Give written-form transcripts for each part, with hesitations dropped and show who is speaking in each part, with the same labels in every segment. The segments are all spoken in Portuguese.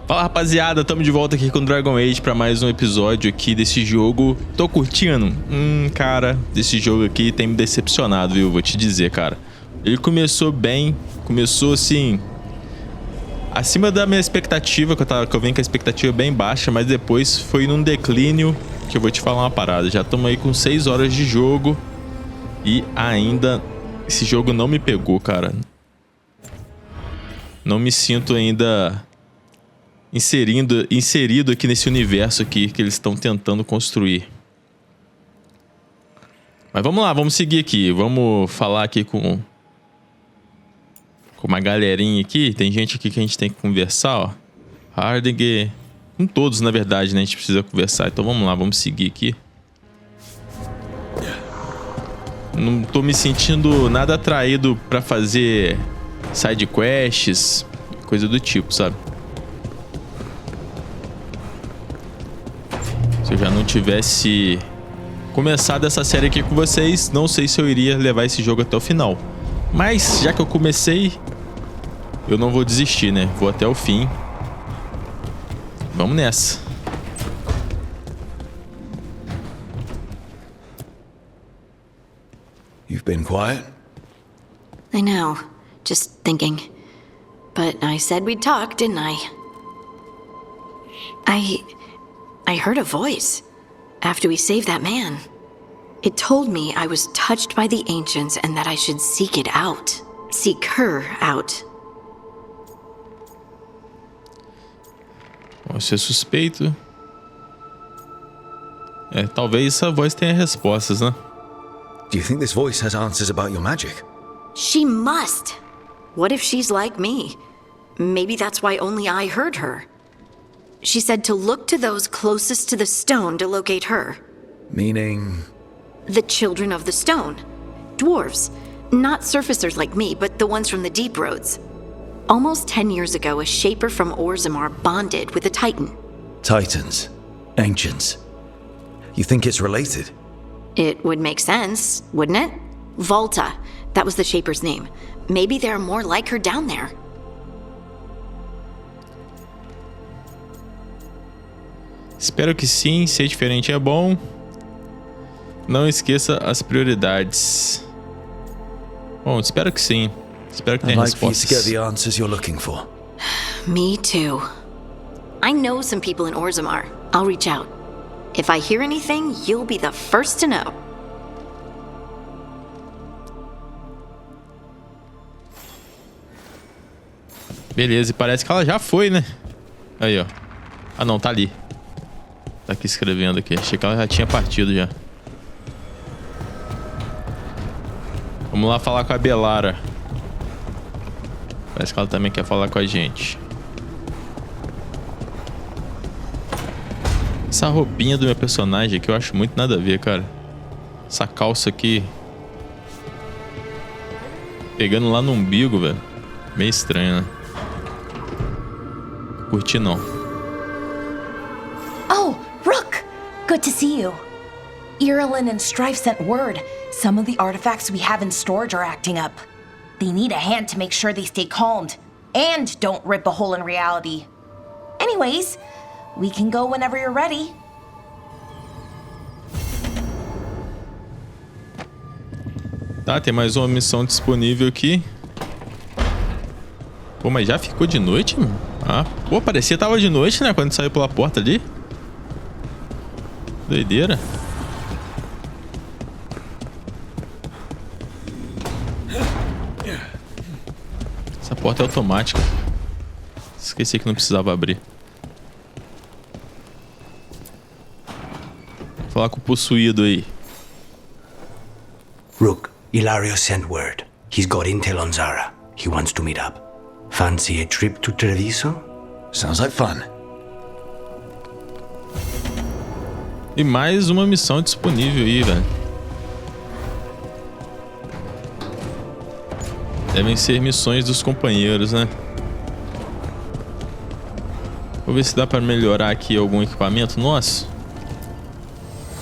Speaker 1: Fala rapaziada, tamo de volta aqui com o Dragon Age pra mais um episódio aqui desse jogo. Tô curtindo? Cara, desse jogo aqui tem me decepcionado, viu? Vou te dizer, cara. Ele começou bem, começou assim, acima da minha expectativa, que eu venho com a expectativa bem baixa, mas depois foi num declínio que eu vou te falar uma parada. Já estamos aí com 6 horas de jogo e ainda esse jogo não me pegou, cara. Não me sinto ainda inserido aqui nesse universo aqui que eles estão tentando construir. Mas vamos lá, vamos seguir aqui. Vamos falar aqui com uma galerinha aqui. Tem gente aqui que a gente tem que conversar, ó. Harding, com todos, na verdade, né? A gente precisa conversar. Então vamos lá, vamos seguir aqui. Não tô me sentindo nada atraído pra fazer side quests, coisa do tipo, sabe? Se eu já não tivesse começado essa série aqui com vocês, não sei se eu iria levar esse jogo até o final. Mas, já que eu comecei, eu não vou desistir, né? Vou até o fim. Vamos nessa.
Speaker 2: You've been quiet?
Speaker 3: I know. Just thinking. But I said we'd talk, didn't I? I heard a voice after we saved that man. It told me I was touched by the ancients and that I should seek it out. Seek her out.
Speaker 1: Isso é suspeito. Talvez essa voz tenha respostas, né?
Speaker 2: Do you think this voice has answers about your magic?
Speaker 3: She must. What if she's like me? Maybe that's why only I heard her. She said to look to those closest to the stone to locate her.
Speaker 2: Meaning?
Speaker 3: The children of the stone. Dwarves. Not surfacers like me, but the ones from the deep roads. Almost 10 years ago, a shaper from Orzammar bonded with a titan.
Speaker 2: Titans. Ancients. You think it's related?
Speaker 3: It would make sense, wouldn't it? Volta. That was the shaper's name. Maybe there are more like her down there.
Speaker 1: Espero que sim, ser diferente é bom. Não esqueça as prioridades. Bom, espero que sim. Espero que tenha respostas.
Speaker 2: I'd like you to get the answers you're looking for.
Speaker 3: Me too. I know some people in Orzammar. I'll reach out. If I hear anything, you'll be the first to know.
Speaker 1: Beleza, e parece que ela já foi, né? Aí, ó. Ah, não, tá ali. Tá aqui escrevendo aqui. Achei que ela já tinha partido já. Vamos lá falar com a Belara. Parece que ela também quer falar com a gente. Essa roupinha do meu personagem aqui eu acho muito nada a ver, cara. Essa calça aqui pegando lá no umbigo, velho. Meio estranho, né? Curti não.
Speaker 4: Oh, Rook! Good to see you. Irulan and Strife sent word. Some of the artifacts we have in storage are acting up. They need a hand to make sure they stay calmed. And don't rip a hole in reality. Anyways, we can go whenever you're ready.
Speaker 1: Tá, tem mais uma missão disponível aqui. Pô, mas já ficou de noite, mano? Ah, pô, parecia que tava de noite, né? Quando saiu pela porta ali. Doideira. Essa porta é automática. Esqueci que não precisava abrir. Vou falar com o possuído aí.
Speaker 5: Rook, Ilario sent word. He's got intel on Zara. He wants to meet up. Fancy a trip to Treviso?
Speaker 2: Sounds like fun.
Speaker 1: E mais uma missão disponível aí, velho. Devem ser missões dos companheiros, né? Vou ver se dá pra melhorar aqui algum equipamento nosso.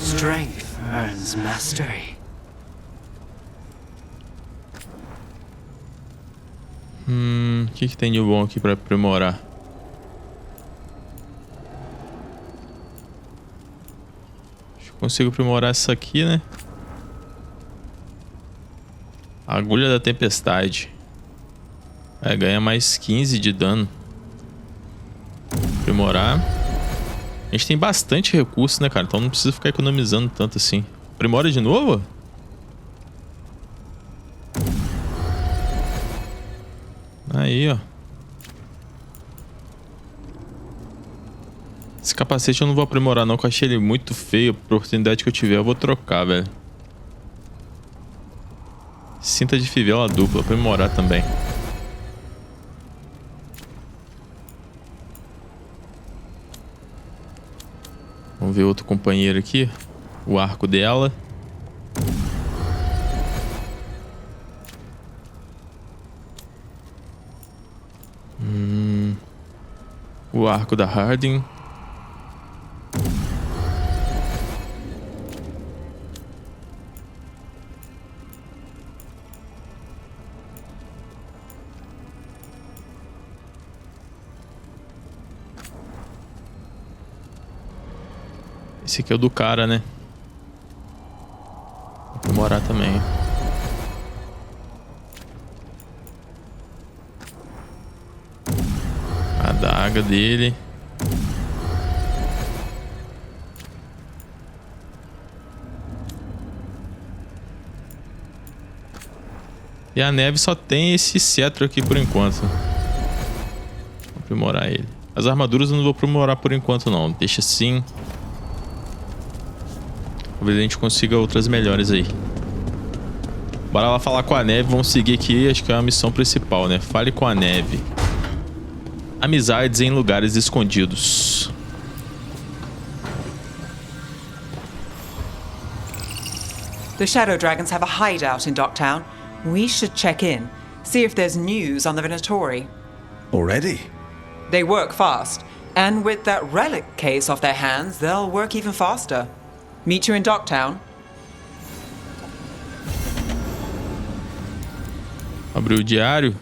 Speaker 6: Strength earns mastery.
Speaker 1: O que tem de bom aqui pra aprimorar? Consigo aprimorar essa aqui, né? Agulha da tempestade. É, ganha mais 15 de dano. Aprimorar. A gente tem bastante recurso, né, cara? Então não precisa ficar economizando tanto assim. Aprimora de novo? Aí, ó. Esse capacete eu não vou aprimorar não, que eu achei ele muito feio. A oportunidade que eu tiver eu vou trocar, velho. Cinta de fivela dupla, aprimorar também. Vamos ver outro companheiro aqui. O arco dela. O arco da Harding. Esse aqui é o do cara, né? Vou aprimorar também. A adaga dele. E a neve só tem esse cetro aqui por enquanto. Vou aprimorar ele. As armaduras eu não vou aprimorar por enquanto não. Deixa assim. Talvez a gente consiga outras melhores aí. Bora lá falar com a neve. Vamos seguir aqui. Acho que é a missão principal, né? Fale com a neve. Amizades em lugares escondidos.
Speaker 7: The Shadow Dragons have a hideout in Docktown. We should check in, see if there's news on the Venatori.
Speaker 2: Already?
Speaker 7: They work fast, and with that relic case off their hands, they'll work even faster. Meet you in Docktown.
Speaker 1: Abriu o diário.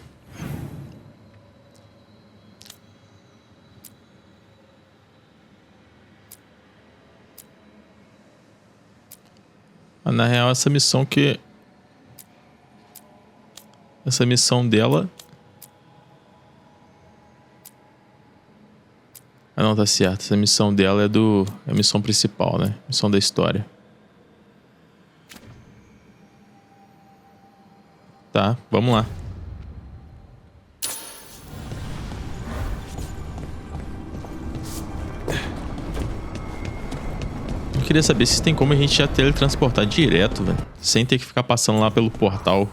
Speaker 1: Mas na real essa missão dela. Ah não, tá certo. Essa missão dela é a missão principal, né? Missão da história. Tá, vamos lá. Eu queria saber se tem como a gente já teletransportar direto, velho. Sem ter que ficar passando lá pelo portal.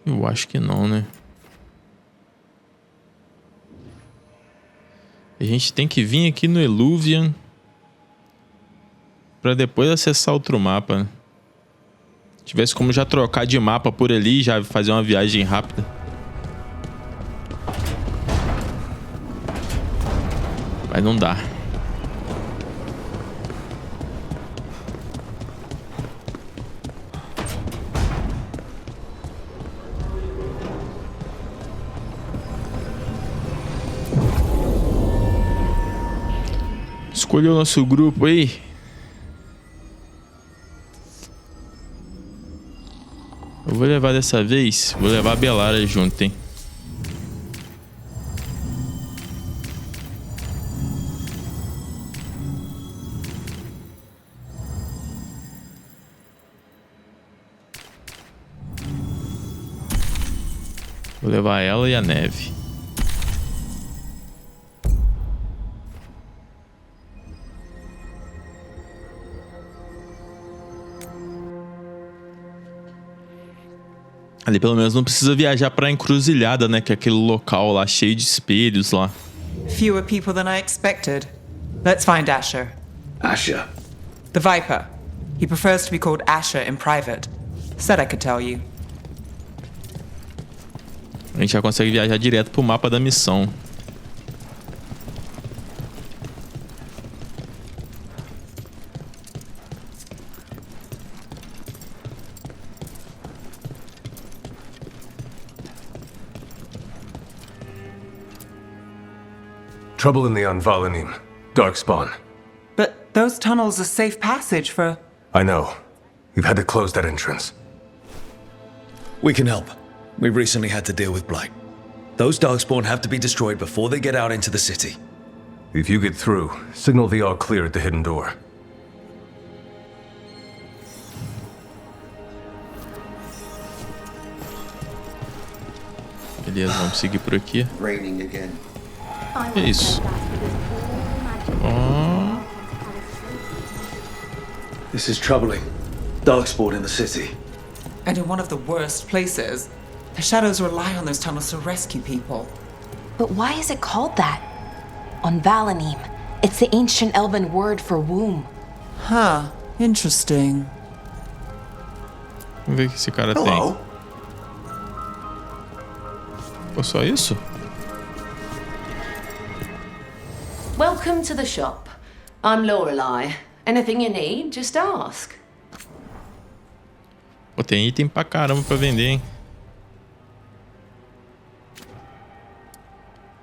Speaker 1: Eu acho que não, né? A gente tem que vir aqui no Eluvian pra depois acessar outro mapa, né? Se tivesse como já trocar de mapa por ali e já fazer uma viagem rápida. Mas não dá. Escolheu o nosso grupo aí. Eu vou levar dessa vez. Vou levar a Belara junto, hein. Vou levar ela e a neve. Ali pelo menos não precisa viajar pra encruzilhada, né? Que é aquele local lá cheio de espelhos lá.
Speaker 7: Fewer people than I expected. Let's find Asher.
Speaker 2: Asher.
Speaker 7: The Viper. He prefers to be called Asher in private. Said I could tell you.
Speaker 1: A gente já consegue viajar direto pro mapa da missão.
Speaker 8: Trouble in the Anvalanim. Darkspawn.
Speaker 7: But those tunnels are safe passage for...
Speaker 8: I know. We've had to close that entrance.
Speaker 2: We can help. We recently had to deal with Blight. Those Darkspawn have to be destroyed before they get out into the city.
Speaker 8: If you get through, signal the all clear at the hidden door.
Speaker 1: Beleza, vamos seguir por aqui.
Speaker 2: Raining again.
Speaker 1: Que é isso? Oh.
Speaker 2: This is troubling. Darkspawn in the city.
Speaker 7: And in one of the worst places. The shadows rely on those tunnels to rescue people.
Speaker 4: But why is it called that? On Valanim, it's the ancient elven word for womb.
Speaker 7: Huh, interesting.
Speaker 1: Vamos ver o que esse cara tem.
Speaker 2: Hello.
Speaker 1: Pô, só isso?
Speaker 9: Welcome to the shop. I'm Lorelei. Anything you need, just ask.
Speaker 1: Pô, tem item pra caramba pra vender, hein?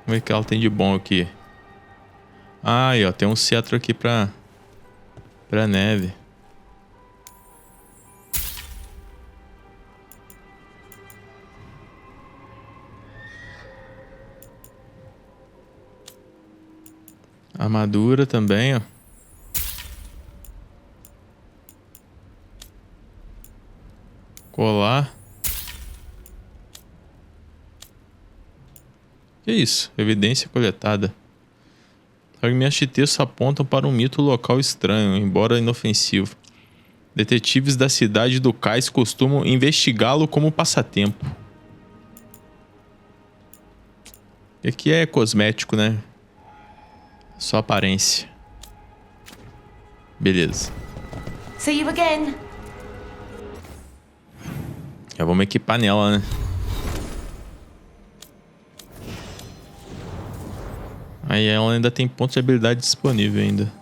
Speaker 1: Vamos ver o que ela tem de bom aqui. Ah, aí, ó, tem um cetro aqui pra neve. Armadura também, ó. Colar. Que isso? Evidência coletada. Fragmentos de texto apontam para um mito local estranho, embora inofensivo. Detetives da cidade do cais costumam investigá-lo como passatempo. E aqui é cosmético, né? Só aparência. Beleza.
Speaker 9: See you again.
Speaker 1: Já vamos equipar nela, né? Aí ela ainda tem pontos de habilidade disponível ainda.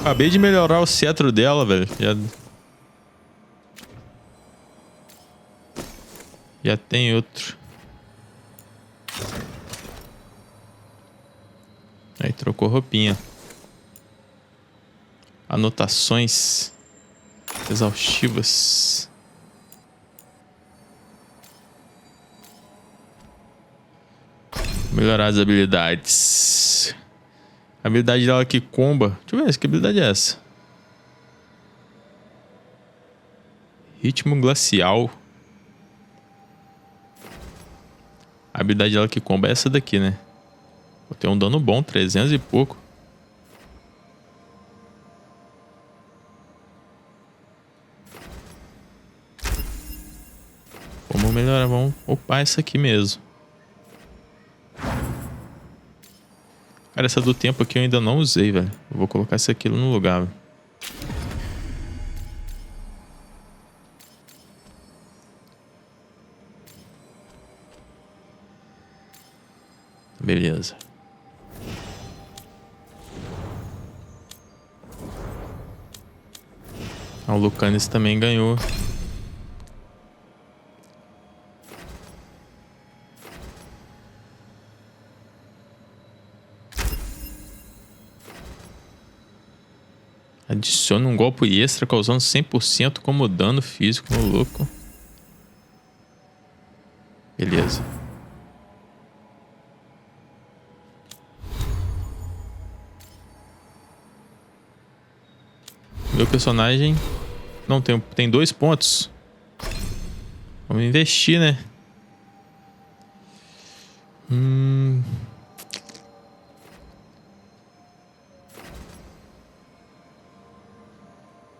Speaker 1: Acabei de melhorar o cetro dela, velho. Já tem outro. Aí trocou roupinha. Anotações exaustivas. Melhorar as habilidades. A habilidade dela que comba. Deixa eu ver, que habilidade é essa? Ritmo glacial. A habilidade dela que comba é essa daqui, né? Vou ter um dano bom, 300 e pouco. Vamos melhorar, vamos upar essa aqui mesmo. Cara, essa do tempo aqui eu ainda não usei, velho. Eu vou colocar essa aqui no lugar, velho. Beleza. O Lucanis também ganhou. Adiciona um golpe extra causando 100% como dano físico no louco. Beleza. Meu personagem não tem 2 pontos. Vamos investir, né?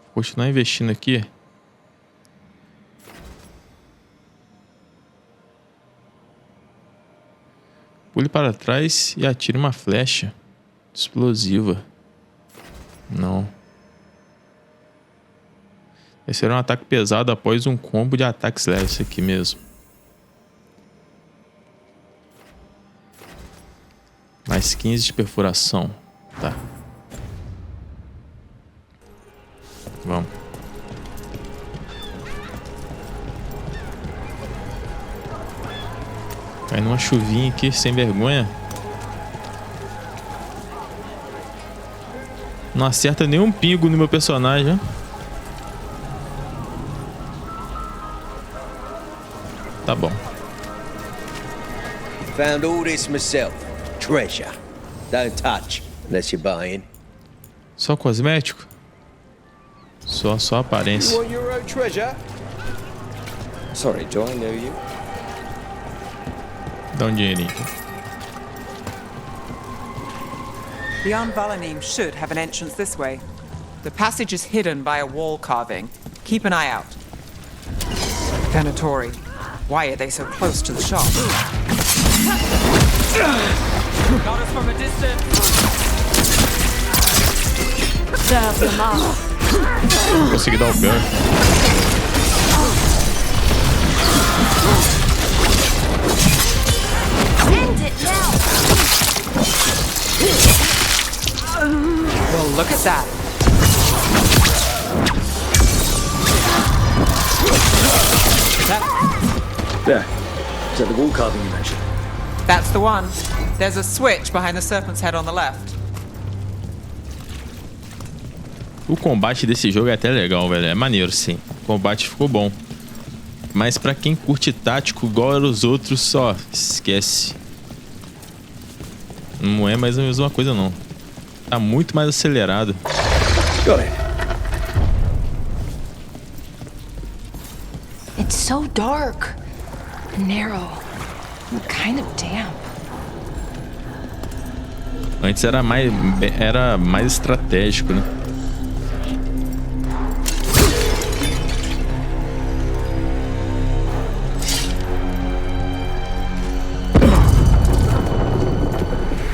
Speaker 1: Vou continuar investindo aqui. Pule para trás e atire uma flecha explosiva. Não. Esse era um ataque pesado após um combo de ataques leves. Esse aqui mesmo. Mais 15 de perfuração. Tá. Vamos. Cai numa chuvinha aqui, sem vergonha. Não acerta nenhum pingo no meu personagem, né? Tá bom.
Speaker 10: Found all this myself. Treasure. Don't touch unless you're buying.
Speaker 1: Só cosmético? Só aparência.
Speaker 10: You want your own treasure? Sorry, do I know you?
Speaker 1: Dá um dinheirinho.
Speaker 7: The Anvalanim should have an entrance this way. The passage is hidden by a wall carving. Keep an eye out. Venatori. Why are they so close to the shop? Got us from a distance.
Speaker 9: Serve them up.
Speaker 1: Consegui dar o pé.
Speaker 4: End it now!
Speaker 7: Well, look at that.
Speaker 2: There. Is that the wall carving you mentioned?
Speaker 7: That's the one. There's a switch behind the serpent's head on the left.
Speaker 1: O combate desse jogo é até legal, velho. É maneiro, sim. O combate ficou bom. Mas pra quem curte tático igual os outros, só esquece. Não é mais a mesma coisa, não. Tá muito mais acelerado.
Speaker 2: Got it.
Speaker 4: It's so dark, narrow, and kind of damp.
Speaker 1: Antes era mais estratégico, né?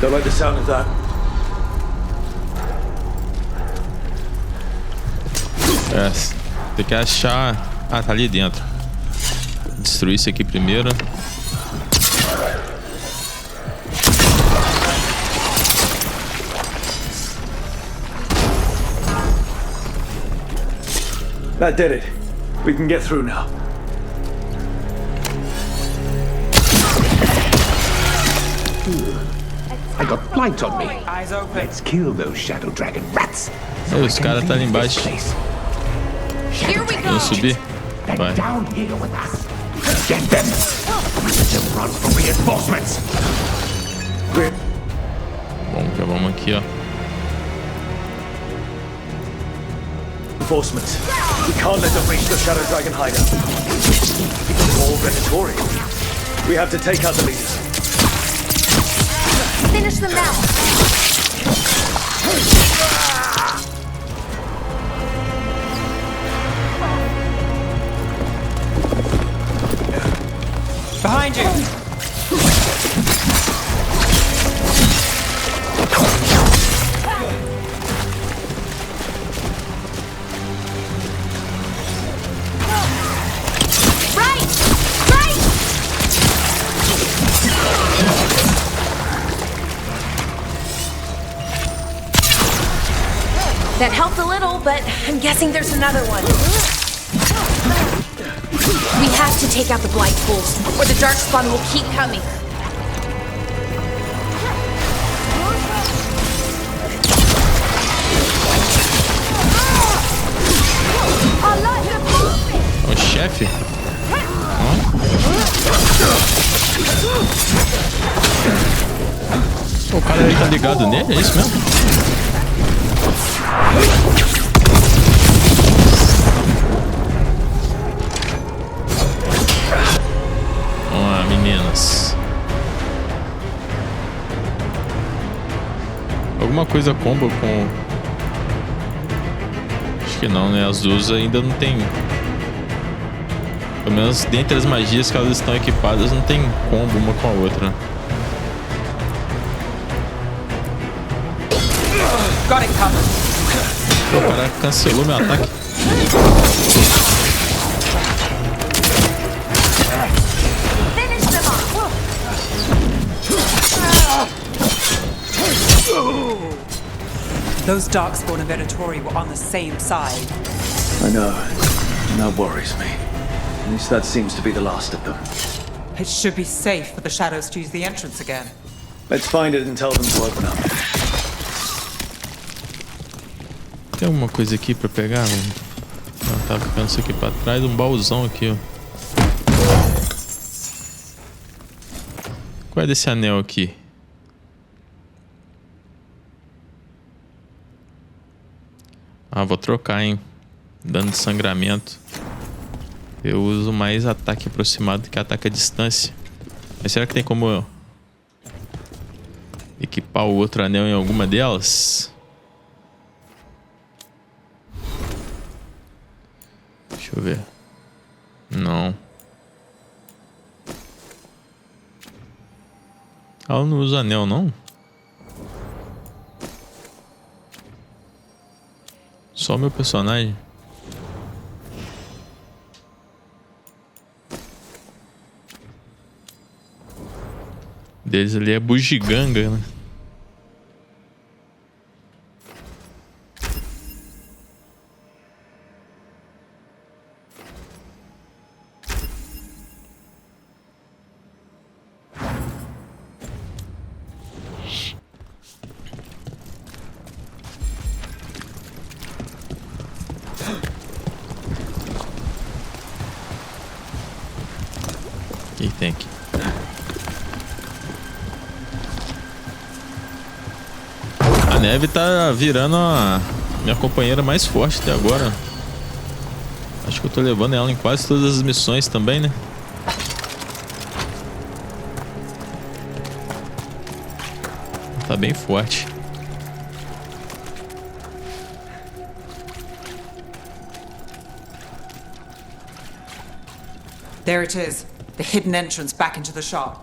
Speaker 2: Don't like the sound of that.
Speaker 1: É, tem que achar... Ah, tá ali dentro. Destruir isso aqui primeiro.
Speaker 2: That did it. We can get through now.
Speaker 11: I got blight on me.
Speaker 7: Eyes open.
Speaker 11: Let's kill those shadow dragon rats.
Speaker 1: Aí, os caras tá ali embaixo.
Speaker 4: Here we go!
Speaker 1: Vamos subir? Vai.
Speaker 11: Down here with us. Get them. Don't run for reinforcements.
Speaker 1: Bom, já vamos aqui, ó.
Speaker 2: Reinforcements. We can't let them reach the Shadow Dragon hideout. It's all Venatori. We have to take out the leaders.
Speaker 4: Finish them now!
Speaker 7: Behind you.
Speaker 4: That helped a little, but I'm guessing there's another one. We have to take out the blight fools, or the darkspawn will keep coming.
Speaker 1: O chefe? O cara aí tá ligado nele? É isso mesmo? Vamos lá, meninas. Alguma coisa combo com... Acho que não, né? As duas ainda não tem... Pelo menos dentre as magias que elas estão equipadas, não tem combo uma com a outra.
Speaker 7: Got it covered.
Speaker 1: O cara cancelou meu ataque.
Speaker 4: Finish them off!
Speaker 7: Those darkspawn and Venatori were on the same side.
Speaker 2: I know. And that worries me. At least that seems to be the last of them.
Speaker 7: It should be safe for the shadows to use the entrance again.
Speaker 2: Let's find it and tell them to open up.
Speaker 1: Tem alguma coisa aqui pra pegar? Não, tá ficando isso aqui pra trás. Um baúzão aqui, ó. Qual é desse anel aqui? Ah, vou trocar, hein? Dano de sangramento. Eu uso mais ataque aproximado do que ataque à distância. Mas será que tem como equipar o outro anel em alguma delas? Deixa eu ver. Não. Ah, eu não uso anel, não? Só o meu personagem. Deles ali é bugiganga, né? O que tem aqui? A neve tá virando a minha companheira mais forte até agora. Acho que eu tô levando ela em quase todas as missões também, né? Tá bem forte.
Speaker 7: There it is. The hidden entrance back into the shop.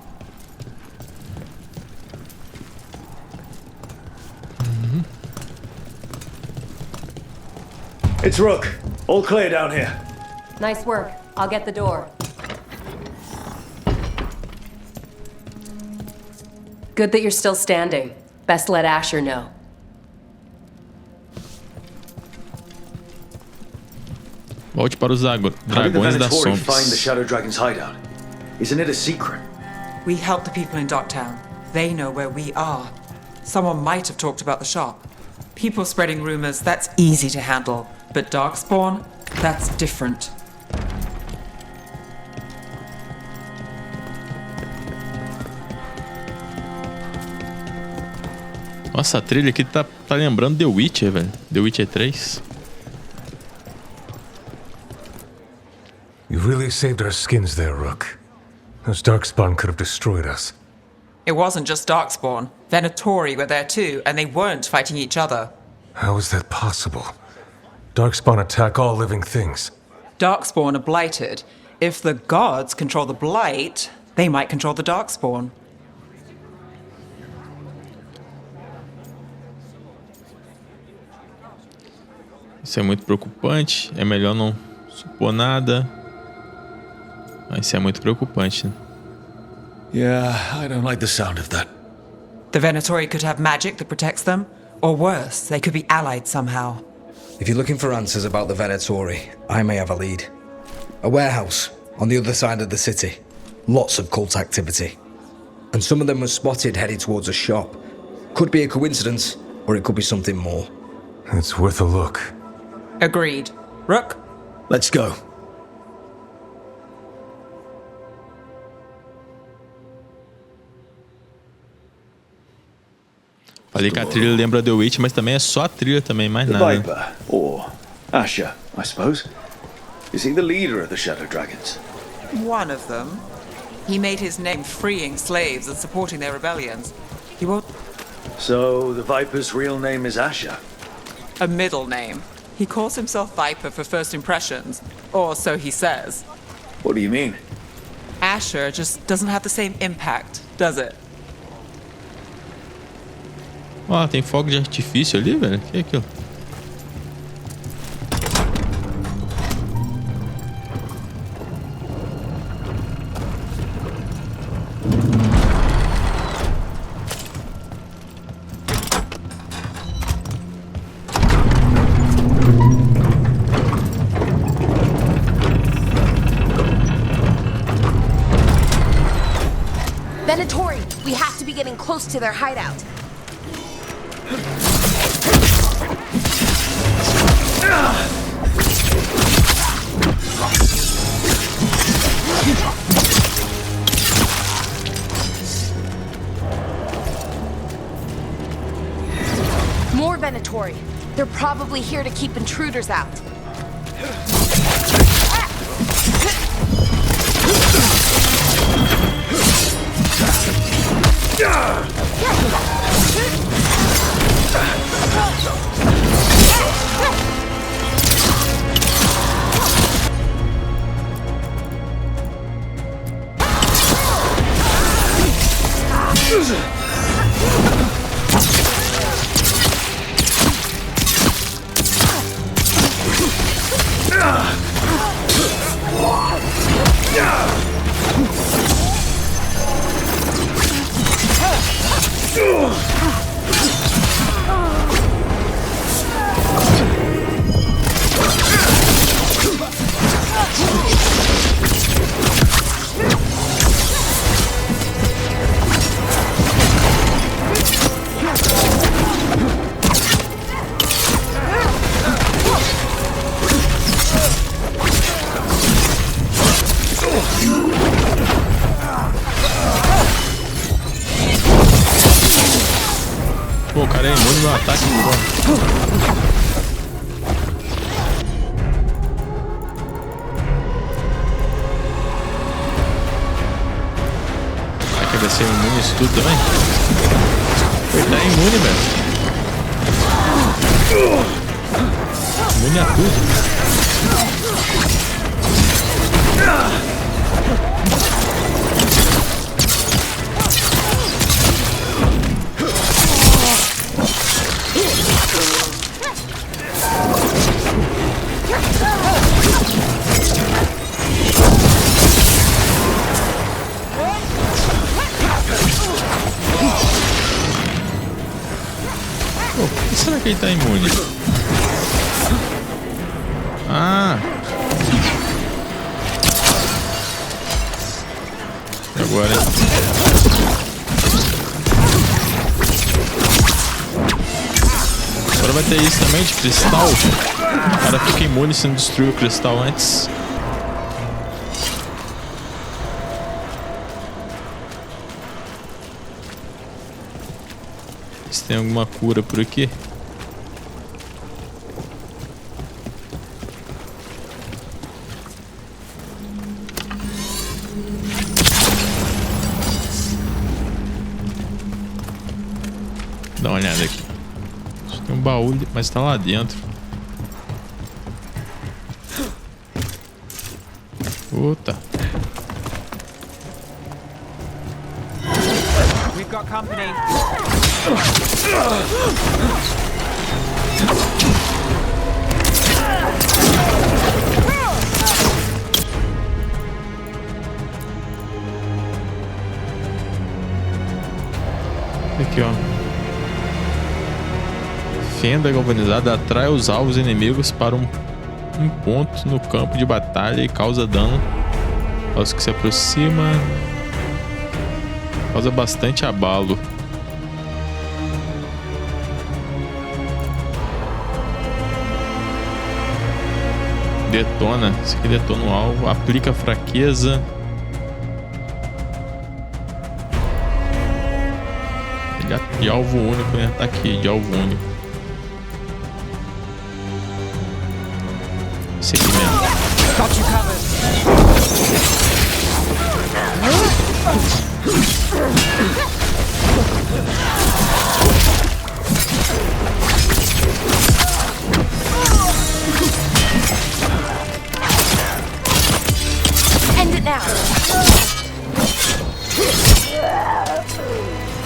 Speaker 2: It's Rook. All clear down here.
Speaker 9: Nice work. I'll get the door. Good that you're still standing. Best let Asher know.
Speaker 1: Volte para os dragões das
Speaker 2: sombras. Find the
Speaker 1: sombras.
Speaker 2: Shadow Dragon's hideout. Isn't it a secret?
Speaker 7: We help the people in Dogtown. They know where we are. Someone might have talked about the shop. People spreading rumors, that's easy to handle. But Darkspawn, that's different.
Speaker 1: Nossa, a trilha aqui tá lembrando The Witcher, velho. The Witcher 3.
Speaker 8: You really saved our skins there, Rook. Those Darkspawn could have destroyed us.
Speaker 7: It wasn't just Darkspawn. Venatori were there too, and they weren't fighting each other.
Speaker 8: How is that possible? Darkspawn attack all living things.
Speaker 7: Darkspawn are blighted. If the gods control the blight, they might control the Darkspawn.
Speaker 1: Isso é muito preocupante. É melhor não supor nada. Mas isso é muito preocupante, né?
Speaker 2: Yeah, I don't like the sound of that.
Speaker 7: The Venatori could have magic that protects them, or worse, they could be allied somehow.
Speaker 12: If you're looking for answers about the Venatori, I may have a lead. A warehouse on the other side of the city. Lots of cult activity. And some of them were spotted headed towards a shop. Could be a coincidence, or it could be something more.
Speaker 8: It's worth a look.
Speaker 7: Agreed. Rook?
Speaker 2: Let's go.
Speaker 1: Falei que a trilha lembra The Witch, mas também é só a trilha também, mais nada.
Speaker 2: Viper, or Asher, I suppose. Is he the leader of the Shadow Dragons?
Speaker 7: One of them. He made his name freeing slaves and supporting their rebellions. He won't...
Speaker 2: So, the Viper's real name is Asher?
Speaker 7: A middle name. He calls himself Viper for first impressions. Or so he says.
Speaker 2: What do you mean?
Speaker 7: Asher just doesn't have the same impact, does it?
Speaker 1: Ó, tem fogo de artifício ali, velho. O que é aquilo?
Speaker 4: Venatori, we have to be getting close to their hideout. More Venatori. They're probably here to keep intruders out.
Speaker 1: Pô, o cara é imune no ataque. Será que vai ser imune isso tudo também? Ele tá imune, velho. Imune a tudo. Pô, por que será que ele tá imune? Ah! E agora, hein? Agora vai ter isso também de cristal. O cara fica imune se não destruir o cristal antes. Se tem alguma cura por aqui. Dá uma olhada aqui. Tem um baú, mas tá lá dentro. Puta.
Speaker 6: We've got company.
Speaker 1: Aqui, ó. Fenda galvanizada atrai os alvos inimigos para um ponto no campo de batalha e causa dano aos que se aproxima. Causa bastante abalo. Detona. Isso aqui detona o alvo. Aplica fraqueza. Ele é de alvo único, né? Tá aqui, de alvo único. Esse aqui mesmo.
Speaker 6: Got you covered.
Speaker 4: End it now.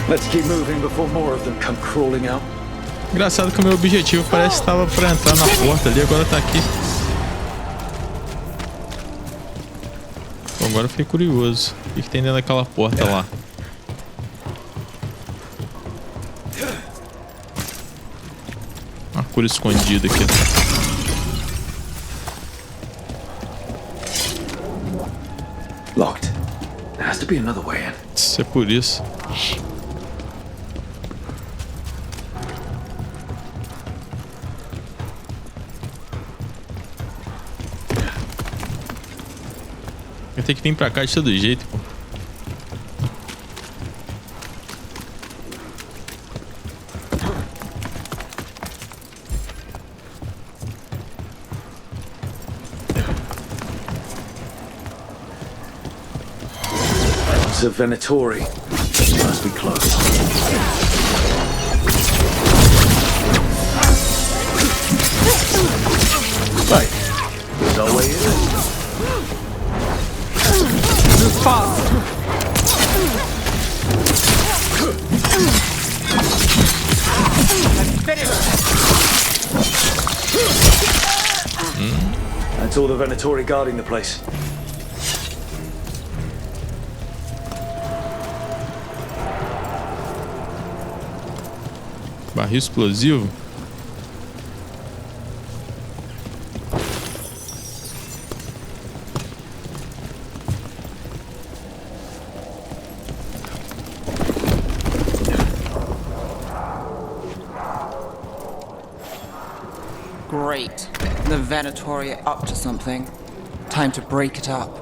Speaker 2: Let's keep moving before more of them come crawling out.
Speaker 1: Engraçado que o meu objetivo parece que estava para entrar na porta ali, agora tá aqui. Bom, agora eu fiquei curioso. O que tem dentro daquela porta lá? Uma cura escondida aqui.
Speaker 2: Locked. There has to be another way in.
Speaker 1: Isso é por isso. Eu tenho que vir pra cá de todo jeito, pô.
Speaker 2: It's a Venatori. Must be close. Right. There's no way in.
Speaker 7: Move fast. Let's finish.
Speaker 2: That's all the Venatori guarding the place.
Speaker 1: Barril explosivo.
Speaker 7: Great. The Venatori are up to something. Time to break it up.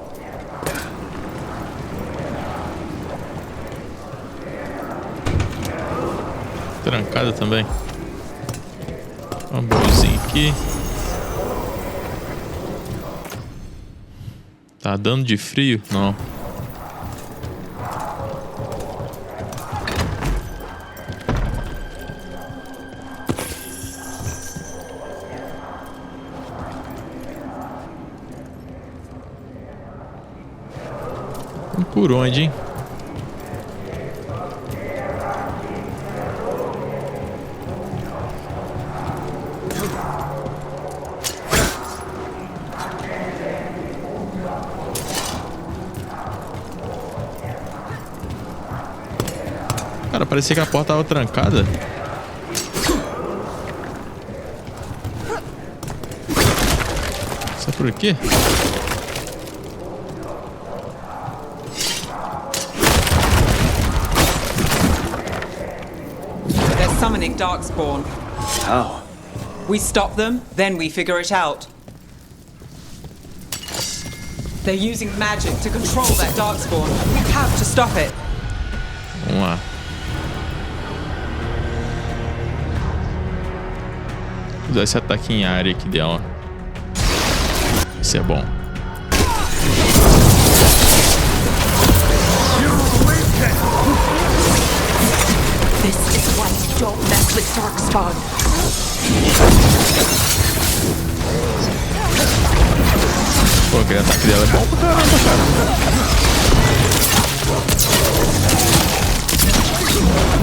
Speaker 1: Trancada também. Um bolzinho aqui. Tá dando de frio? Não. Por onde, hein? Cara, parecia que a porta tava trancada. Isso é por aqui?
Speaker 7: They're summoning Darkspawn.
Speaker 2: How?
Speaker 7: We stop them, then we figure it out. They're using magic to control that Darkspawn. We have to stop it.
Speaker 1: Vamos lá. Vou usar esse ataque em área aqui dela. Isso é bom.
Speaker 4: This is why you don't mess with Darkspawn.
Speaker 1: Pô, aquele ataque dela é bom pra caramba, cara.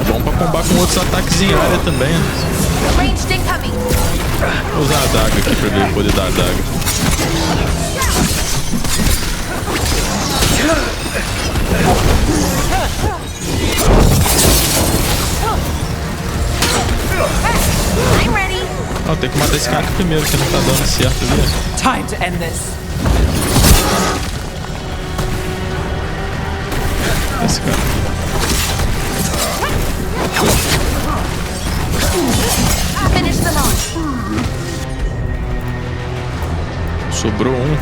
Speaker 1: Bom pra combar com outros ataques em área também.
Speaker 4: Ranged incoming.
Speaker 1: Vou usar a adaga aqui pra ver o poder da adaga.
Speaker 4: I'm ready.
Speaker 1: Ah, tem que matar esse cara aqui primeiro, que não tá dando certo ali.
Speaker 7: Time to end this.
Speaker 1: Esse cara.
Speaker 4: Finish them off.
Speaker 1: Sobrou um.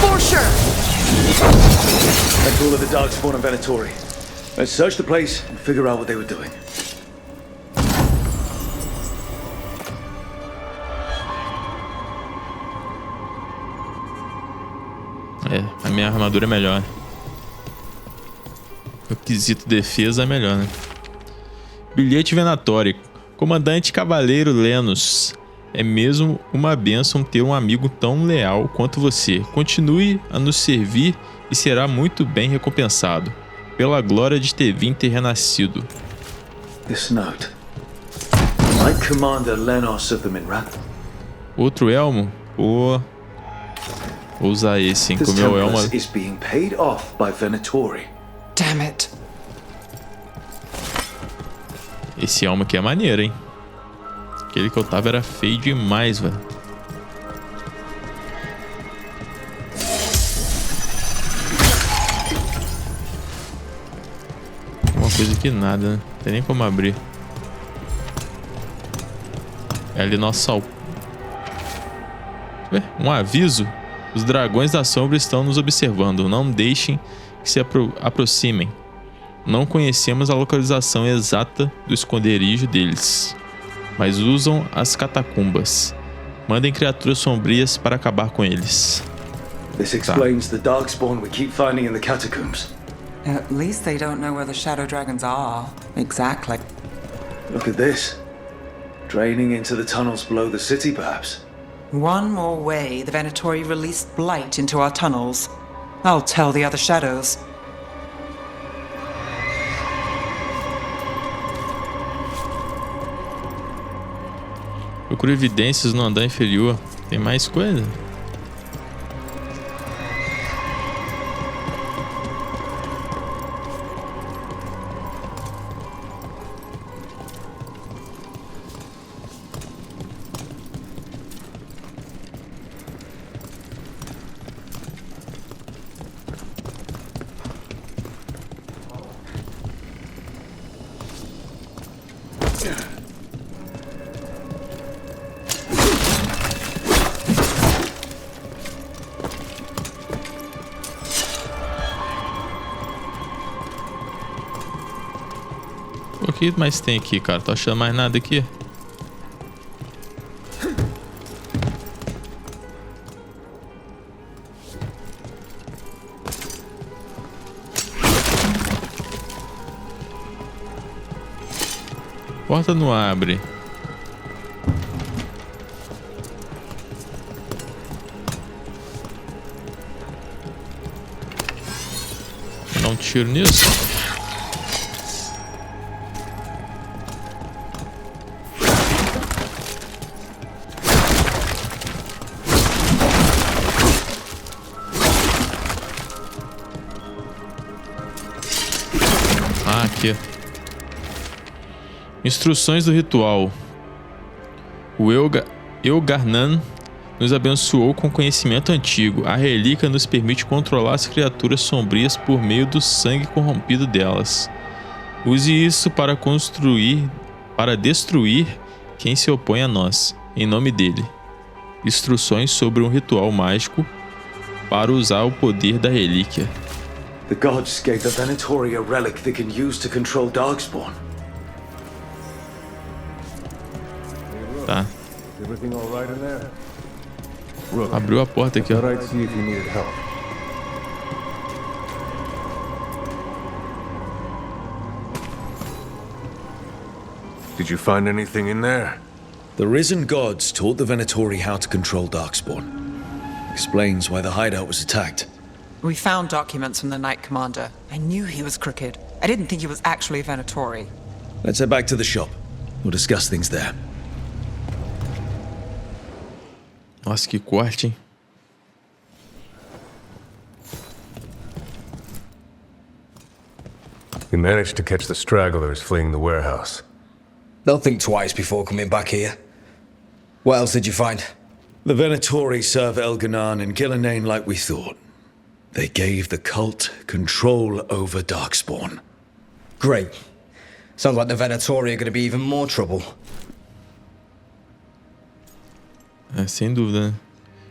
Speaker 4: For sure.
Speaker 2: That's all of the Darkspawn and Venatori. Let's search the place and figure out what they were doing.
Speaker 1: É, a minha armadura é melhor. O quesito defesa é melhor, né? Bilhete Venatori. Comandante Cavaleiro Lennos. É mesmo uma bênção ter um amigo tão leal quanto você. Continue a nos servir e será muito bem recompensado. Pela glória de ter vindo e renascido.
Speaker 2: This note. Knight Commander Lenos of the Minrat.
Speaker 1: Outro elmo? Pô. Vou usar esse, hein?
Speaker 2: This
Speaker 1: Com o meu elmo.
Speaker 2: template is being paid off by Venatori.
Speaker 7: Damn it.
Speaker 1: Esse elmo aqui é maneiro, hein? Aquele que eu tava era feio demais, velho. coisa aqui? Nada, né? Não tem nem como abrir. É ali nosso um aviso. Os dragões da sombra estão nos observando. Não deixem que se aproximem. Não conhecemos a localização exata do esconderijo deles, mas usam as catacumbas. Mandem criaturas sombrias para acabar com eles.
Speaker 2: This explains the darkspawn we keep finding in the catacombs.
Speaker 7: At least they don't know where the shadow dragons are. Exactly.
Speaker 2: Look at this. Draining into the tunnels below the city, perhaps.
Speaker 7: One more way the Venatori released blight into our tunnels. I'll tell the other shadows.
Speaker 1: Procure evidências no andar inferior. Tem mais coisa? O que mais tem aqui, cara? Tô achando mais nada aqui. Porta não abre. Vou dar um tiro nisso. Aqui. Instruções do ritual. O Elgarnan nos abençoou com conhecimento antigo. A relíquia nos permite controlar as criaturas sombrias por meio do sangue corrompido delas. Use isso para destruir quem se opõe a nós, em nome dele. Instruções sobre um ritual mágico para usar o poder da relíquia.
Speaker 2: The gods gave the Venatori a relic they can use to control Darkspawn.
Speaker 1: Tá.
Speaker 8: Everything all right in there?
Speaker 1: Abriu a porta aqui, ó.
Speaker 8: Thought I'd see if you needed help. Did you find anything in there?
Speaker 2: The risen gods taught the Venatori how to control Darkspawn. Explains why the hideout was attacked.
Speaker 7: We found documents from the Knight Commander. I knew he was crooked. I didn't think he was actually a Venatori.
Speaker 2: Let's head back to the shop. We'll discuss things there.
Speaker 1: Nossa, que corte, hein?
Speaker 8: We managed to catch the stragglers fleeing the warehouse.
Speaker 12: They'll think twice before coming back here. What else did you find?
Speaker 2: The Venatori serve Elganan and Gillinane like we thought. They gave the cult control over Darkspawn.
Speaker 12: Great. Sounds like the Venatori are going to be even more trouble.
Speaker 1: É, sem dúvida, né?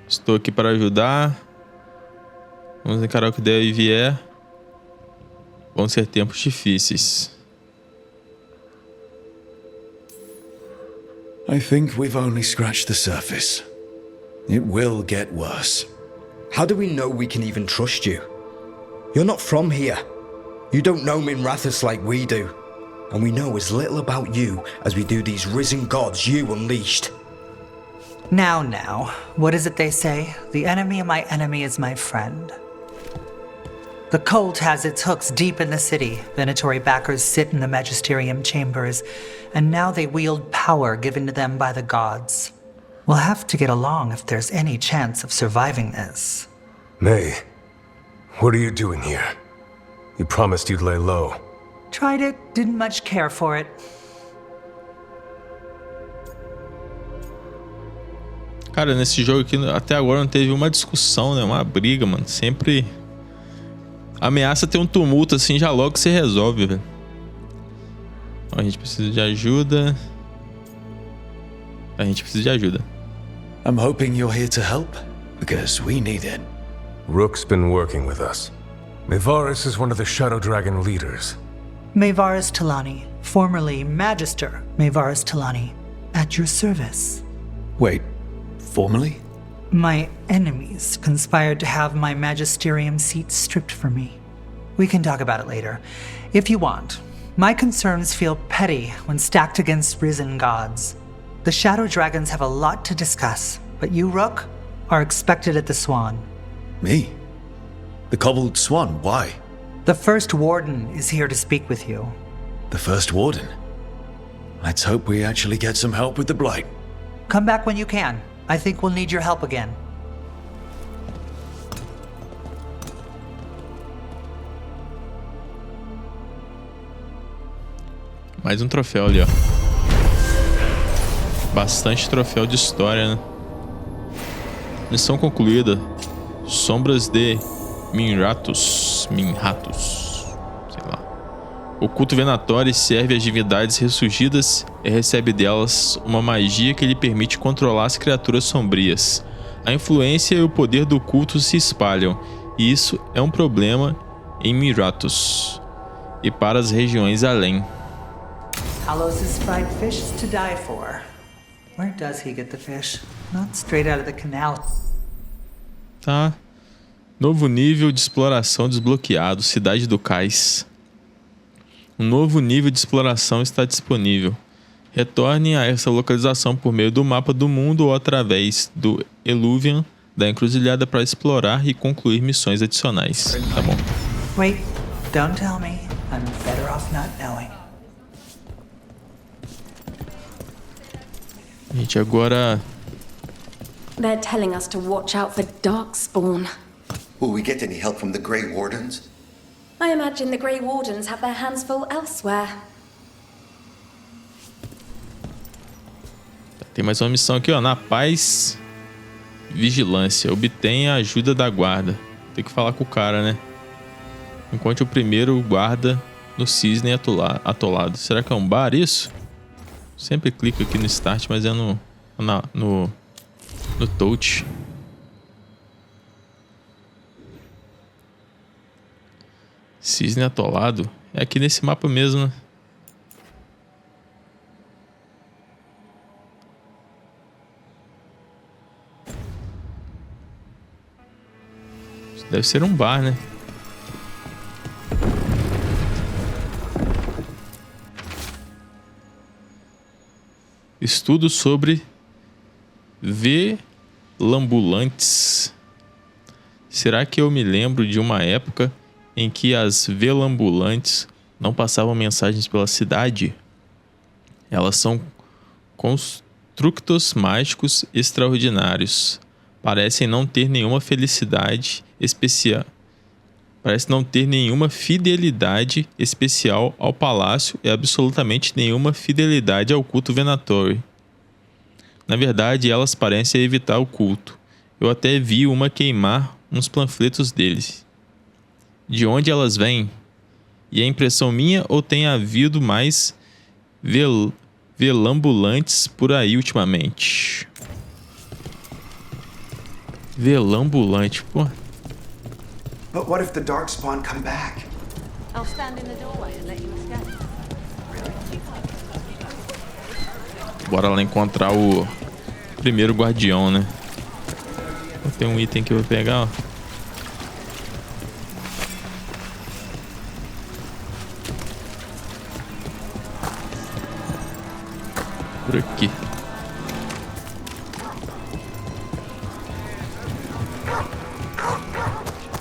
Speaker 1: Estou aqui para ajudar. Vamos encarar o que der e vier. Vão ser tempos difíceis.
Speaker 2: I think we've only scratched the surface. It will get worse.
Speaker 12: How do we know we can even trust you? You're not from here. You don't know Minrathous like we do. And we know as little about you as we do these risen gods you unleashed.
Speaker 6: Now, what is it they say? The enemy of my enemy is my friend. The cult has its hooks deep in the city. Venatori backers sit in the magisterium chambers, and now they wield power given to them by the gods. We'll have to get along if there's any chance of surviving this.
Speaker 8: May, what are you doing here? You promised you'd lay low.
Speaker 6: Tried it, didn't much care for it.
Speaker 1: Cara, nesse jogo aqui, até agora não teve uma discussão, né? Uma briga, mano. Sempre ameaça ter um tumulto assim, já logo se resolve, velho. A gente precisa de ajuda. A gente precisa de ajuda.
Speaker 2: I'm hoping you're here to help, because we need it.
Speaker 8: Rook's been working with us. Mevaris is one of the Shadow Dragon leaders.
Speaker 6: Mevaris Talani, formerly Magister Mevaris Talani, at your service.
Speaker 2: Wait, formally?
Speaker 6: My enemies conspired to have my magisterium seat stripped from me. We can talk about it later, if you want. My concerns feel petty when stacked against risen gods. The Shadow Dragons have a lot to discuss, but you, Rook, are expected at the Swan.
Speaker 2: Me? The Cobbled Swan, why?
Speaker 6: The First Warden is here to speak with you.
Speaker 2: The First Warden? Let's hope we actually get some help with the Blight.
Speaker 6: Come back when you can. I think we'll need your help again.
Speaker 1: Mais um troféu ali, ó. Bastante troféu de história, né? Missão concluída. Sombras de Minratus. Sei lá. O culto venatório serve às divindades ressurgidas e recebe delas uma magia que lhe permite controlar as criaturas sombrias. A influência e o poder do culto se espalham, e isso é um problema em Minratus e para as regiões além.
Speaker 6: Talos' fried fish is to die for. Where does he get the fish? Not straight out of the canal.
Speaker 1: Tá. Novo nível de exploração desbloqueado, Cidade do Cais. Um novo nível de exploração está disponível. Retorne a essa localização por meio do mapa do mundo ou através do Eluvian da encruzilhada para explorar e concluir missões adicionais. Tá bom.
Speaker 6: Wait, don't tell me. I'm better off not knowing.
Speaker 1: Gente, agora...
Speaker 13: They're telling us to watch out for Darkspawn.
Speaker 14: Will we get any help from the Grey Wardens?
Speaker 13: I imagine the Grey Wardens have their hands full elsewhere.
Speaker 1: Tem mais uma missão aqui, ó. Na paz, vigilância. Obtenha a ajuda da guarda. Tem que falar com o cara, né? Encontre o primeiro guarda no cisne atolado. Será que é um bar isso? Sempre clico aqui no start, mas é no touch. Cisne atolado. É aqui nesse mapa mesmo, né? Isso deve ser um bar, né? Estudo sobre velambulantes. Será que eu me lembro de uma época em que as velambulantes não passavam mensagens pela cidade? Elas são construtos mágicos extraordinários. Parecem não ter nenhuma felicidade especial. Parece não ter nenhuma fidelidade especial ao palácio e absolutamente nenhuma fidelidade ao culto venatório. Na verdade, elas parecem evitar o culto. Eu até vi uma queimar uns panfletos deles. De onde elas vêm? E é impressão minha ou tem havido mais velambulantes por aí ultimamente? Velambulante, pô.
Speaker 15: But what if the Darkspawn come back?
Speaker 9: I'll stand in the doorway and let you escape.
Speaker 1: Bora lá encontrar o primeiro guardião, né? Tem um item que eu vou pegar, ó. Por aqui.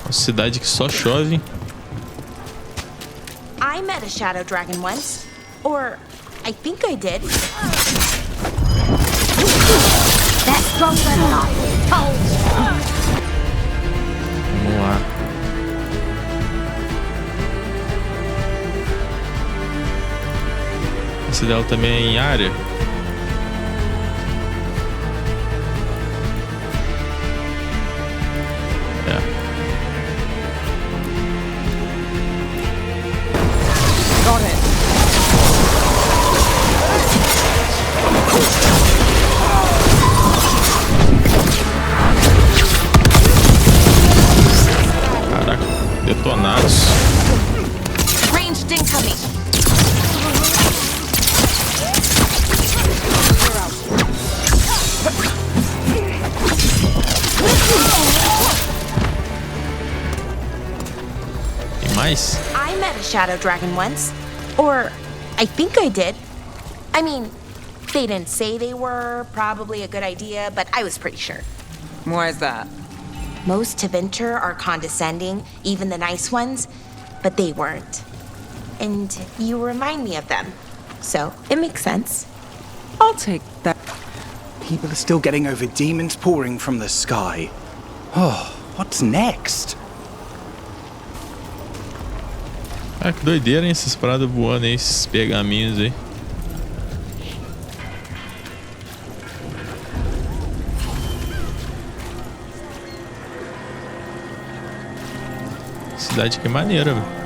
Speaker 1: Uma cidade que só chove.
Speaker 4: I met a shadow dragon once. Or, I think I did. That's stronger than I told you.
Speaker 1: Vamos lá. Esse dela também é em área. Mais?
Speaker 4: I met a shadow dragon once. Or, I think I did. I mean, they didn't say they were probably a good idea, but I was pretty sure.
Speaker 7: Why is that?
Speaker 4: Most Tevinter are condescending, even the nice ones, but they weren't. And you remind me of them. So, it makes sense.
Speaker 7: I'll take that.
Speaker 15: People are still getting over demons pouring from the sky. Oh, what's next?
Speaker 1: Ah, que doideira, hein? Essas paradas voando aí, esses pergaminhos aí. Cidade que é maneira, velho.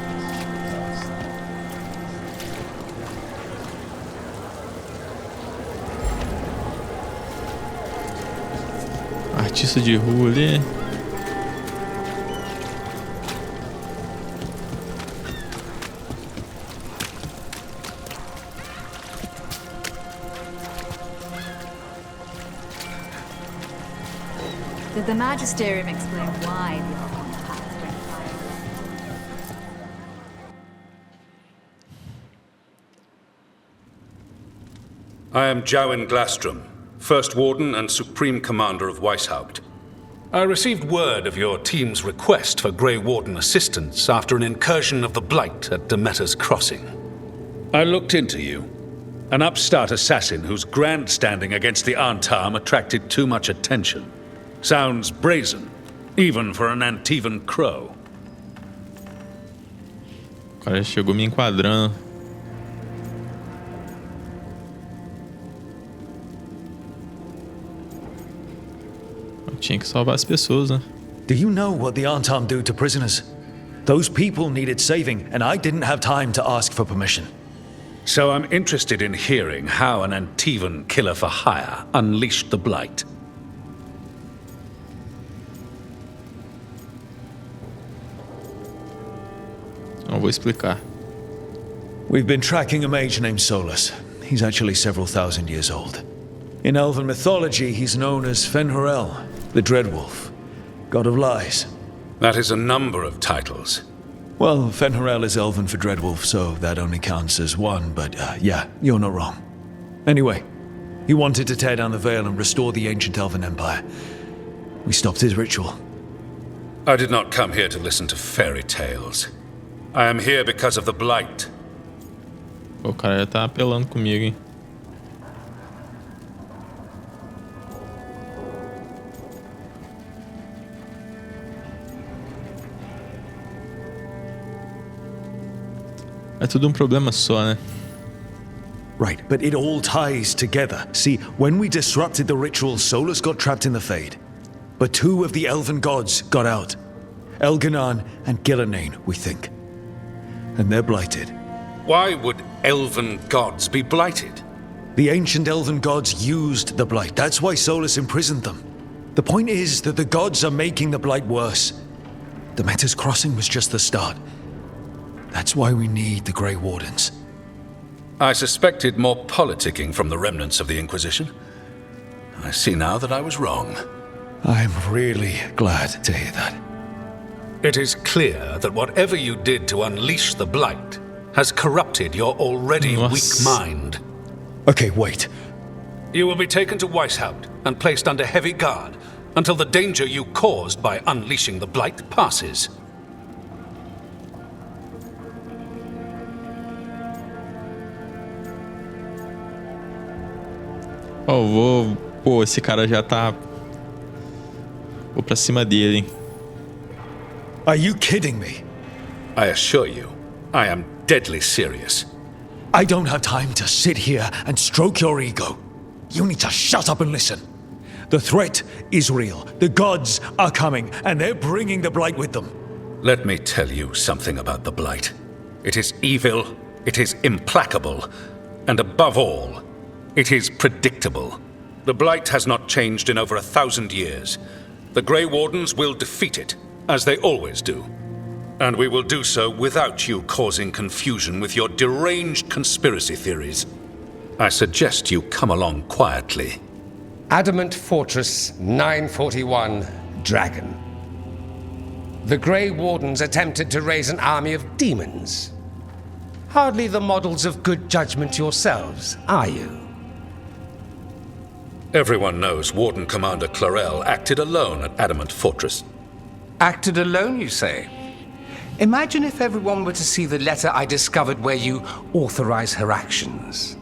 Speaker 1: Artista de rua ali.
Speaker 16: Did the Magisterium explain why the Archon pact went fire?
Speaker 17: I am Jowin Glastrom, First Warden and Supreme Commander of Weishaupt. I received word of your team's request for Grey Warden assistance after an incursion of the Blight at Demeter's Crossing. I looked into you. An upstart assassin whose grandstanding against the Antam attracted too much attention. Sounds brazen, even for an Antivan crow.
Speaker 1: O cara chegou me enquadrando. Eu tinha que salvar as pessoas, né?
Speaker 2: Do you know what the Antam do to prisoners? Those people needed saving, and I didn't have time to ask for permission.
Speaker 17: So I'm interested in hearing how an Antivan killer for hire unleashed the Blight.
Speaker 1: Eu vou explicar.
Speaker 2: We've been tracking a mage named Solus. He's actually several thousand years old. In elven mythology, he's known as Fen'Harel, the Dreadwolf, god of lies.
Speaker 17: That is a number of titles.
Speaker 2: Well, Fen'Harel is elven for Dreadwolf, so that only counts as one, but yeah, you're not wrong. Anyway, he wanted to tear down the Veil and restore the ancient elven empire. We stopped his ritual.
Speaker 17: I did not come here to listen to fairy tales. I am here because of the Blight.
Speaker 1: O cara já tá apelando comigo, hein? É tudo problema só, né?
Speaker 2: Right, but it all ties together. See, when we disrupted the ritual, Solus got trapped in the Fade. But two of the elven gods got out. Elganan and Gillanane, we think. And they're blighted.
Speaker 17: Why would elven gods be blighted?
Speaker 2: The ancient elven gods used the Blight. That's why Solus imprisoned them. The point is that the gods are making the Blight worse. Demeter's Crossing was just the start. That's why we need the Grey Wardens.
Speaker 17: I suspected more politicking from the remnants of the Inquisition. I see now that I was wrong.
Speaker 2: I'm really glad to hear that.
Speaker 17: It is clear that whatever you did to unleash the Blight has corrupted your already weak mind.
Speaker 2: Okay, wait.
Speaker 17: You will be taken to Weishaupt and placed under heavy guard until the danger you caused by unleashing the Blight passes.
Speaker 1: Oh, vou... Pô, esse cara já tá... Vou pra cima dele, hein?
Speaker 2: Are you kidding me?
Speaker 17: I assure you, I am deadly serious.
Speaker 2: I don't have time to sit here and stroke your ego. You need to shut up and listen. The threat is real. The gods are coming, and they're bringing the Blight with them.
Speaker 17: Let me tell you something about the Blight. It is evil, it is implacable, and above all, it is predictable. The Blight has not changed in over 1,000 years. The Grey Wardens will defeat it, as they always do. And we will do so without you causing confusion with your deranged conspiracy theories. I suggest you come along quietly.
Speaker 18: Adamant Fortress 941, Dragon. The Grey Wardens attempted to raise an army of demons. Hardly the models of good judgment yourselves, are you?
Speaker 17: Everyone knows Warden Commander Clarel acted alone at Adamant Fortress.
Speaker 18: Acted alone, you say? Imagine if everyone were to see the letter I discovered where you authorize her actions.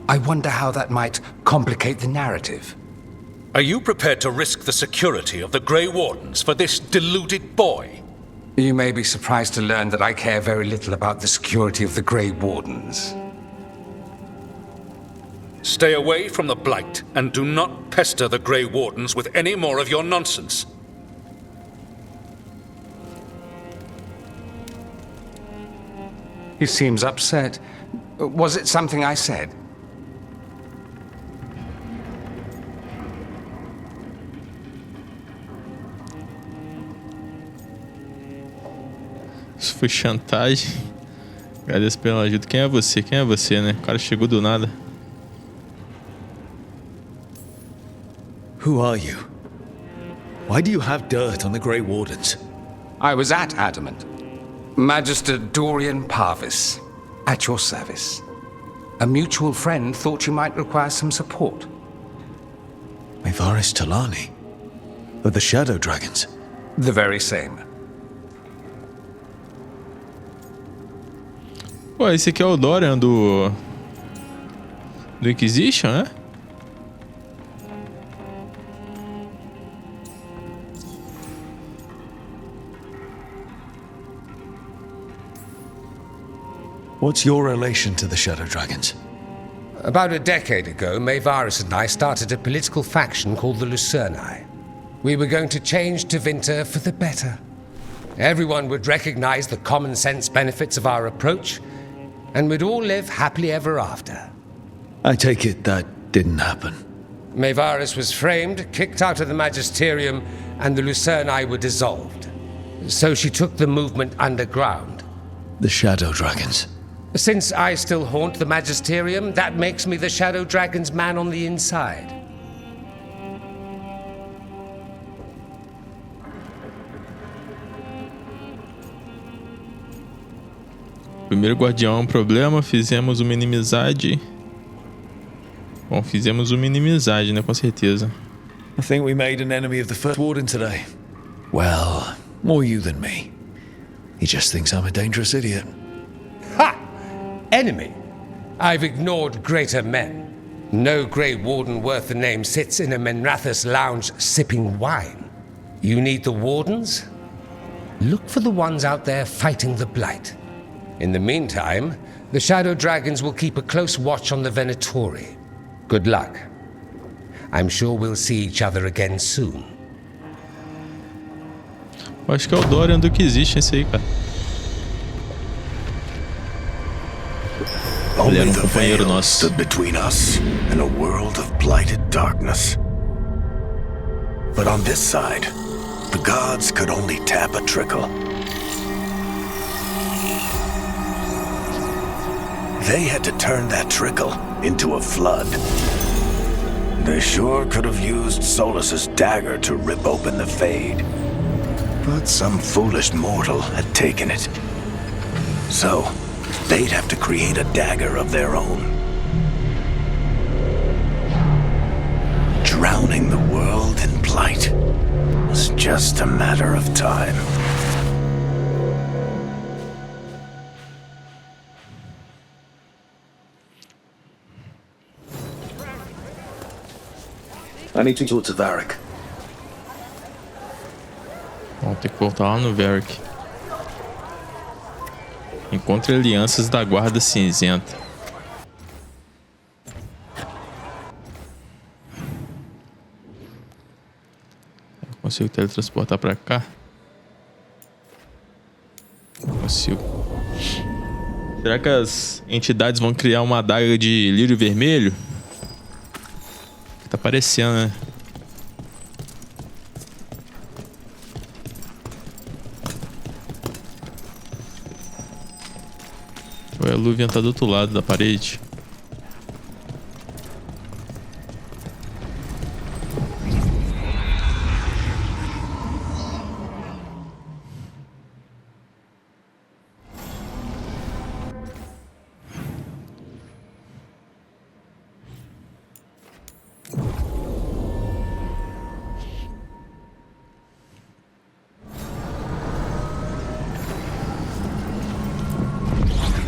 Speaker 18: I wonder how that might complicate the narrative.
Speaker 17: Are you prepared to risk the security of the Grey Wardens for this deluded boy?
Speaker 18: You may be surprised to learn that I care very little about the security of the Grey Wardens.
Speaker 17: Stay away from the Blight, and do not pester the Grey Wardens with any more of your nonsense.
Speaker 18: He seems upset. Was it something I said?
Speaker 1: Isso foi chantagem. Agradeço pela ajuda. Quem é você? Quem é você, né? O cara chegou do nada.
Speaker 2: Who are you? Why do you have dirt on the Grey Wardens?
Speaker 18: I was at Adamant. Magister Dorian Parvis, at your service. A mutual friend thought you might require some support.
Speaker 2: Mevaris Talani? Of the Shadow Dragons?
Speaker 18: The very same.
Speaker 1: Pô, esse aqui é o Dorian do Inquisition, né?
Speaker 2: What's your relation to the Shadow Dragons?
Speaker 18: About a decade ago, Mevaris and I started a political faction called the Lucerni. We were going to change Tevinter for the better. Everyone would recognize the common sense benefits of our approach, and we'd all live happily ever after.
Speaker 2: I take it that didn't happen.
Speaker 18: Mevaris was framed, kicked out of the Magisterium, and the Lucerni were dissolved. So she took the movement underground.
Speaker 2: The Shadow Dragons.
Speaker 18: Since I still haunt the Magisterium, that makes me the Shadow Dragon's man on the inside.
Speaker 1: Primeiro guardião é um problema, fizemos uma inimizade. Bom, fizemos uma inimizade, né? Com certeza.
Speaker 2: I think we made an enemy of the first warden today. Well, more you than me. He just thinks I'm a dangerous idiot.
Speaker 18: Ha! Enemy? I've ignored greater men. No Grey Warden worth the name sits in a Menrathus lounge sipping wine. You need the Wardens? Look for the ones out there fighting the Blight. In the meantime, the Shadow Dragons will keep a close watch on the Venatori. Good luck. I'm sure we'll see each other again soon.
Speaker 1: Eu acho que é o Dorian do que existe esse aí, cara. Ele era companheiro nosso.
Speaker 11: Stood between us and a world of blighted darkness. But on this side, the gods could only tap a trickle. They had to turn that trickle into a flood. They sure could have used Solus's dagger to rip open the Fade. But some foolish mortal had taken it. So, they'd have to create a dagger of their own. Drowning the world in blight was just a matter of time. I need to talk to Varric.
Speaker 1: Vamos ter que voltar lá no Varric. Encontre alianças da Guarda Cinzenta. Eu consigo teletransportar pra cá? Não consigo. Será que as entidades vão criar uma adaga de lírio vermelho? Tá parecendo, né? A luvinha tá do outro lado da parede.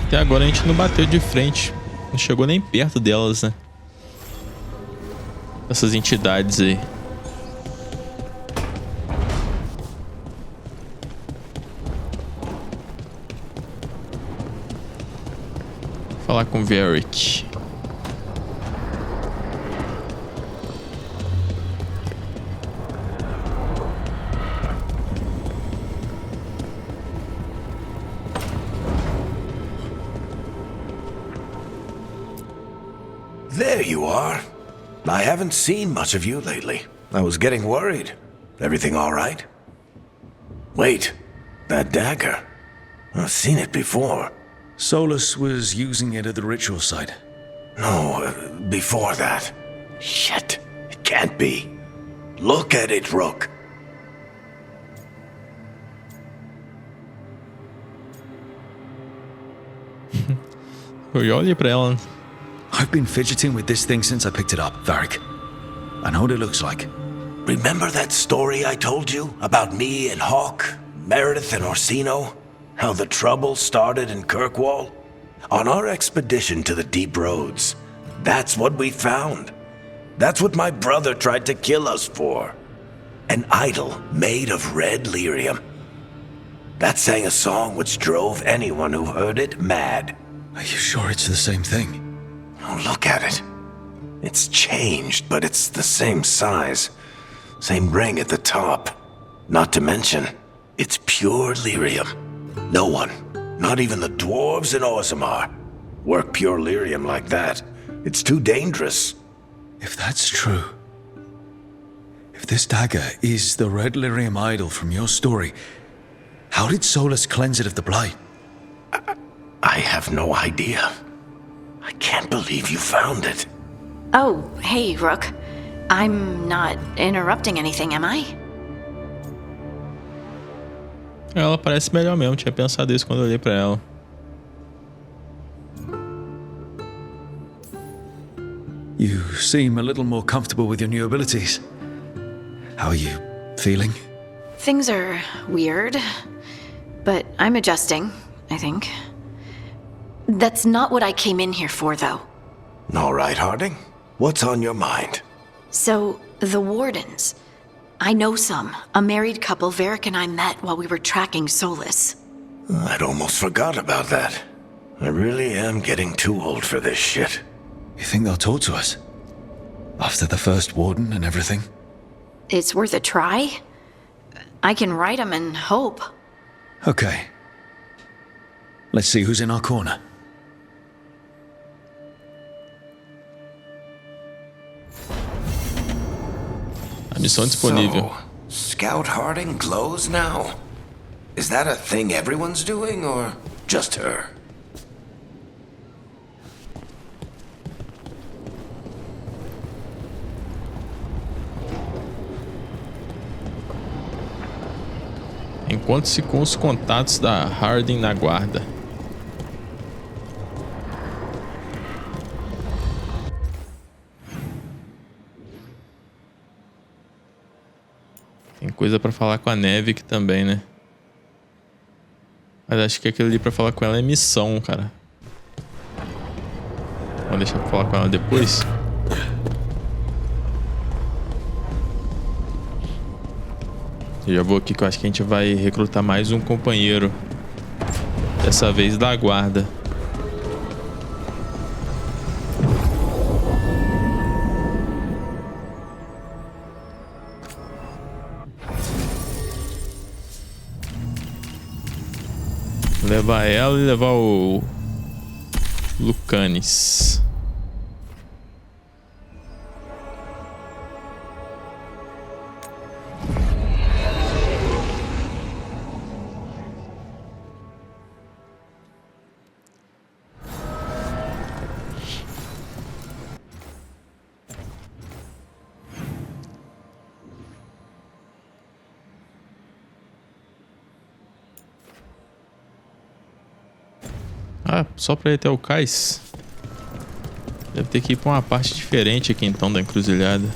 Speaker 1: Até agora a gente não bateu de frente. Não chegou nem perto delas, né? Essas entidades aí. Vou falar com o Varric.
Speaker 11: There you are. I haven't seen much of you lately. I was getting worried. Everything all right? Wait, that dagger. I've seen it before.
Speaker 2: Solus was using it at the ritual site.
Speaker 11: No, before that. Shit, it can't be. Look at it, Rook.
Speaker 1: Eu olhei pra ela.
Speaker 2: I've been fidgeting with this thing since I picked it up, Varric. I know what it looks like.
Speaker 11: Remember that story I told you about me and Hawk, Meredith and Orsino? How the trouble started in Kirkwall? On our expedition to the deep roads, that's what we found. That's what my brother tried to kill us for. An idol made of red lyrium. That sang a song which drove anyone who heard it mad.
Speaker 2: Are you sure it's the same thing?
Speaker 11: Oh, look at it. It's changed, but it's the same size. Same ring at the top. Not to mention, it's pure lyrium. No one, not even the dwarves in Orzammar, work pure lyrium like that. It's too dangerous.
Speaker 2: If that's true, if this dagger is the red lyrium idol from your story, how did Solus cleanse it of the blight?
Speaker 11: I have no idea. I can't believe you found it.
Speaker 3: Oh, hey, Rook. I'm not interrupting anything, am I?
Speaker 1: Ela parece melhor mesmo. Tinha pensado isso quando eu olhei pra ela.
Speaker 2: You seem a little more comfortable with your new abilities. How are you feeling?
Speaker 3: Things are weird, but I'm adjusting, I think. That's not what I came in here for, though.
Speaker 11: All right, Harding. What's on your mind?
Speaker 3: So, the Wardens. I know some. A married couple Varric and I met while we were tracking Solus.
Speaker 11: I'd almost forgot about that. I really am getting too old for this shit.
Speaker 2: You think they'll talk to us? After the first Warden and everything?
Speaker 3: It's worth a try. I can write them and hope.
Speaker 2: Okay. Let's see who's in our corner.
Speaker 1: A missão disponível.
Speaker 11: So, Scout Harding glows now? Is that a thing everyone's doing, or just her?
Speaker 1: Encontre-se com os contatos da Harding na Guarda. Tem coisa pra falar com a Neve aqui também, né? Mas acho que aquilo ali pra falar com ela é missão, cara. Vamos deixar pra falar com ela depois. Eu já vou aqui que eu acho que a gente vai recrutar mais um companheiro. Dessa vez da Guarda. Levar ela e levar o Lucanis. Ah, só pra ir até o cais. Deve ter que ir pra uma parte diferente aqui então da encruzilhada.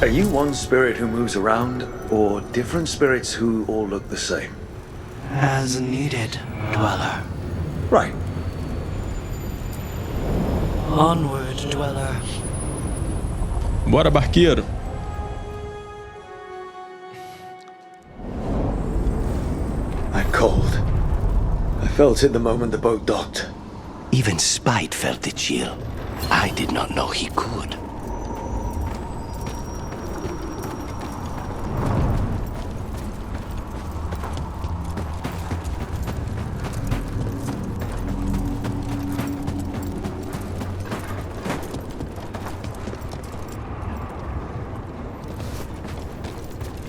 Speaker 2: Are you one spirit who moves around, or different spirits who all look the same?
Speaker 5: As needed, Dweller.
Speaker 2: Right.
Speaker 5: Onward, Dweller.
Speaker 1: Bora, barqueiro.
Speaker 2: I'm cold. I felt it the moment the boat docked.
Speaker 5: Even Spite felt the chill. I did not know he could.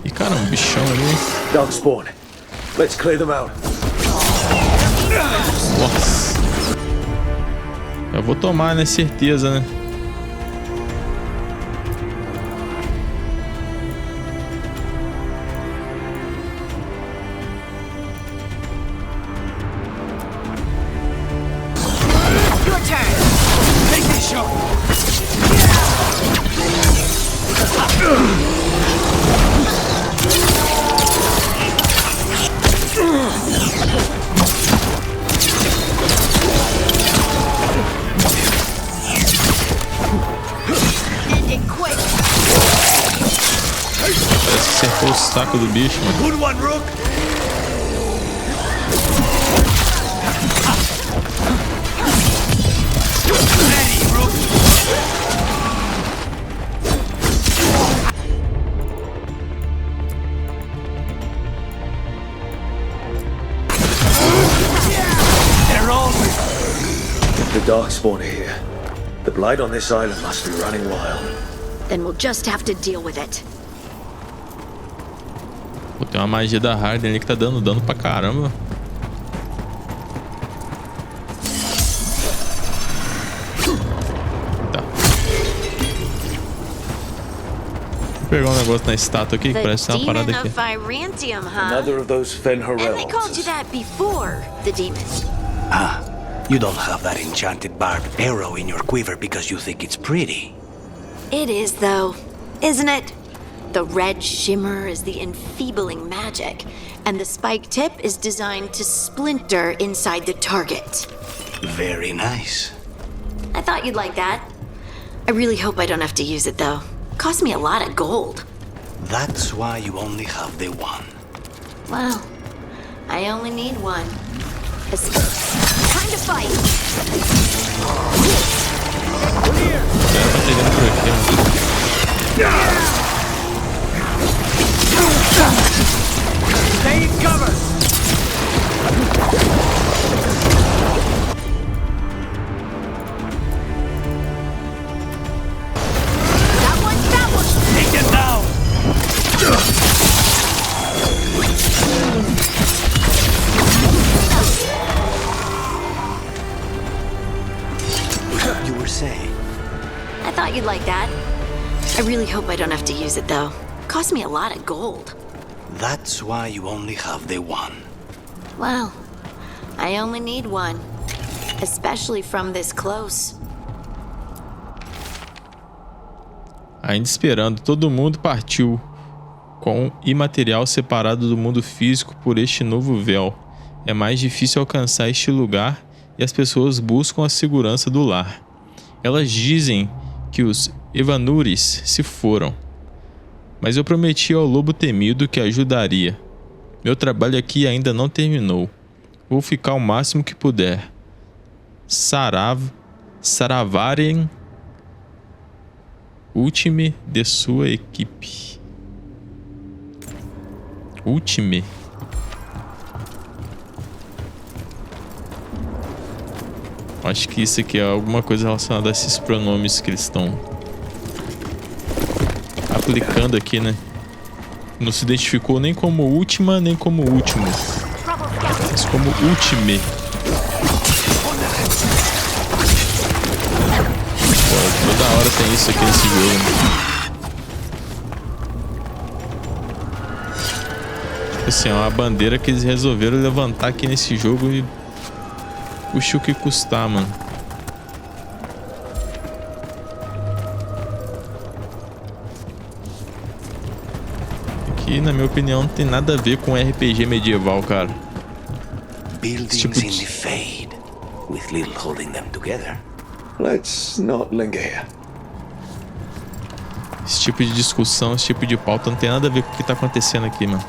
Speaker 1: E cara, bichão ali.
Speaker 2: Dog spawn. Let's clear them out.
Speaker 1: Nossa. Eu vou tomar, né? Certeza, né?
Speaker 4: Your turn.
Speaker 15: Take this shot.
Speaker 1: Acertou o saco do bicho, mano.
Speaker 2: Good one, Rook.
Speaker 15: Ready, Rook. They're on.
Speaker 2: If the dark spawn are here, the blight on this island must be running wild.
Speaker 3: Then we'll just have to deal with it.
Speaker 1: Pô, tem uma magia da Harden ali que tá dando dano pra caramba. Tá. Vou pegar um negócio na estátua aqui que parece uma parada aqui.
Speaker 2: Another of those Fen
Speaker 3: And they called you that before the demon.
Speaker 5: Ah, you don't have that enchanted barbed arrow in your quiver because you think it's pretty.
Speaker 3: It is, though, isn't it? The red shimmer is the enfeebling magic, and the spike tip is designed to splinter inside the target.
Speaker 5: Very nice.
Speaker 3: I thought you'd like that. I really hope I don't have to use it, though. Cost me a lot of gold.
Speaker 5: That's why you only have the one.
Speaker 3: Well, I only need one. Time to fight!
Speaker 15: Stay in cover.
Speaker 3: That one!
Speaker 15: Take them down.
Speaker 5: You were saying?
Speaker 3: I thought you'd like that. I really hope I don't have to use it, though. Cost me a lot of gold.
Speaker 5: That's why you only have the one.
Speaker 3: Well, I only need one. Especially from this close.
Speaker 1: Ainda esperando, todo mundo partiu com o imaterial separado do mundo físico por este novo véu. É mais difícil alcançar este lugar e as pessoas buscam a segurança do lar. Elas dizem que os Evanures se foram, mas eu prometi ao lobo temido que ajudaria. Meu trabalho aqui ainda não terminou. Vou ficar o máximo que puder. Saravaren Ultime de sua equipe. Ultime. Acho que isso aqui é alguma coisa relacionada a esses pronomes que eles estão aplicando aqui, né? Não se identificou nem como última, nem como último, mas como ultime. Pô, toda hora tem isso aqui nesse jogo, né? Tipo assim, é uma bandeira que eles resolveram levantar aqui nesse jogo e puxa o que custar, mano. que, na minha opinião, não tem nada a ver com RPG medieval, cara.
Speaker 5: Buildings in the fade, with little holding them together.
Speaker 2: Let's not linger here.
Speaker 1: Esse tipo de discussão, esse tipo de pauta não tem nada a ver com o que tá acontecendo aqui, mano.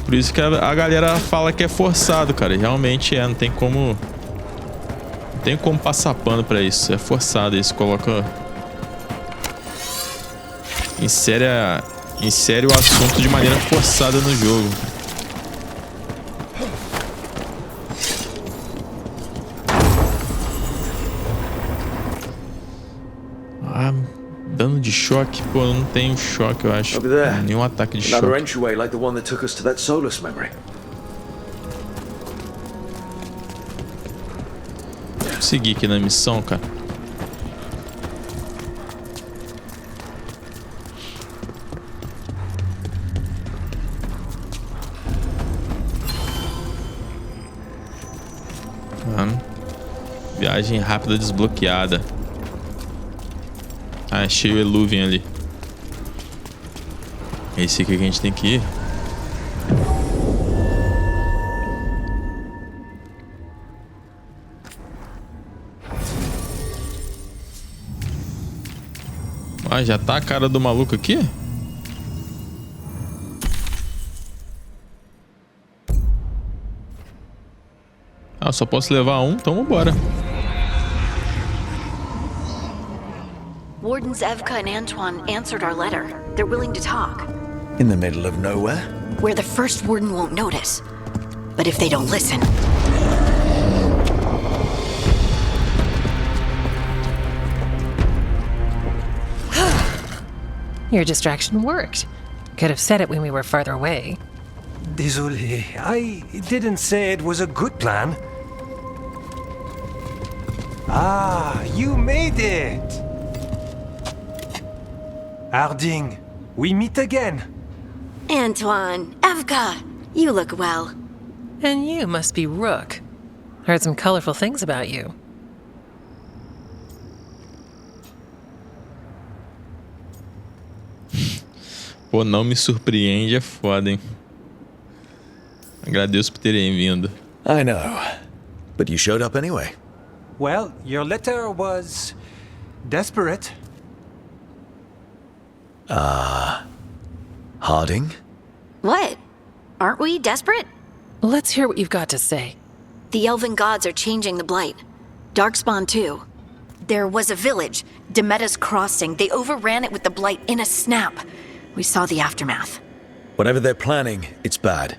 Speaker 1: Por isso que a galera fala que é forçado, cara. E realmente é, não tem como... Não tem como passar pano pra isso. É forçado, isso coloca... Insere o assunto de maneira forçada no jogo. Dano de choque, pô, eu não tenho choque, eu acho. Nenhum ataque de choque.
Speaker 2: Another entryway like the one that took us to that Solus memory.
Speaker 1: Vou seguir aqui na missão, cara. Viagem rápida desbloqueada. Ah, achei o Eluvian ali. Esse aqui que a gente tem que ir. Ah, já tá a cara do maluco aqui? Ah, só posso levar um, então vambora.
Speaker 3: Wardens Evka and Antoine answered our letter. They're willing to talk.
Speaker 2: In the middle of nowhere?
Speaker 3: Where the first warden won't notice. But if they don't listen...
Speaker 19: Your distraction worked. Could have said it when we were farther away.
Speaker 8: Désolé, I didn't say it was a good plan. Ah, you made it! Harding, we meet again.
Speaker 3: Antoine, Evka, you look well.
Speaker 19: And you must be Rook. Heard some colorful things about you.
Speaker 1: Pô, não me surpreende, é foda, hein? Agradeço por terem vindo.
Speaker 2: I know, but you showed up anyway.
Speaker 8: Well, your letter was desperate.
Speaker 2: Harding?
Speaker 3: What? Aren't we desperate?
Speaker 19: Let's hear what you've got to say.
Speaker 3: The elven gods are changing the Blight. Darkspawn too. There was a village, Demetta's Crossing. They overran it with the Blight in a snap. We saw the aftermath.
Speaker 2: Whatever they're planning, it's bad.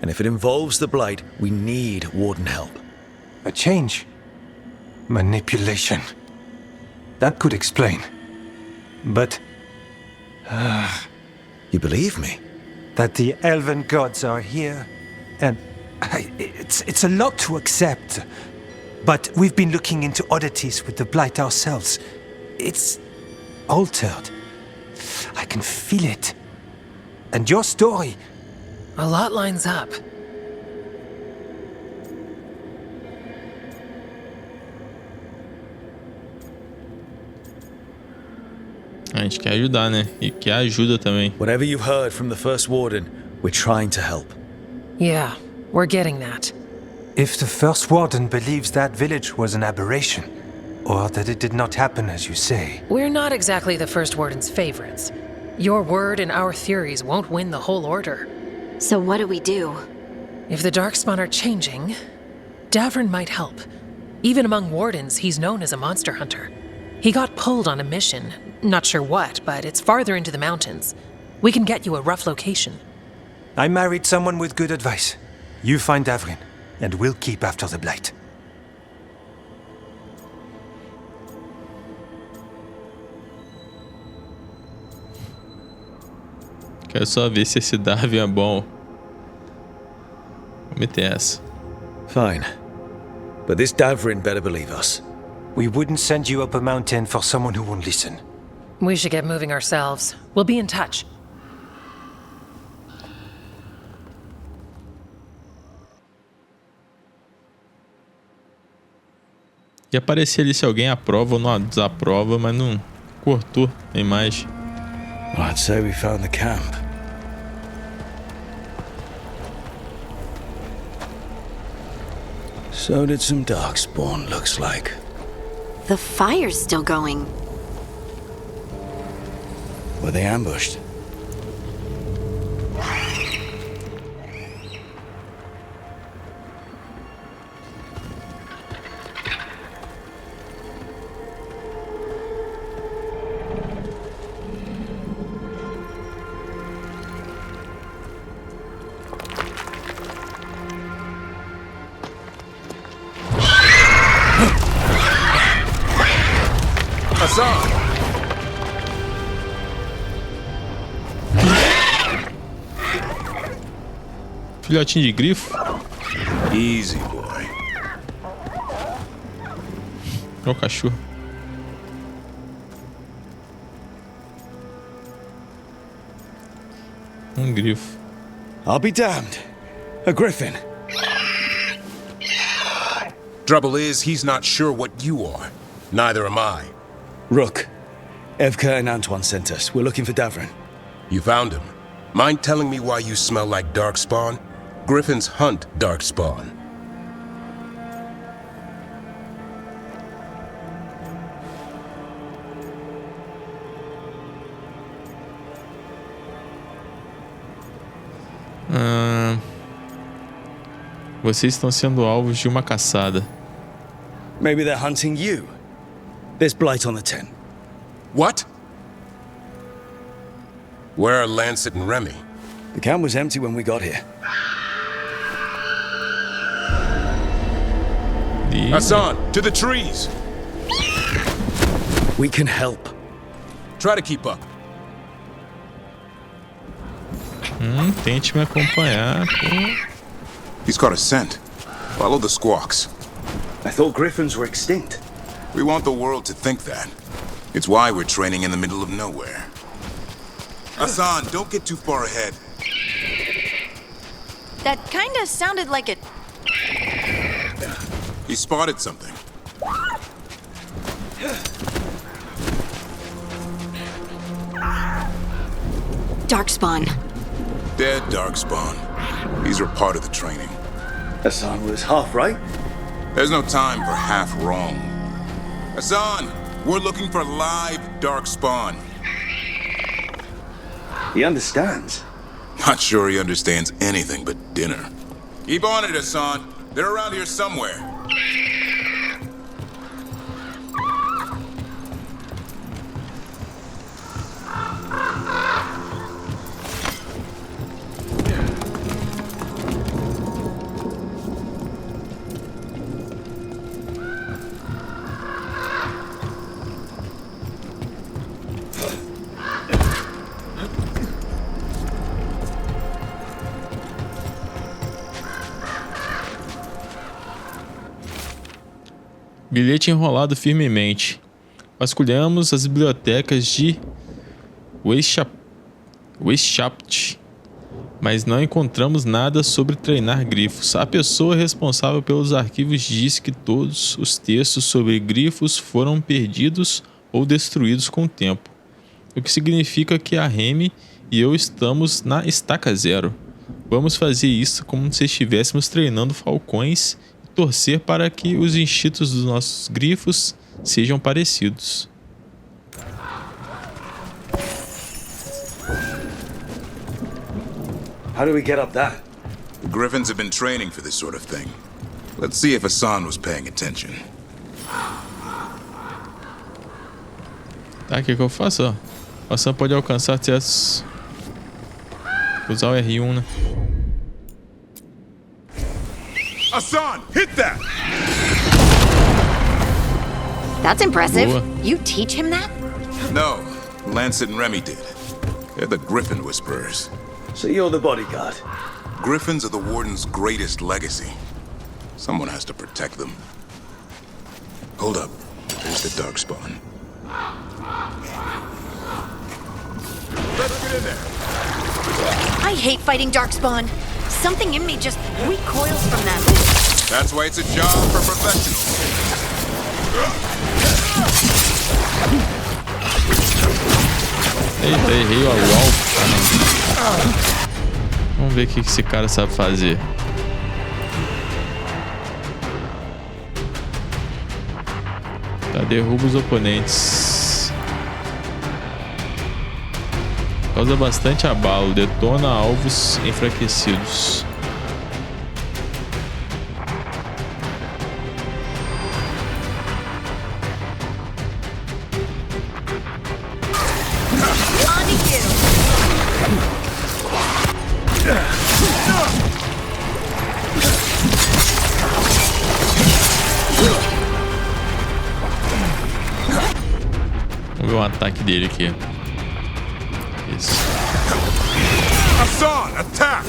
Speaker 2: And if it involves the Blight, we need Warden help.
Speaker 8: A change. Manipulation. That could explain. But...
Speaker 2: you believe me?
Speaker 8: That the elven gods are here, and it's a lot to accept. But we've been looking into oddities with the Blight ourselves. It's altered. I can feel it. And your story...
Speaker 19: A lot lines up.
Speaker 1: A gente quer ajudar, né? E quer ajuda também.
Speaker 2: Whatever you've heard from the first warden, we're trying to help.
Speaker 19: Yeah, we're getting that.
Speaker 8: If the first warden believes that village was an aberration, or that it did not happen as you say...
Speaker 19: We're not exactly the first warden's favorites. Your word and our theories won't win the whole order.
Speaker 3: So what do we do?
Speaker 19: If the Darkspawn are changing, Davrin might help. Even among wardens, he's known as a monster hunter. He got pulled on a mission. Not sure what, but it's farther into the mountains. We can get you a rough location.
Speaker 8: I married someone with good advice. You find Davrin, and we'll keep after the Blight.
Speaker 1: Quero só ver se esse Darwin é bom. Vou meter essa.
Speaker 2: Fine. But this Davrin better believe us.
Speaker 8: We wouldn't send you up a mountain for someone who won't listen.
Speaker 19: We should get moving ourselves. We'll be in touch.
Speaker 1: E aparecer ali se alguém aprova ou não desaprova, mas não cortou a imagem.
Speaker 2: Well, I'd say we found the camp. So did some darkspawn, looks like.
Speaker 3: The fire's still going.
Speaker 2: Were they ambushed?
Speaker 1: Filhotinho de grifo.
Speaker 11: Easy, boy.
Speaker 1: Olha o cachorro. Grifo.
Speaker 2: I'll be damned. A griffin.
Speaker 20: Trouble is, he's not sure what you are. Neither am I.
Speaker 2: Rook. Evka and Antoine sent us. We're looking for Davrin.
Speaker 20: You found him. Mind telling me why you smell like darkspawn? Griffins hunt darkspawn.
Speaker 1: Vocês estão sendo alvos de uma caçada.
Speaker 2: Maybe they're hunting you. There's blight on the tent.
Speaker 20: What? Where are Lancet and Remy?
Speaker 2: The camp was empty when we got here.
Speaker 20: Hassan, to the trees!
Speaker 2: We can help.
Speaker 20: Try to keep up.
Speaker 1: Tente me acompanhar.
Speaker 11: He's got a scent. Follow the squawks.
Speaker 2: I thought griffins were extinct.
Speaker 11: We want the world to think that. It's why we're training in the middle of nowhere. Hassan, don't get too far ahead.
Speaker 3: That kinda sounded like a...
Speaker 11: He spotted something.
Speaker 3: Darkspawn.
Speaker 11: Dead darkspawn. These are part of the training.
Speaker 2: Hassan was half right.
Speaker 11: There's no time for half wrong. Hassan, we're looking for live darkspawn.
Speaker 2: He understands.
Speaker 11: Not sure he understands anything but dinner. Keep on it, Hassan. They're around here somewhere.
Speaker 1: Bilhete enrolado firmemente. Vasculhamos as bibliotecas de Weishaupt, mas não encontramos nada sobre treinar grifos. A pessoa responsável pelos arquivos disse que todos os textos sobre grifos foram perdidos ou destruídos com o tempo, o que significa que a Remy e eu estamos na estaca zero. Vamos fazer isso como se estivéssemos treinando falcões e torcer para que os instintos dos nossos grifos sejam parecidos.
Speaker 2: How do we get up that?
Speaker 11: The Griffins have been training for this sort of thing. Let's see if Hassan was paying attention.
Speaker 1: Tá, o que eu faço? Ó. O Hassan pode alcançar testes. Usar o R1, né?
Speaker 11: Hassan, hit that!
Speaker 3: That's impressive.
Speaker 1: Boa.
Speaker 3: You teach him that?
Speaker 11: No, Lancet and Remy did. They're the Griffin Whisperers.
Speaker 2: So you're the bodyguard?
Speaker 11: Griffins are the Warden's greatest legacy. Someone has to protect them. Hold up. There's the Darkspawn. Let's get in there.
Speaker 3: I hate fighting Darkspawn. Something in me just recoils from them.
Speaker 11: That's why it's a job for professionals.
Speaker 1: Eita, errei o alvo. Vamos ver o que esse cara sabe fazer. Tá, derruba os oponentes. Causa bastante abalo. Detona alvos enfraquecidos. Vamos ver o ataque dele aqui. Isso.
Speaker 20: Hassan, attack!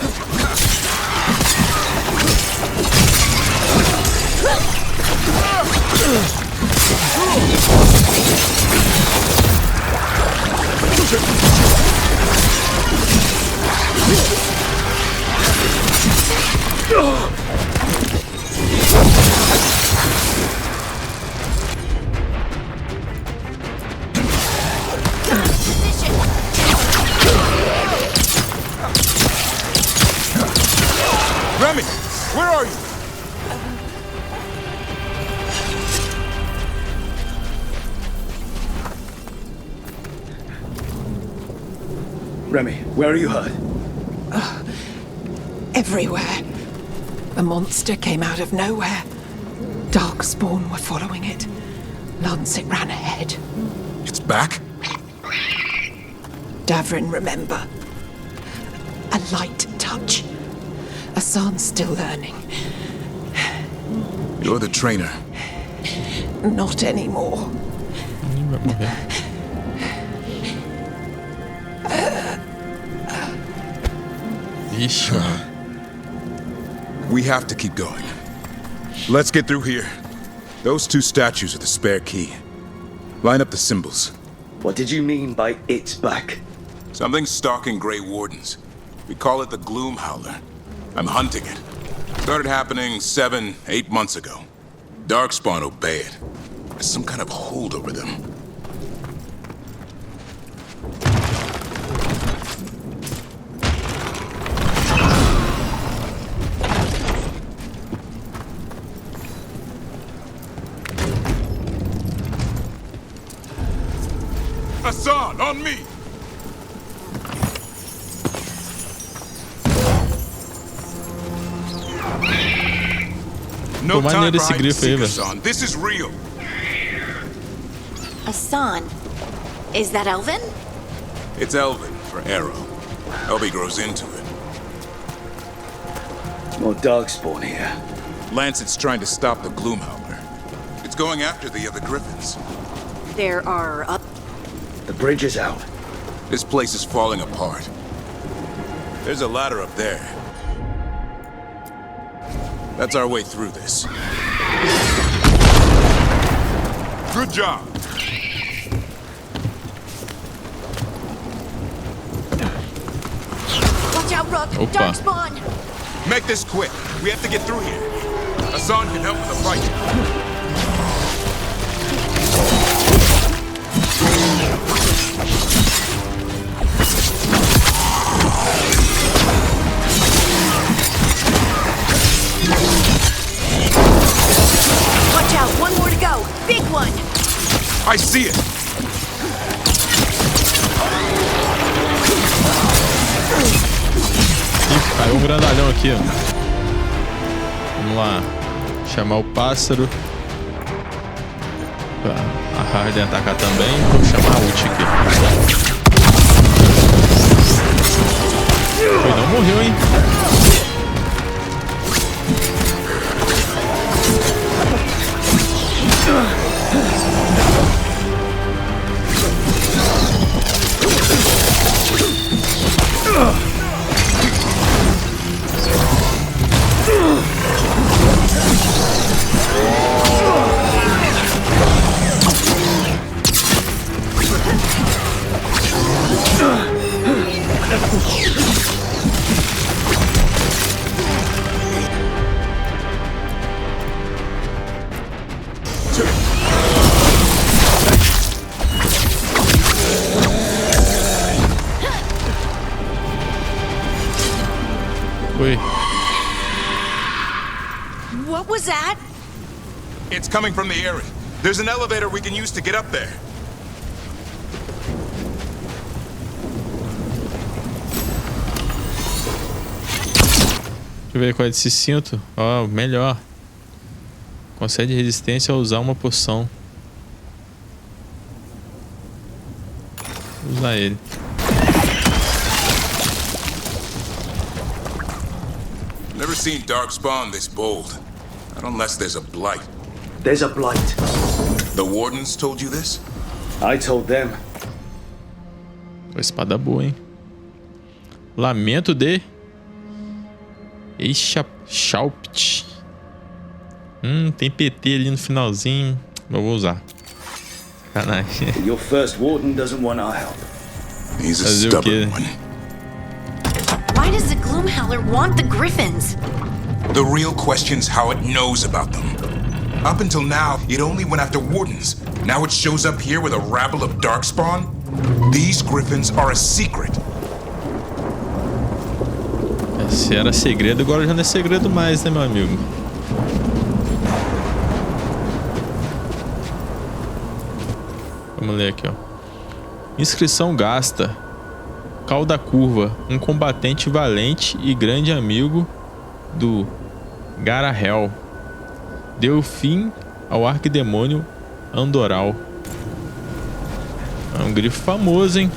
Speaker 20: Remy, where are you?
Speaker 15: Remy, where are you hurt?
Speaker 7: Everywhere. A monster came out of nowhere. Darkspawn were following it. Lancet ran ahead.
Speaker 20: It's back?
Speaker 7: Davrin, remember. A light touch. Hassan's still learning.
Speaker 20: You're the trainer.
Speaker 7: Not anymore.
Speaker 20: We have to keep going. Let's get through here. Those two statues are the spare key. Line up the symbols.
Speaker 15: What did you mean by it's back?
Speaker 20: Something's stalking Grey Wardens. We call it the Gloom Howler. I'm hunting it. Started happening 7-8 months ago. Darkspawn obey it. There's some kind of hold over them. Hassan, on me! No time for hide and seek, Hassan. This is real.
Speaker 3: Hassan? Is that Elven?
Speaker 20: It's Elven for arrow. Elby grows into it.
Speaker 15: More Darkspawn here.
Speaker 20: Lancet's trying to stop the Gloomhowler. It's going after the other griffins.
Speaker 3: There are up.
Speaker 15: The bridge is out.
Speaker 20: This place is falling apart. There's a ladder up there. That's our way through this. Good job.
Speaker 3: Watch out, Rook! Darkspawn!
Speaker 20: Make this quick. We have to get through here. Hassan can help with the fight.
Speaker 3: Watch out! One more to go! Big one!
Speaker 20: I see it!
Speaker 1: Ih, caiu um grandalhão aqui, ó. Vamos lá. Chamar o pássaro. A Harden atacar também. Vou chamar a ult aqui. Foi, não morreu, hein? Oi.
Speaker 21: What was that?
Speaker 20: It's coming from the area. There's an elevator we can use to get up there.
Speaker 1: Deixa eu ver qual é desse cinto. Ó, melhor. Concede resistência ao usar uma poção. Vou usar ele.
Speaker 20: Never seen Darkspawn this bold. Not unless there's a blight.
Speaker 2: There's a blight.
Speaker 20: The Wardens told you this?
Speaker 2: I told them.
Speaker 1: Uma espada boa, hein? Lamento de... Schaupt. Tem PT ali no finalzinho. Eu vou usar. Sacanagem.
Speaker 2: Your first warden doesn't want our help.
Speaker 20: He's a stubborn one.
Speaker 3: Why does the Gloomhowler want the Griffins?
Speaker 20: The real question's how it knows about them. Up until now, it only went after Wardens. Now it shows up here with a rabble of Darkspawn? These Griffins are a secret.
Speaker 1: Se era segredo, agora já não é segredo mais, né, meu amigo? Vamos ler aqui, ó. Inscrição gasta. Cal da curva. Um combatente valente e grande amigo do Garahel. Deu fim ao arquidemônio Andoral. É um grifo famoso, hein?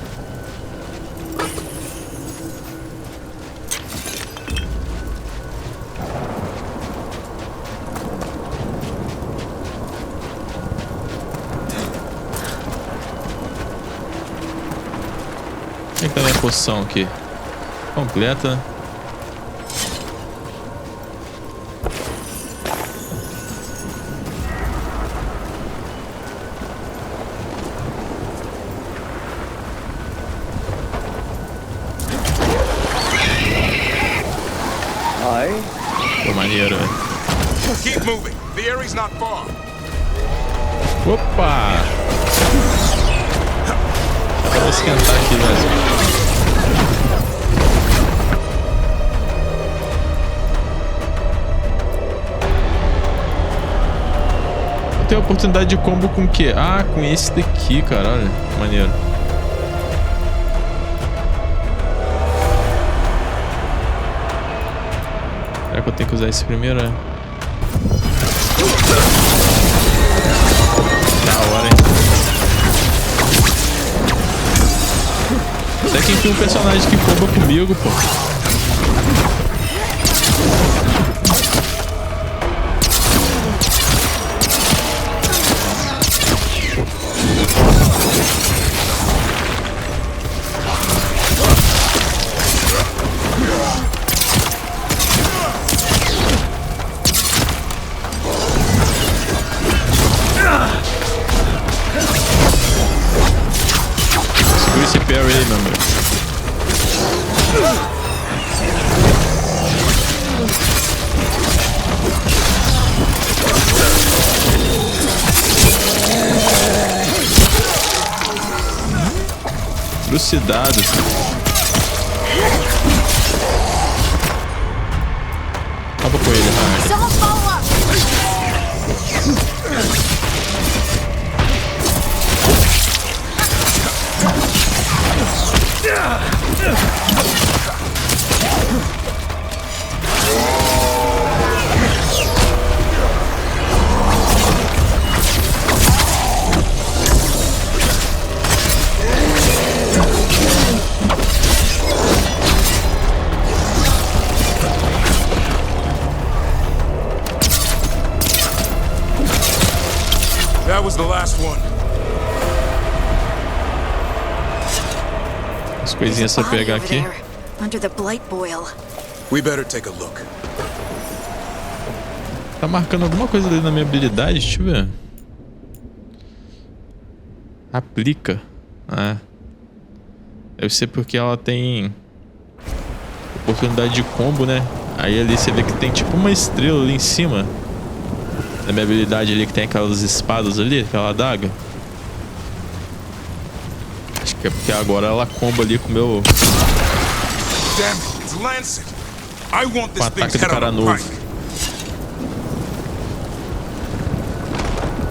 Speaker 1: Como é que tá a minha poção aqui? Completa. Pô, maneiro, velho.
Speaker 20: Keep moving. The area's not far.
Speaker 1: Opa! Vou esquentar aqui, velho. Eu tenho a oportunidade de combo com o quê? Ah, com esse daqui, cara. Olha, maneiro. Será que eu tenho que usar esse primeiro? É? Da hora, hein? Até que tem um personagem que comba comigo, pô. Segura esse parry aí, meu amigo. Trucidado. Acaba com ele, Hard.
Speaker 20: That was the last one.
Speaker 1: As coisinhas pra pegar aqui.
Speaker 3: Under the blight boil.
Speaker 20: We better take a look.
Speaker 1: Tá marcando alguma coisa ali na minha habilidade? Deixa eu ver. Aplica. Ah. Deve ser porque ela tem oportunidade de combo, né? Aí ali você vê que tem tipo uma estrela ali em cima. Na minha habilidade ali que tem aquelas espadas ali, aquela adaga. Acho que é porque agora ela comba ali com o meu...
Speaker 20: Damn it, it's Lancet.
Speaker 1: Com o ataque do cara novo.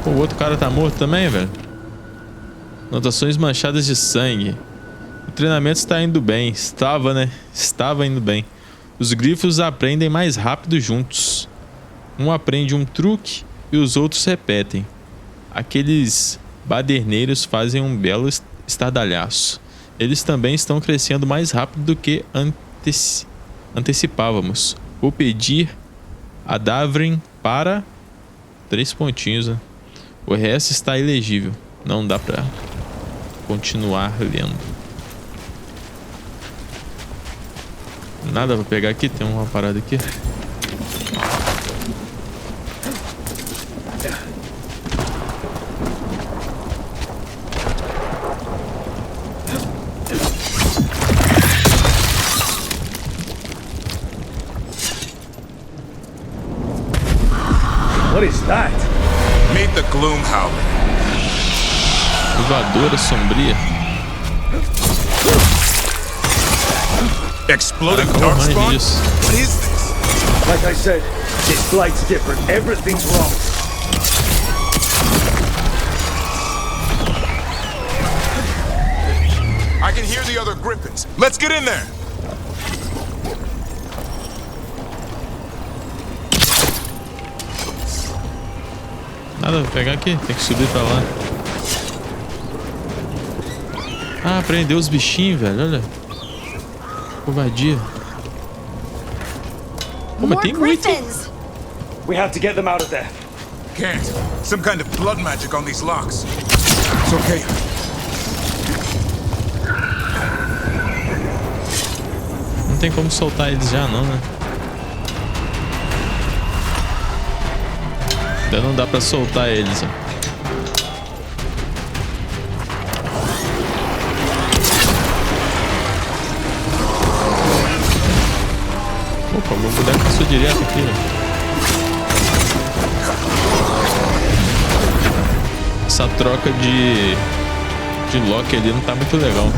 Speaker 1: Pô, o outro cara tá morto também, velho. Anotações manchadas de sangue. O treinamento está indo bem. Estava, né? Estava indo bem. Os grifos aprendem mais rápido juntos. Um aprende um truque e os outros repetem. Aqueles baderneiros fazem um belo estardalhaço. Eles também estão crescendo mais rápido do que antecipávamos. Vou pedir a Davrin para... 3 pontinhos, né? O resto está ilegível. Não dá pra continuar lendo. Nada pra pegar aqui. Tem uma parada aqui.
Speaker 11: What is that?
Speaker 20: Meet the Gloom Howler.
Speaker 1: Voadora sombria.
Speaker 20: Exploding darkspawn? What is this?
Speaker 11: Like I said, this flight's different. Everything's wrong.
Speaker 20: I can hear the other griffins. Let's get in there.
Speaker 1: Nada pra pegar aqui. Tem que subir pra lá. Ah, prendeu os bichinhos, velho. Olha. Covardia. Pô, mas tem muito.
Speaker 11: We have to get them out of there.
Speaker 20: Can't. Some kind of blood magic on these locks. It's okay.
Speaker 1: Não tem como soltar eles já não, né? Ainda não dá pra soltar eles, ó. Opa, o meu boneco passou direto aqui, velho. Essa troca de lock ali não tá muito legal.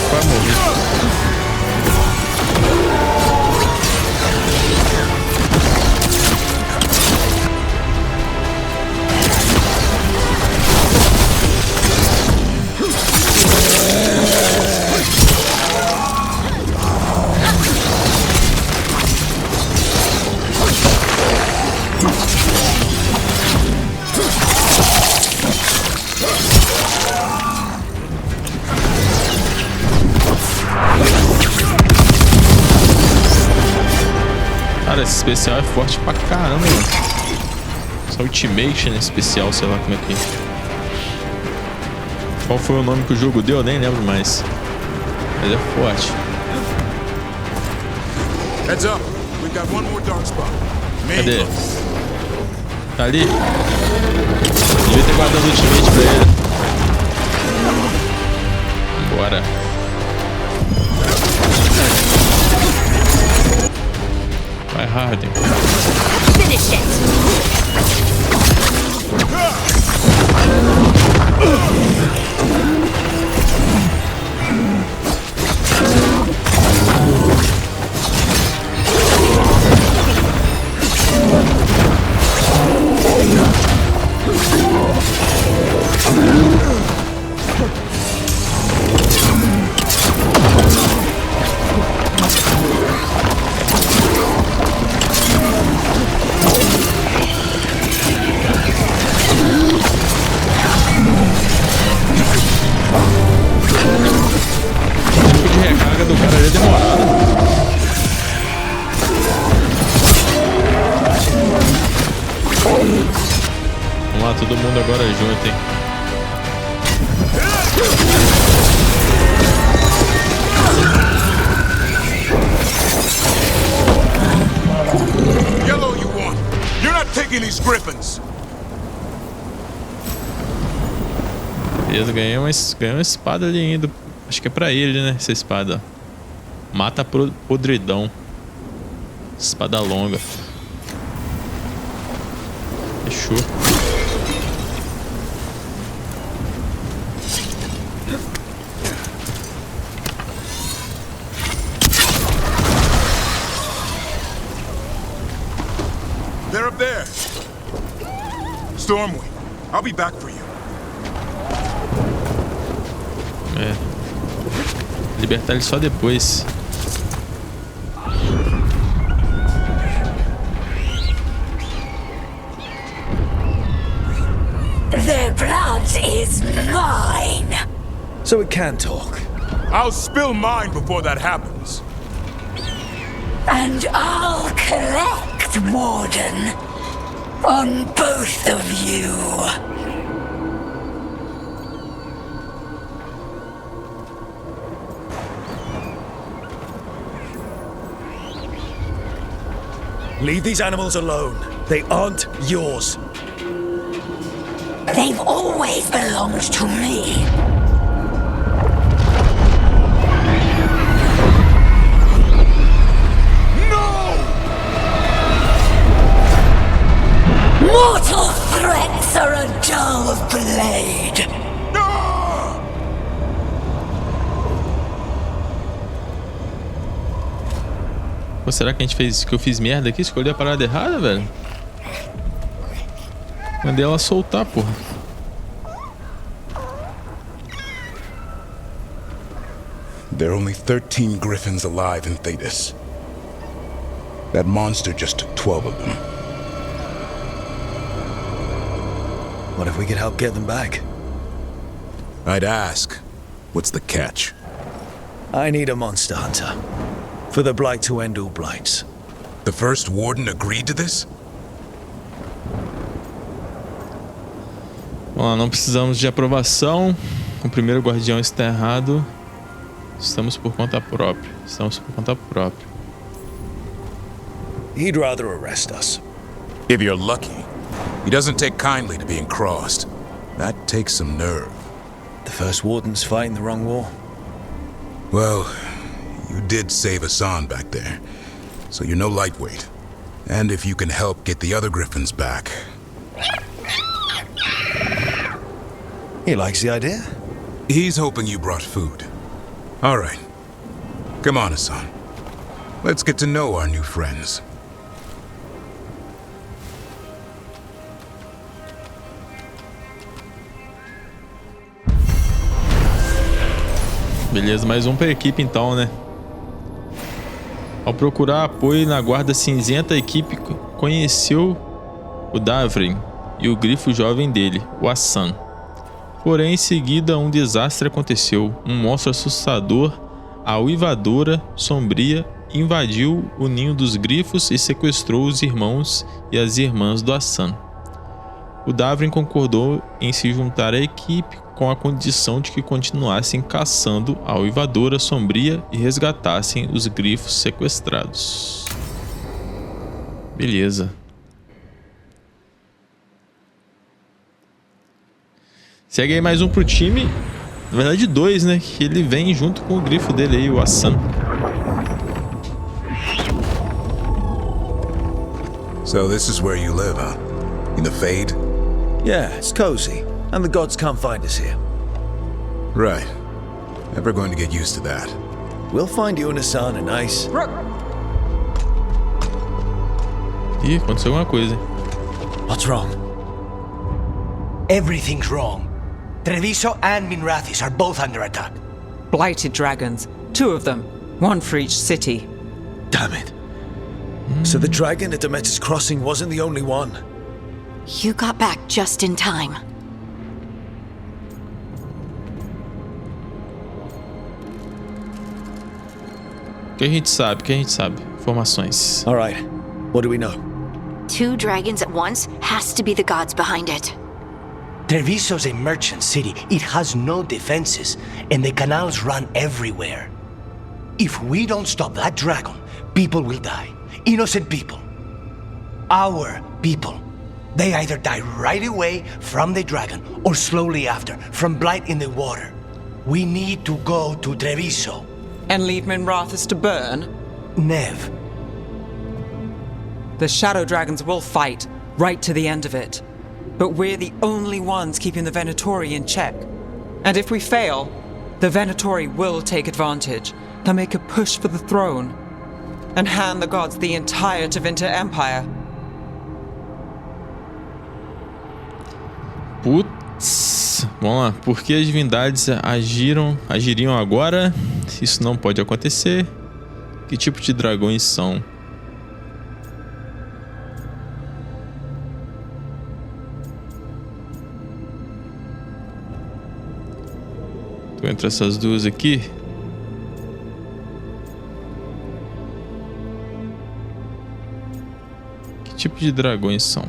Speaker 1: Vai morrer. Cara, esse especial é forte pra caramba, mano. Essa ultimation especial, sei lá como é que é. Qual foi o nome que o jogo deu? Eu nem lembro mais. Mas é forte.
Speaker 20: Heads up. We've got one more dark spot.
Speaker 1: Cadê? Tá ali? Devia ter guardado o ultimate pra ele. Bora. Vai, Harden.
Speaker 4: Finish it.
Speaker 1: Todo mundo agora junto, hein?
Speaker 20: Yellow, you won. You're not taking these griffins.
Speaker 1: Beleza, ganhei uma espada ali ainda. Acho que é pra ele, né? Essa espada. Mata a podridão. Espada longa. Fechou.
Speaker 20: They're up there. Stormwind, I'll be back for you.
Speaker 1: Libertar ele só depois.
Speaker 21: Their blood is mine.
Speaker 2: So it can talk.
Speaker 20: I'll spill mine before that happens.
Speaker 21: And I'll collect, Warden, on both of you.
Speaker 2: Leave these animals alone. They aren't yours.
Speaker 21: They've always belonged to me.
Speaker 20: No!
Speaker 21: Mortal threats are a dull blade.
Speaker 1: Ou será que a gente fez que eu fiz merda aqui? Escolhi a parada errada, velho? Mandei ela soltar, porra.
Speaker 11: There are only 13 griffins alive in Thetis. That monster just took 12 of them.
Speaker 2: What if we could help get them back?
Speaker 20: I'd ask. What's the catch?
Speaker 2: I need a monster hunter. For the Blight to end all blights.
Speaker 20: The first warden agreed to this?
Speaker 1: Vamos lá, não precisamos de aprovação. O primeiro guardião está errado. Estamos por conta própria.
Speaker 2: He'd rather arrest us.
Speaker 20: If you're lucky. He doesn't take kindly to being crossed. That takes some nerve.
Speaker 2: The first warden's fighting the wrong war.
Speaker 20: Well, you did save Hassan back there, so you're no lightweight. And if you can help get the other griffins back...
Speaker 2: He likes the idea?
Speaker 20: He's hoping you brought food. All right. Come on, Hassan. Let's get to know our new friends.
Speaker 1: Beleza, mais um pra equipe então, né? Ao procurar apoio na Guarda Cinzenta, a equipe conheceu o Davrin e o grifo jovem dele, o Hassan. Porém, em seguida, um desastre aconteceu. Um monstro assustador, a uivadora sombria, invadiu o ninho dos grifos e sequestrou os irmãos e as irmãs do Hassan. O Davrin concordou em se juntar à equipe com a condição de que continuassem caçando a uivadora sombria e resgatassem os grifos sequestrados. Beleza. Segue aí mais um pro time. Na verdade 2, né? Que ele vem junto com o grifo dele aí, o Hassan.
Speaker 20: So this is where you live, huh? In the Fade?
Speaker 2: Yeah, it's cozy. And the gods can't find us here.
Speaker 20: Right. Never going to get used to that.
Speaker 2: We'll find you and Hassan a nice...
Speaker 1: Ih, aconteceu alguma coisa, hein?
Speaker 2: What's wrong?
Speaker 5: Everything's wrong. Treviso and Minrathis are both under attack.
Speaker 7: Blighted dragons. 2 of them. 1 for each city.
Speaker 2: Damn it. So the dragon at Demeter's Crossing wasn't the only one.
Speaker 3: You got back just in time.
Speaker 1: O que a gente sabe? Informações.
Speaker 2: All right. What do we know?
Speaker 3: 2 dragons at once has to be the gods behind it.
Speaker 5: Treviso's a merchant city. It has no defenses, and the canals run everywhere. If we don't stop that dragon, people will die. Innocent people. Our people. They either die right away from the dragon, or slowly after, from blight in the water. We need to go to Treviso.
Speaker 7: And leave Minrathis to burn?
Speaker 5: Nev.
Speaker 7: The shadow dragons will fight right to the end of it. But we're the only ones keeping the Venatori in check. And if we fail, the Venatori will take advantage and make a push for the throne and hand the gods the entire Tevinter Empire.
Speaker 1: Putz, vamos lá. Por que as divindades agiriam agora? Isso não pode acontecer. Que tipo de dragões são? Tô entre essas duas aqui. Que tipo de dragões são?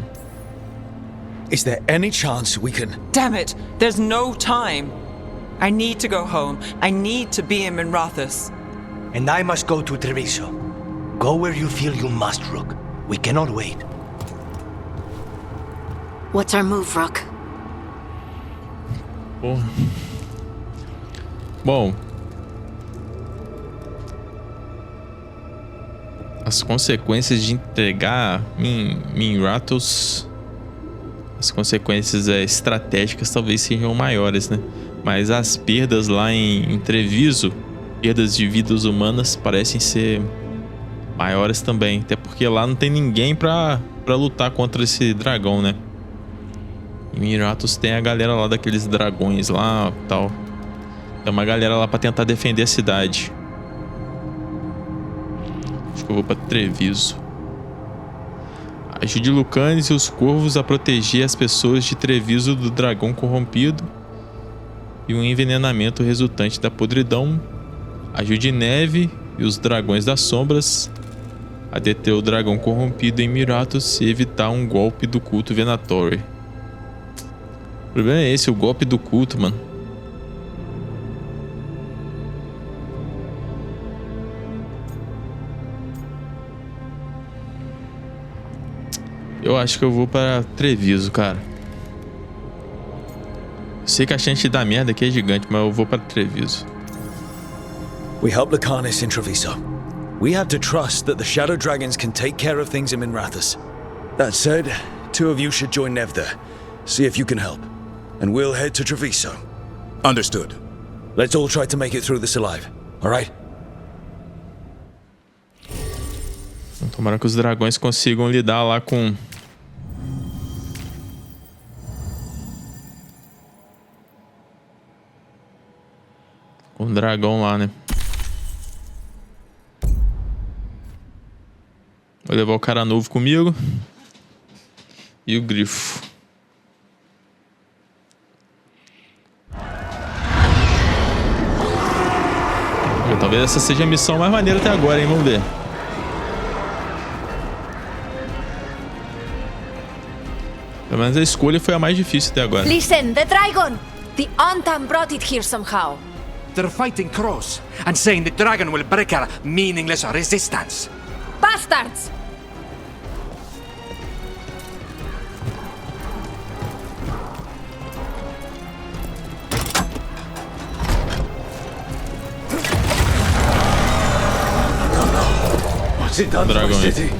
Speaker 2: Is there any chance we can...
Speaker 7: Damn it! There's no time! I need to go home. I need to be in Minrathous.
Speaker 5: And I must go to Treviso. Go where you feel you must, Rook. We cannot wait.
Speaker 3: What's our move, Rook?
Speaker 1: Bom, as consequências de entregar Minrathous, as consequências estratégicas talvez sejam maiores, né? Mas as perdas lá em Treviso, perdas de vidas humanas, parecem ser maiores também. Até porque lá não tem ninguém pra lutar contra esse dragão, né? Em Minrathous tem a galera lá daqueles dragões lá e tal. Tem uma galera lá pra tentar defender a cidade. Acho que eu vou pra Treviso. Ajude Lucanes e os corvos a proteger as pessoas de Treviso do dragão corrompido e um envenenamento resultante da podridão. Ajude Neve e os dragões das sombras a deter o dragão corrompido em Minrathous e evitar um golpe do culto Venatori. O problema é esse, o golpe do culto, mano. Eu acho que eu vou para Treviso, cara. Eu sei que a chance de dar merda aqui é gigante, mas eu vou para Treviso.
Speaker 2: We help Lucanis in Treviso. We have to trust that the Shadow Dragons can take care of things in Minrathous. That said, two of you should join Nev there. See if you can help. And we'll head to Treviso.
Speaker 20: Understood.
Speaker 2: Let's all try to make it through this alive, alright?
Speaker 1: Tomara que os dragões consigam lidar lá com o dragão lá, né? Vou levar o cara novo comigo. E o Grifo. Talvez essa seja a missão mais maneira até agora, hein? Vamos ver. Pelo menos a escolha foi a mais difícil até agora.
Speaker 21: Listen, the dragon! The Antam brought it here somehow.
Speaker 10: They're fighting cross and saying the dragon will break our meaningless resistance.
Speaker 21: Bastards!
Speaker 20: What's it done to the city?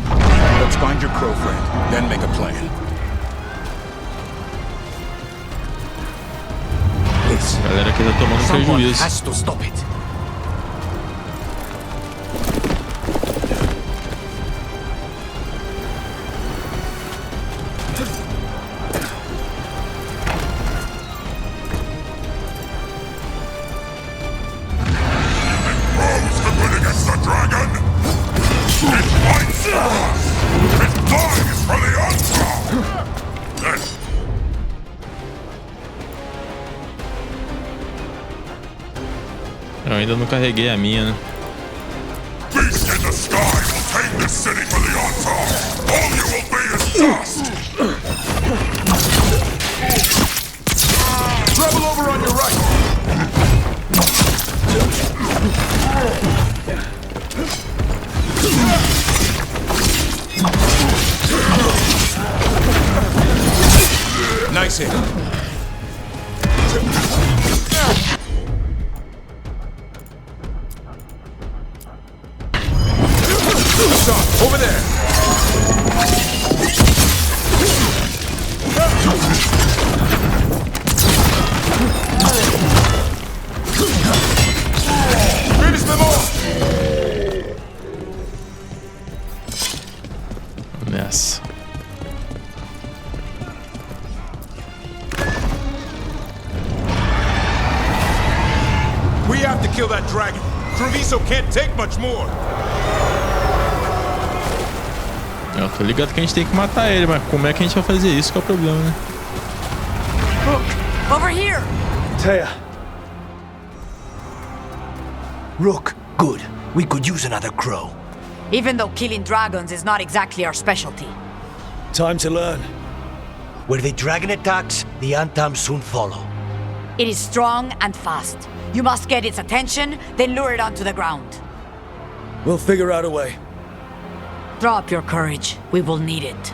Speaker 20: Let's find your crow friend, then make a plan.
Speaker 1: A galera aqui tá tomando prejuízo.
Speaker 10: Has to stop it.
Speaker 1: Eu ainda não carreguei a minha, né?
Speaker 22: Beast in the sky will take this city for the altar. All you will be is dust.
Speaker 20: Rebel over on your right. Nice hit. Over there!
Speaker 1: nessa.
Speaker 22: We have to kill that dragon. Grifo can't take much more.
Speaker 1: Eu tô ligado que a gente tem que matar ele, mas como é que a gente vai fazer isso? Qual é o problema, né?
Speaker 21: Over here!
Speaker 5: Taya. Rook, good. We could use another crow.
Speaker 21: Even though killing dragons is not exactly our specialty.
Speaker 2: Time to learn.
Speaker 5: Where the dragon attacks, the Antam soon follow.
Speaker 21: It is strong and fast. You must get its attention, then lure it onto the ground.
Speaker 2: We'll figure out a way.
Speaker 21: Drop your courage. We will need it.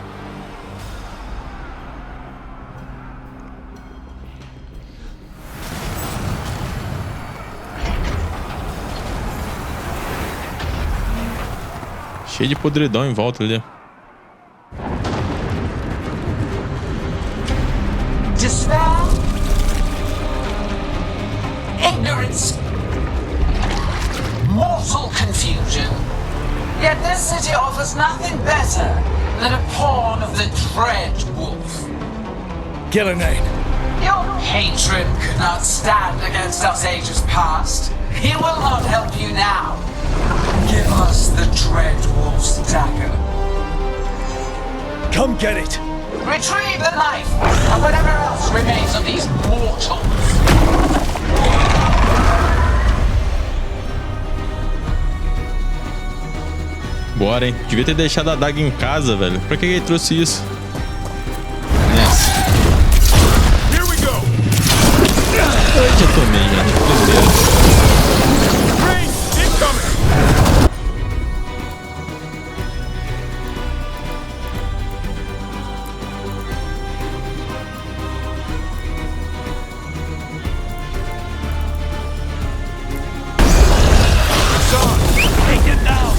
Speaker 1: Cheio de podridão em volta ali.
Speaker 21: Despair, ignorance,
Speaker 6: mortal confusion. Yet this city offers nothing better than a pawn of the dread wolf.
Speaker 2: Gillenane.
Speaker 6: Your hatred could not stand against us ages past. He will not help you now. Give us the dread wolf's dagger.
Speaker 2: Come get it.
Speaker 6: Retrieve the knife and whatever else remains of these mortals.
Speaker 1: Bora, hein? Devia ter deixado a adaga em casa, velho. Pra que ele trouxe isso? Nessa.
Speaker 22: Here we go.
Speaker 1: Eu já tomei, já. Primeiro.
Speaker 22: Rain incoming.
Speaker 5: Take it now!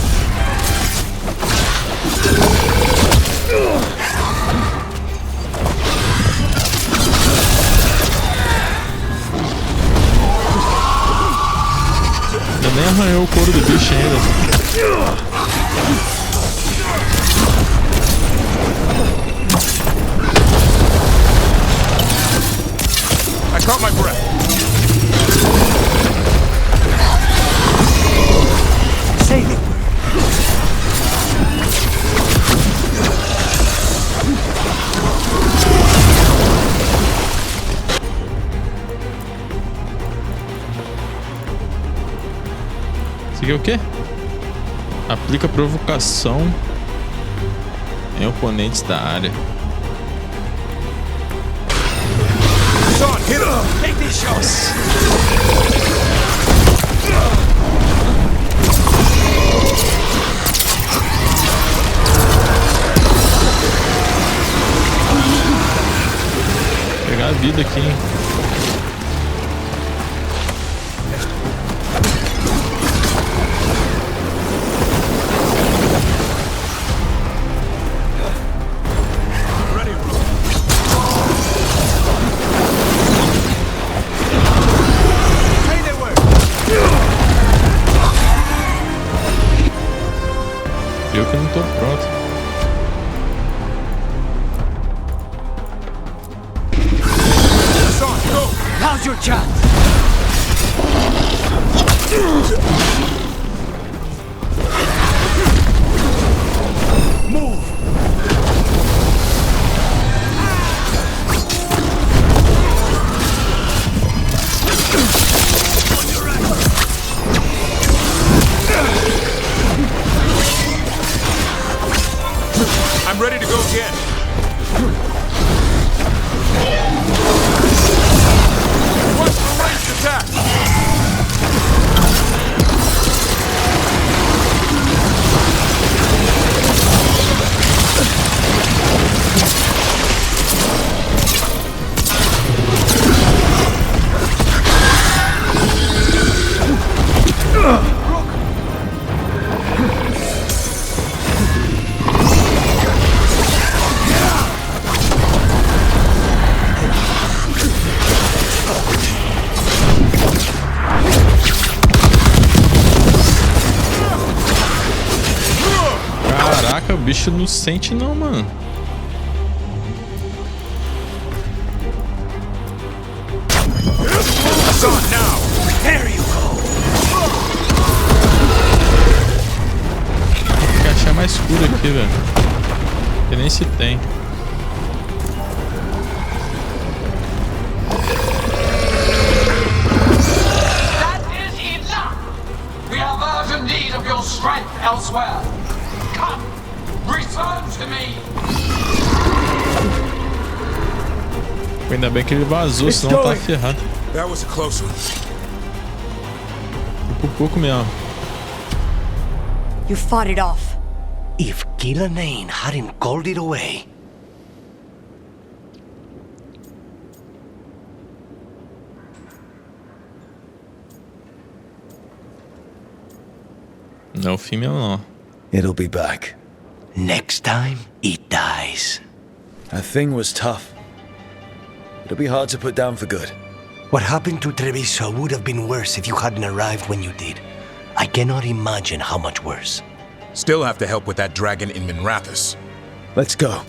Speaker 1: Eu nem arranhou o couro do bicho ainda.
Speaker 22: I caught my breath.
Speaker 5: Save it.
Speaker 1: Isso aqui é o quê? Aplica provocação em oponentes da área.
Speaker 22: Son, hit him.
Speaker 5: Take these shots.
Speaker 1: Pegar a vida aqui, hein? Eu que não tô pronto.
Speaker 22: Son, go.
Speaker 5: Now's your chance. Move.
Speaker 22: I'm ready to go again. Watch the ranged attack.
Speaker 1: Caraca, o bicho não sente não, mano. Tem que achar mais cura aqui, velho. Que nem se tem.
Speaker 6: Elsewhere. Come, return to me.
Speaker 1: Ainda bem que ele vazou, senão tá ferrado.
Speaker 20: That was a close one.
Speaker 1: Por pouco mesmo.
Speaker 5: You fought it off. If Gillanane hadn't called it away.
Speaker 1: Não é o fim mesmo, não.
Speaker 2: It'll be back.
Speaker 5: Next time, it dies.
Speaker 2: That thing was tough. It'll be hard to put down for good.
Speaker 5: What happened to Treviso would have been worse if you hadn't arrived when you did. I cannot imagine how much worse.
Speaker 20: Still have to help with that dragon in Minrathous.
Speaker 2: Let's go.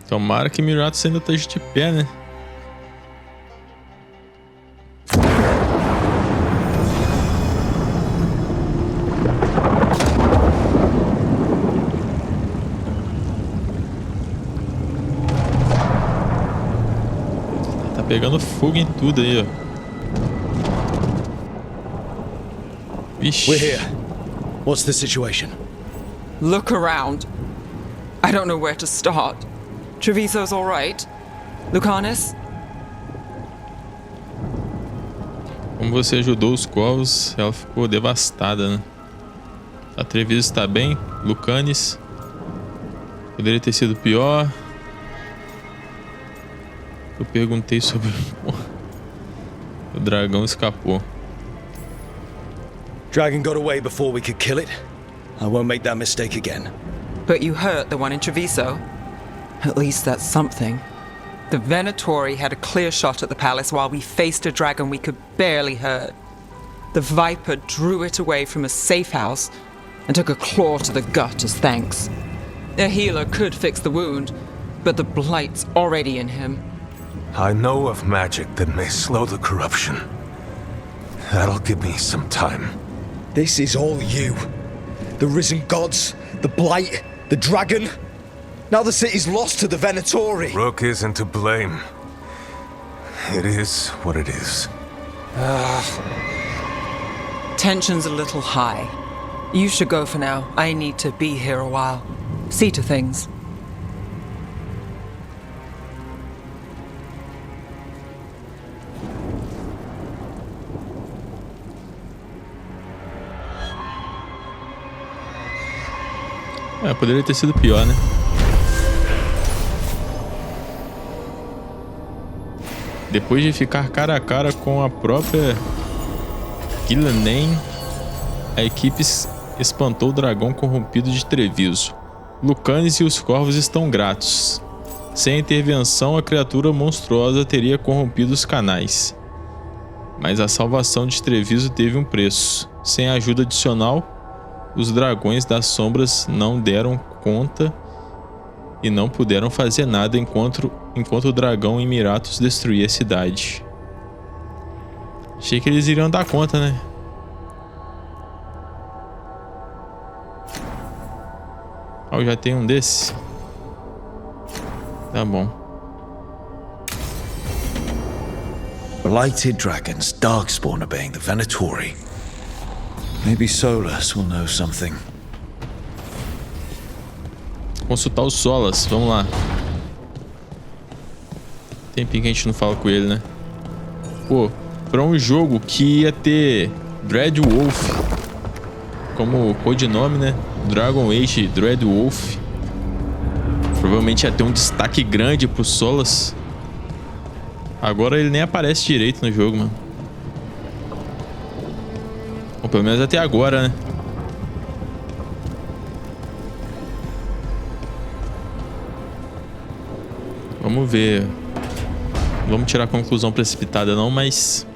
Speaker 1: Tomara que Miratus ainda esteja de pé, né? Pegando fogo em tudo aí, ó. Vixe.
Speaker 2: We're here. What's the situation?
Speaker 7: Look around. I don't know where to start. Treviso's all right. Lucanus?
Speaker 1: Como você ajudou os Quals, ela ficou devastada, né? A Treviso está bem. Lucanis. Poderia ter sido pior. Eu perguntei sobre... O dragão escapou.
Speaker 2: Dragon got away before we could kill it. I won't make that mistake again.
Speaker 7: But you hurt the one in Treviso. At least that's something. The Venatori had a clear shot at the palace while we faced a dragon we could barely hurt. The Viper drew it away from a safe house and took a claw to the gut as thanks. A healer could fix the wound, but the blight's already in him.
Speaker 12: I know of magic that may slow the corruption. That'll give me some time.
Speaker 2: This is all you. The risen gods, the blight, the dragon. Now the city's lost to the Venatori.
Speaker 12: Rook isn't to blame. It is what it is.
Speaker 7: Tension's a little high. You should go for now. I need to be here a while. See to things.
Speaker 1: Poderia ter sido pior, né? Depois de ficar cara a cara com a própria Gillanane, a equipe espantou o dragão corrompido de Treviso. Lucanis e os corvos estão gratos. Sem a intervenção, a criatura monstruosa teria corrompido os canais. Mas a salvação de Treviso teve um preço. Sem a ajuda adicional, os dragões das sombras não deram conta e não puderam fazer nada enquanto o dragão em Miratus destruía a cidade. Achei que eles iriam dar conta, né? Eu já tenho um desse. Tá bom.
Speaker 2: Blighted dragons, darkspawn obeying the Venatori. Maybe Solus will know something.
Speaker 1: Consultar os Solas, vamos lá. Tempinho que a gente não fala com ele, né? Pô, pra um jogo que ia ter Dreadwolf como codinome, né? Dragon Age Dreadwolf. Provavelmente ia ter um destaque grande pro Solas. Agora ele nem aparece direito no jogo, mano. Ou pelo menos até agora, né? Vamos ver. Não vamos tirar conclusão precipitada não, mas...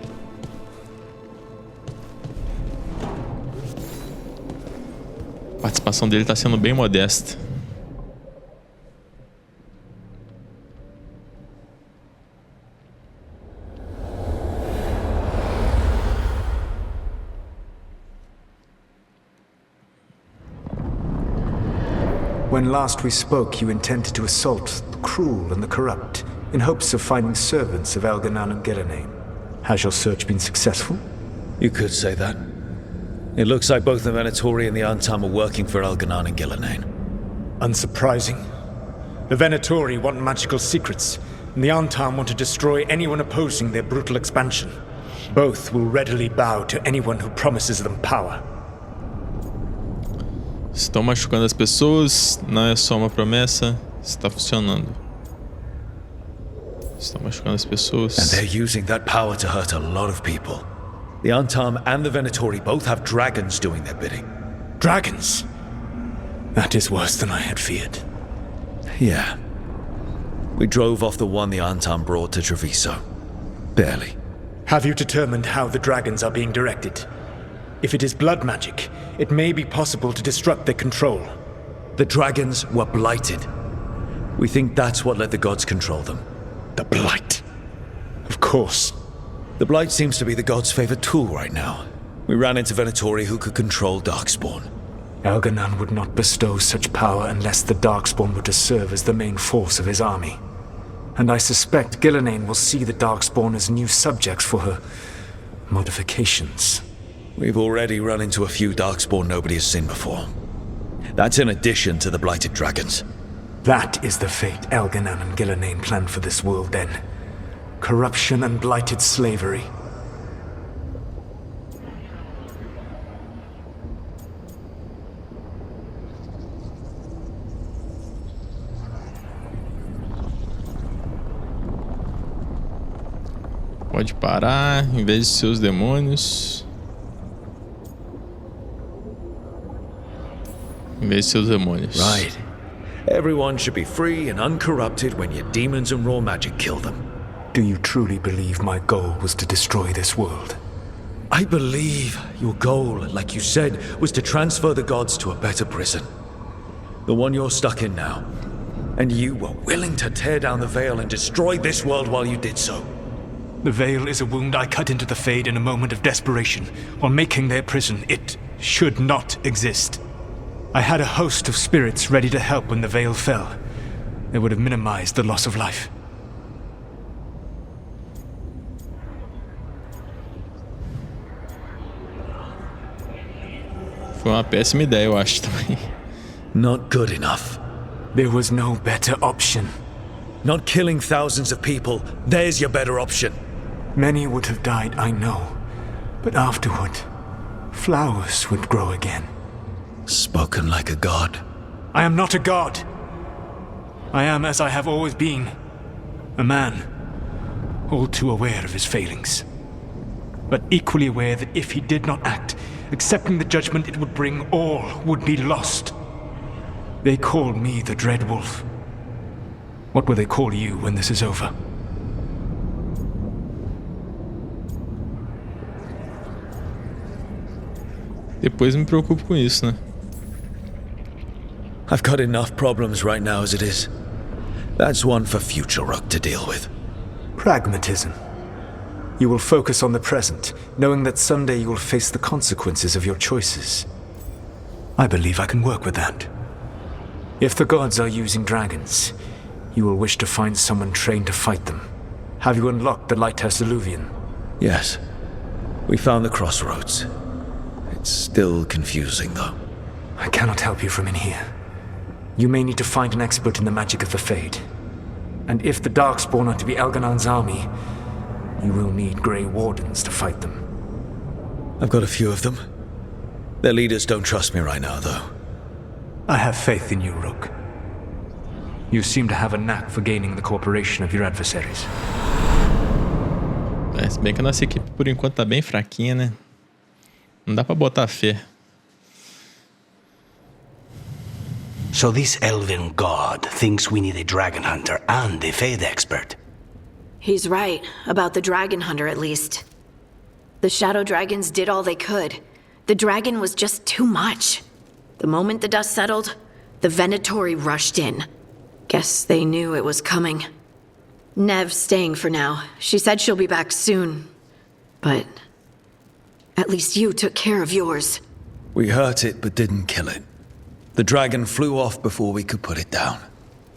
Speaker 1: participação dele tá sendo bem modesta.
Speaker 2: When last we spoke, you intended to assault the cruel and the corrupt, in hopes of finding servants of Elganan and Gillenane. Has your search been successful?
Speaker 13: You could say that. It looks like both the Venatori and the Antam are working for Elganan and Gillenane.
Speaker 2: Unsurprising. The Venatori want magical secrets, and the Antam want to destroy anyone opposing their brutal expansion. Both will readily bow to anyone who promises them power.
Speaker 1: Estão machucando as pessoas, não é só uma promessa, está funcionando. Estão machucando as pessoas.
Speaker 13: And they're using that power to hurt a lot of people. The Antam and the Venatori both have dragons doing their bidding.
Speaker 2: Dragons? That is worse than I had feared.
Speaker 13: Yeah. We drove off the one the Antam brought to Treviso. Barely.
Speaker 2: Have you determined how the dragons are being directed? If it is blood magic, it may be possible to disrupt their control.
Speaker 13: The dragons were blighted. We think that's what let the gods control them.
Speaker 2: The blight. Of course.
Speaker 13: The blight seems to be the gods' favorite tool right now. We ran into Venatori who could control Darkspawn.
Speaker 2: Elganan would not bestow such power unless the Darkspawn were to serve as the main force of his army. And I suspect Gillenane will see the Darkspawn as new subjects for her modifications.
Speaker 13: We've already run into a few Darkspawn nobody has seen before. That's in addition to the blighted dragons.
Speaker 2: That is the fate Elganan and Gillenane planned for this world then. Corruption and blighted slavery.
Speaker 1: Pode parar, em vez de seus demônios. Em vez de seus demônios.
Speaker 13: Right. Everyone should be free and uncorrupted when your demons and raw magic kill them.
Speaker 2: Do you truly believe my goal was to destroy this world?
Speaker 13: I believe your goal, like you said, was to transfer the gods to a better prison. The one you're stuck in now. And you were willing to tear down the veil and destroy this world while you did so.
Speaker 2: The veil is a wound I cut into the Fade in a moment of desperation, while making their prison. It should not exist. I had a host of spirits ready to help when the veil fell. They would have minimized the loss of life.
Speaker 1: Foi uma péssima ideia, eu acho também.
Speaker 13: Not good enough.
Speaker 2: There was no better option.
Speaker 13: Not killing thousands of people. There's your better option.
Speaker 2: Many would have died, I know. But afterward, flowers would grow again.
Speaker 13: Spoken like a god.
Speaker 2: I am not a god. I am as I have always been. A man. All too aware of his failings. But equally aware that if he did not act, accepting the judgment it would bring, all would be lost. They call me the Dread Wolf. What will they call you when this is over?
Speaker 1: Depois me preocupo com isso, né?
Speaker 13: I've got enough problems right now as it is. That's one for future Rook to deal with.
Speaker 2: Pragmatism. You will focus on the present, knowing that someday you will face the consequences of your choices. I believe I can work with that. If the gods are using dragons, you will wish to find someone trained to fight them. Have you unlocked the Lighthouse Illuvian?
Speaker 13: Yes. We found the crossroads. It's still confusing, though.
Speaker 2: I cannot help you from in here. You may need to find an expert in the magic of the Fade. And if the Darkspawn are to be Elganan's army, you will need Grey Wardens to fight them.
Speaker 13: I've got a few of them. Their leaders don't trust me right now, though.
Speaker 2: I have faith in you, Rook. You seem to have a knack for gaining the cooperation of your adversaries.
Speaker 1: Se bem que a nossa equipe por enquanto tá bem fraquinha, né? Não dá pra botar fé.
Speaker 5: So this elven god thinks we need a dragon hunter and a Fade expert.
Speaker 3: He's right, about the dragon hunter at least. The shadow dragons did all they could. The dragon was just too much. The moment the dust settled, the Venatori rushed in. Guess they knew it was coming. Nev's staying for now. She said she'll be back soon. But at least you took care of yours.
Speaker 2: We hurt it but didn't kill it. The dragon flew off before we could put it down.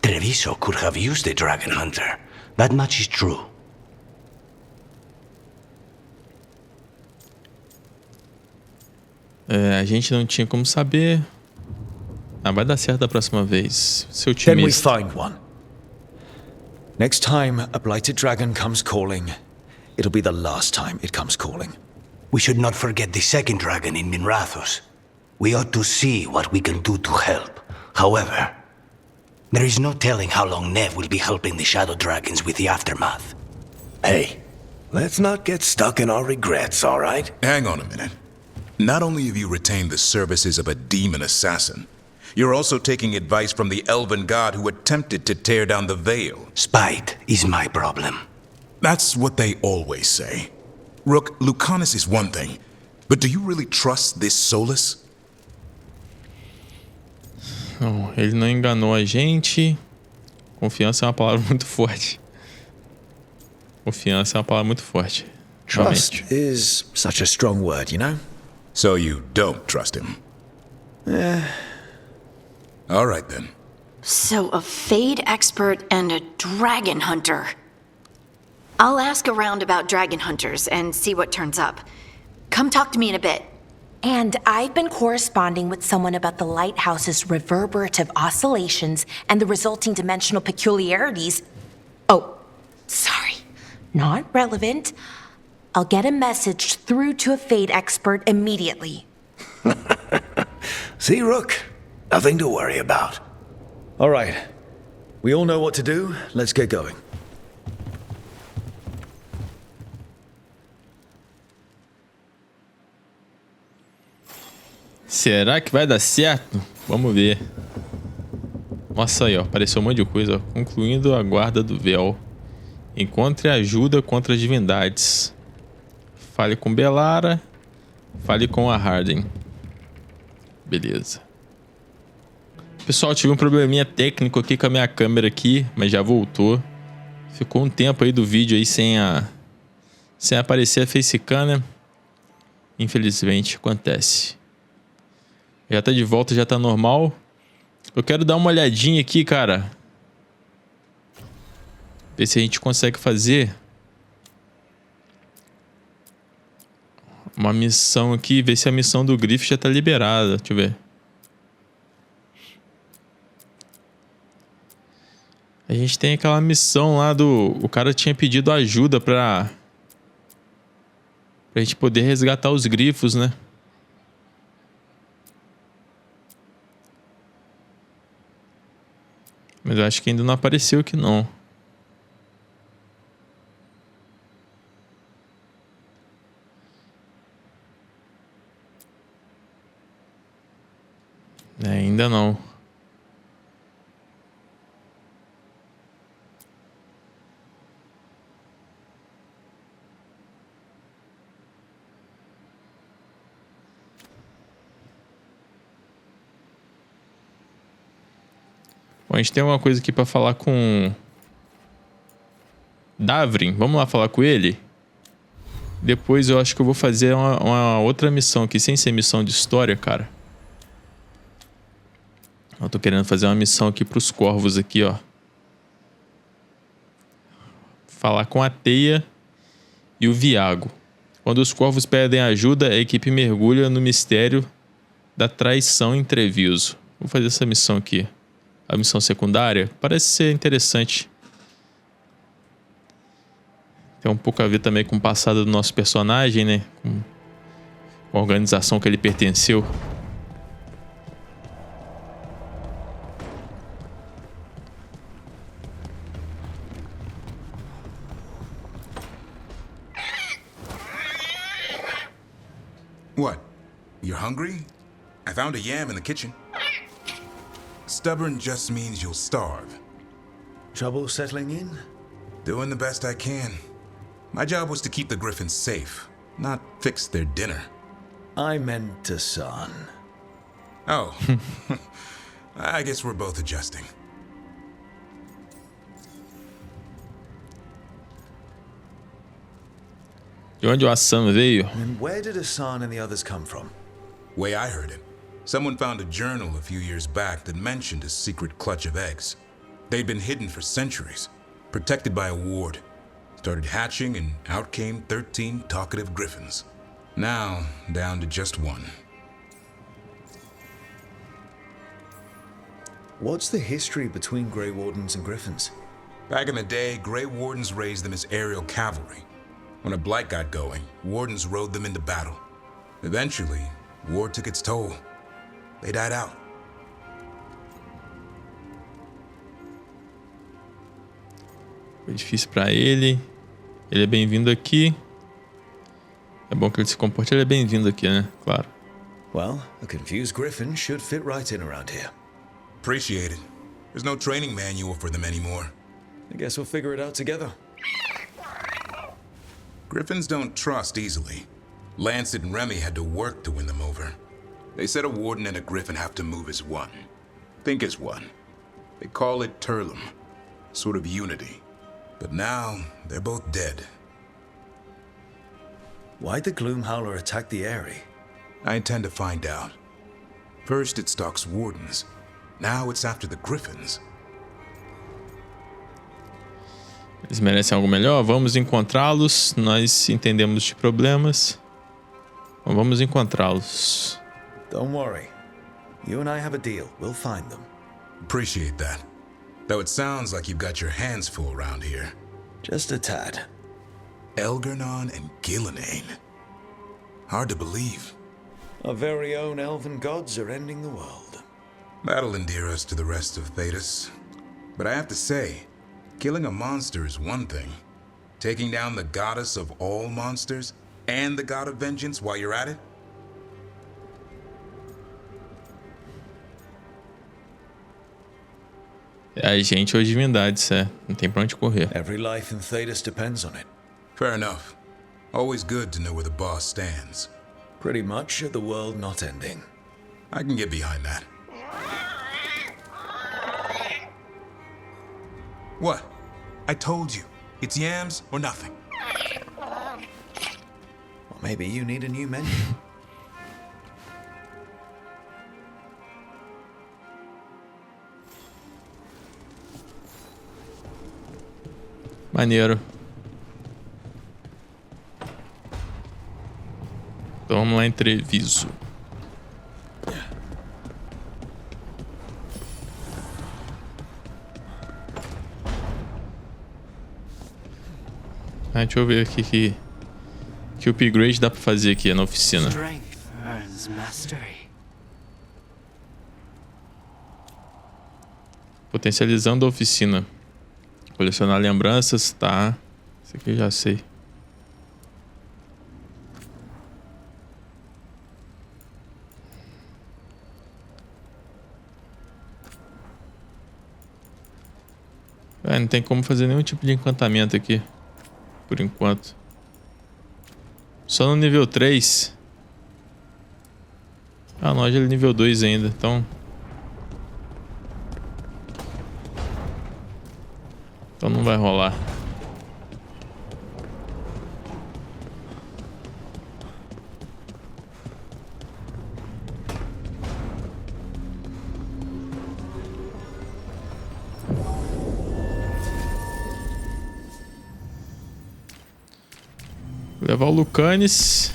Speaker 5: Treviso could have used a dragon hunter. That much is true.
Speaker 1: A gente não tinha como saber. Vai dar certo da próxima vez. Seu time.
Speaker 2: Then we find one. Next time a blighted dragon comes calling, it'll be the last time it comes calling.
Speaker 5: We should not forget the second dragon in Minrathos. We ought to see what we can do to help. However, there is no telling how long Nev will be helping the Shadow Dragons with the aftermath.
Speaker 11: Hey, let's not get stuck in our regrets, all right?
Speaker 20: Hang on a minute. Not only have you retained the services of a demon assassin, you're also taking advice from the elven god who attempted to tear down the veil.
Speaker 5: Spite is my problem.
Speaker 20: That's what they always say. Rook, Lucanus is one thing, but do you really trust this Solus?
Speaker 1: Não, ele não enganou a gente. Confiança é uma palavra muito forte. Confiança é uma palavra muito forte.
Speaker 2: Trust is such a strong word, you know?
Speaker 20: So you don't trust him? All right then.
Speaker 3: So a Fade expert and a dragon hunter. I'll ask around about dragon hunters and see what turns up. Come talk to me in a bit.
Speaker 4: And I've been corresponding with someone about the lighthouse's reverberative oscillations and the resulting dimensional peculiarities. Oh, sorry. Not relevant. I'll get a message through to a Fade expert immediately.
Speaker 11: See, Rook? Nothing to worry about.
Speaker 2: All right. We all know what to do. Let's get going.
Speaker 1: Será que vai dar certo? Vamos ver. Nossa, aí, ó. Apareceu um monte de coisa, ó. Concluindo a guarda do véu. Encontre ajuda contra as divindades. Fale com Belara. Fale com a Harden. Beleza. Pessoal, tive um probleminha técnico aqui com a minha câmera aqui, mas já voltou. Ficou um tempo aí do vídeo aí sem aparecer a facecam, né? Infelizmente, acontece. Já tá de volta, já tá normal. Eu quero dar uma olhadinha aqui, cara. Ver se a gente consegue fazer uma missão aqui. Ver se a missão do Grifo já tá liberada. Deixa eu ver. A gente tem aquela missão lá do... O cara tinha pedido ajuda pra gente poder resgatar os grifos, né? Mas eu acho que ainda não apareceu aqui, não. Ainda não. Bom, a gente tem alguma coisa aqui pra falar com Davrin. Vamos lá falar com ele? Depois eu acho que eu vou fazer uma outra missão aqui, sem ser missão de história, cara. Eu tô querendo fazer uma missão aqui pros corvos aqui, ó. Falar com a Teia e o Viago. Quando os corvos pedem ajuda, a equipe mergulha no mistério da traição em Treviso. Vou fazer essa missão aqui. A missão secundária parece ser interessante. Tem um pouco a ver também com o passado do nosso personagem, né? Com a organização que ele pertenceu.
Speaker 20: What? You're hungry? I found a yam in the kitchen. Stubborn just means you'll starve.
Speaker 2: Trouble settling in?
Speaker 20: Doing the best I can. My job was to keep the griffins safe, not fix their dinner.
Speaker 2: I meant to, son.
Speaker 20: Oh. I guess we're both adjusting.
Speaker 1: De onde o Hassan veio?
Speaker 2: And where did Hassan and the others come from?
Speaker 20: Way I heard it, someone found a journal a few years back that mentioned a secret clutch of eggs. They'd been hidden for centuries, protected by a ward. Started hatching and out came 13 talkative griffins. Now, down to just one.
Speaker 2: What's the history between Grey Wardens and Griffins?
Speaker 20: Back in the day, Grey Wardens raised them as aerial cavalry. When a blight got going, Wardens rode them into battle. Eventually, war took its toll. They died out.
Speaker 1: Foi difícil pra ele. Ele é bem-vindo aqui. É bom que ele se comporte. Ele é bem-vindo aqui, né? Claro.
Speaker 2: Well, a confused griffin should fit right in around here.
Speaker 20: Appreciate it. There's no training manual for them anymore.
Speaker 2: I guess we'll figure it out together.
Speaker 20: Griffins don't trust easily. Lancet and Remy had to work to win them over. They said a warden and a griffin have to move as one. Think as one. They call it Turlum. Sort of unity. But now, they're both dead.
Speaker 2: Why'd the Gloomhowler attack the Eyrie?
Speaker 20: I intend to find out. First it stalks wardens. Now it's after the griffins.
Speaker 1: Eles merecem algo melhor? Vamos encontrá-los. Nós entendemos de problemas. Então vamos encontrá-los.
Speaker 2: Don't worry. You and I have a deal. We'll find them.
Speaker 20: Appreciate that. Though it sounds like you've got your hands full around here.
Speaker 2: Just a tad.
Speaker 20: Elgarnon and Gillenane. Hard to believe.
Speaker 2: Our very own elven gods are ending the world.
Speaker 20: That'll endear us to the rest of Thedas. But I have to say, killing a monster is one thing. Taking down the goddess of all monsters and the god of vengeance while you're at it?
Speaker 1: A gente ou divindades, não tem pra onde correr.
Speaker 2: Every life in Thedas depends on it.
Speaker 20: Fair enough. Always good to know where the boss stands.
Speaker 2: Pretty much the world not ending.
Speaker 20: I can get behind that. What? I told you. It's yams or nothing.
Speaker 2: Or maybe you need a new menu.
Speaker 1: Maneiro. Então vamos lá, entreviso. Deixa eu ver aqui que upgrade dá pra fazer aqui na oficina. Potencializando a oficina. Colecionar lembranças, tá. Isso aqui eu já sei. Não tem como fazer nenhum tipo de encantamento aqui. Por enquanto. Só no nível 3. Ah, não, hoje ele é nível 2 ainda, então... Então não vai rolar. Vou levar o Lucanis.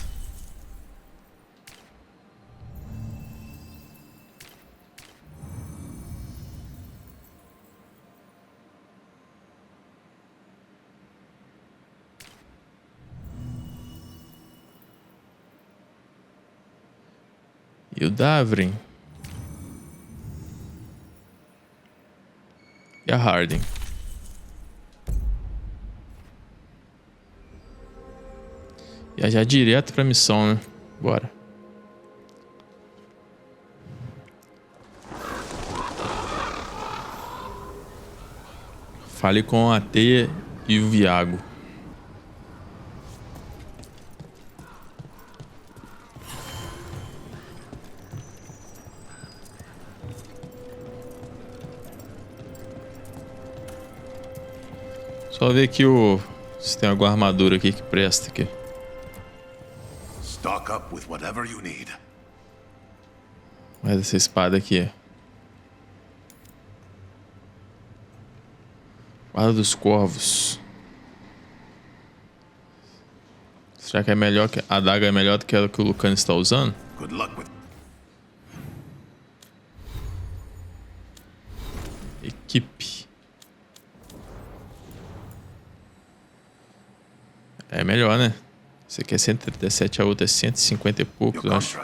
Speaker 1: E o Davrin. E a Harding. Viajar direto pra missão, né? Bora. Fale com a Teia e o Viago. Só ver aqui se tem alguma armadura aqui que presta aqui.
Speaker 11: Stock up with whatever you need.
Speaker 1: Mas essa espada aqui. Guarda dos Corvos. Será que é melhor que a adaga é melhor do que a que o Lucano está usando?
Speaker 11: Good luck with.
Speaker 1: Equipe. É melhor, né? Esse aqui é 137, a outra é 150 e poucos, eu acho.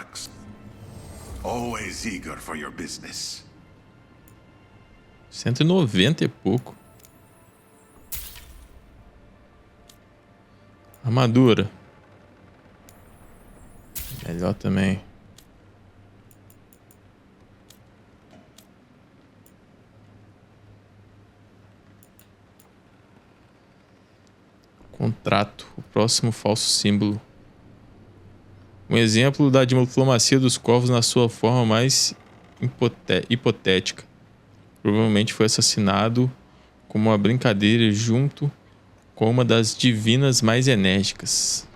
Speaker 11: Always eager for your business.
Speaker 1: 190 e pouco. Armadura. Melhor também. Contrato. O próximo falso símbolo. Um exemplo da diplomacia dos corvos na sua forma mais hipotética. Provavelmente foi assassinado como uma brincadeira junto com uma das divinas mais enérgicas.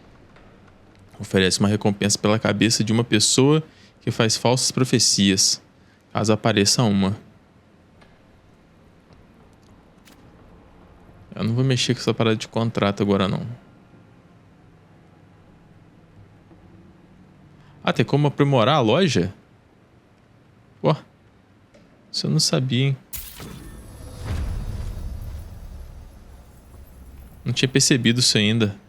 Speaker 1: Oferece uma recompensa pela cabeça de uma pessoa que faz falsas profecias, caso apareça uma. Eu não vou mexer com essa parada de contrato agora não. Ah, tem como aprimorar a loja? Pô, isso eu não sabia, hein? Não tinha percebido isso ainda.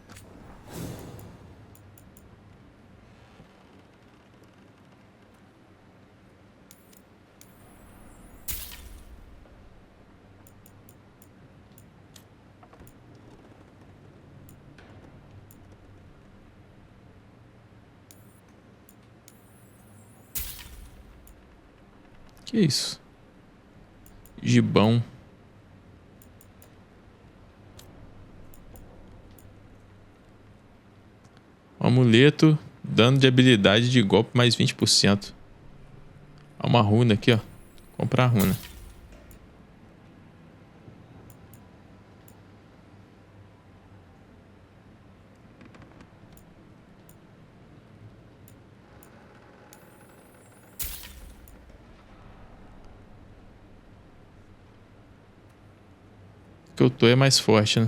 Speaker 1: Que isso? Gibão. Um amuleto, dano de habilidade de golpe mais 20%. Há uma runa aqui, ó. Comprar a runa. Que eu tô é mais forte, né?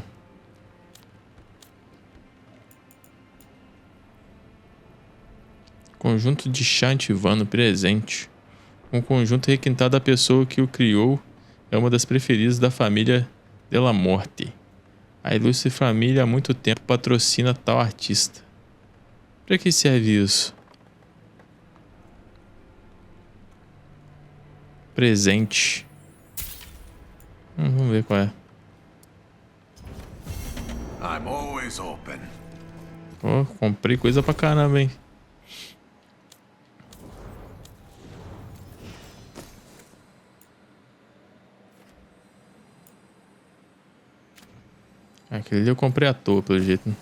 Speaker 1: Conjunto de chá antivano presente. Um conjunto requintado da pessoa que o criou é uma das preferidas da família Della Morte. A ilustre família há muito tempo patrocina tal artista. Pra que serve isso? Presente. Vamos ver qual é.
Speaker 11: I'm always open.
Speaker 1: Pô, comprei coisa pra caramba, hein? Aquele ali eu comprei à toa, pelo jeito, né?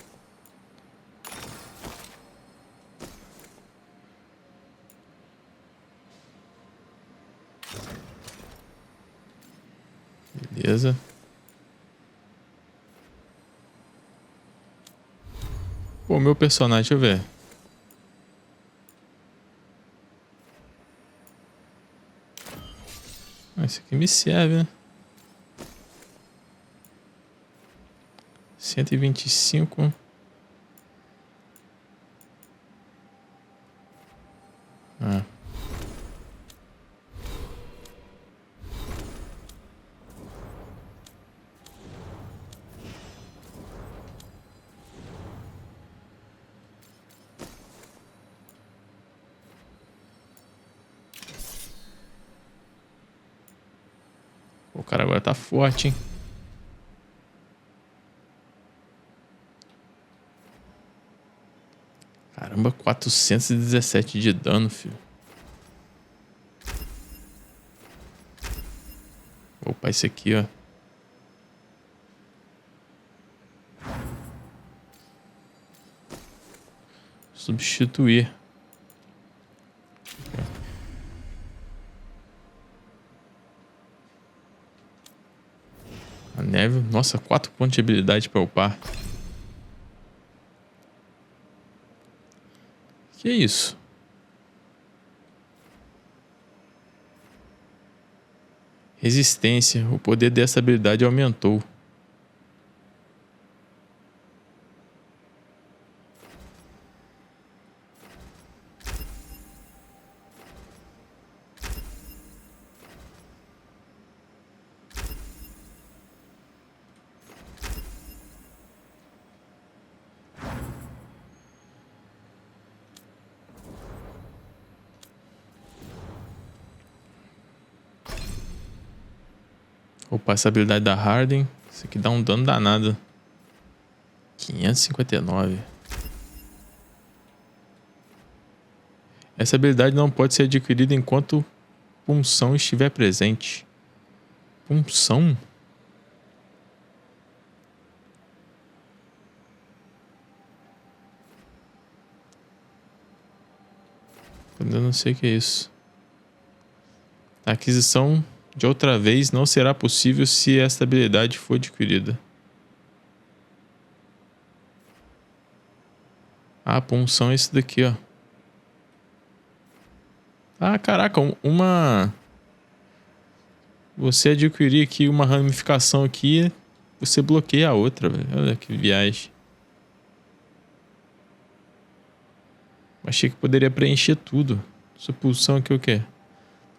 Speaker 1: Beleza. Pô, meu personagem, deixa eu ver. Esse aqui me serve, né? 125. Ah. O cara agora tá forte, hein? Caramba, 417 de dano, filho. Opa, esse aqui, ó. Substituir. A neve, nossa, 4 pontos de habilidade para upar. Que isso? Resistência. O poder dessa habilidade aumentou. Opa, essa habilidade da Harden. Isso aqui dá um dano danado. 559. Essa habilidade não pode ser adquirida enquanto punção estiver presente. Punção? Eu não sei o que é isso. A aquisição de outra vez não será possível se esta habilidade for adquirida. Ah, punção é esse daqui, ó. Ah, caraca, você adquirir aqui uma ramificação aqui, você bloqueia a outra, velho. Olha que viagem. Achei que poderia preencher tudo. Essa pulsão aqui o quê?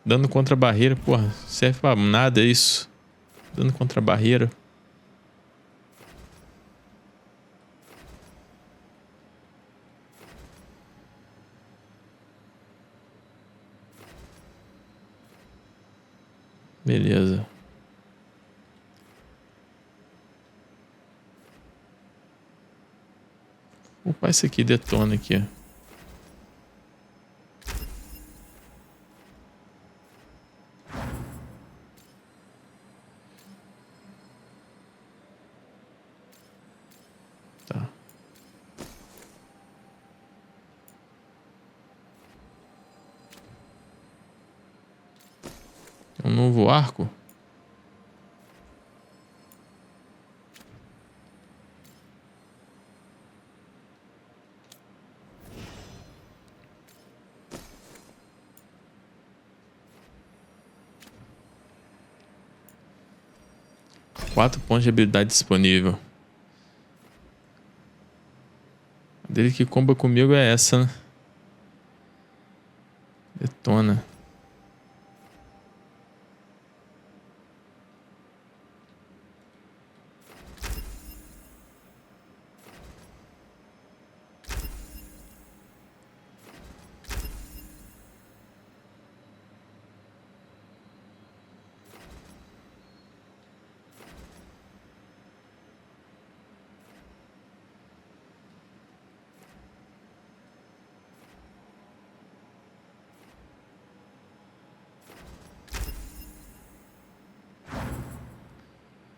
Speaker 1: Dano contra a barreira. Porra, serve pra nada isso. Dano contra a barreira. Beleza. Opa, esse aqui detona aqui, ó. Tá. É um novo arco? Quatro pontos de habilidade disponível. A dele que comba comigo é essa, né? Detona.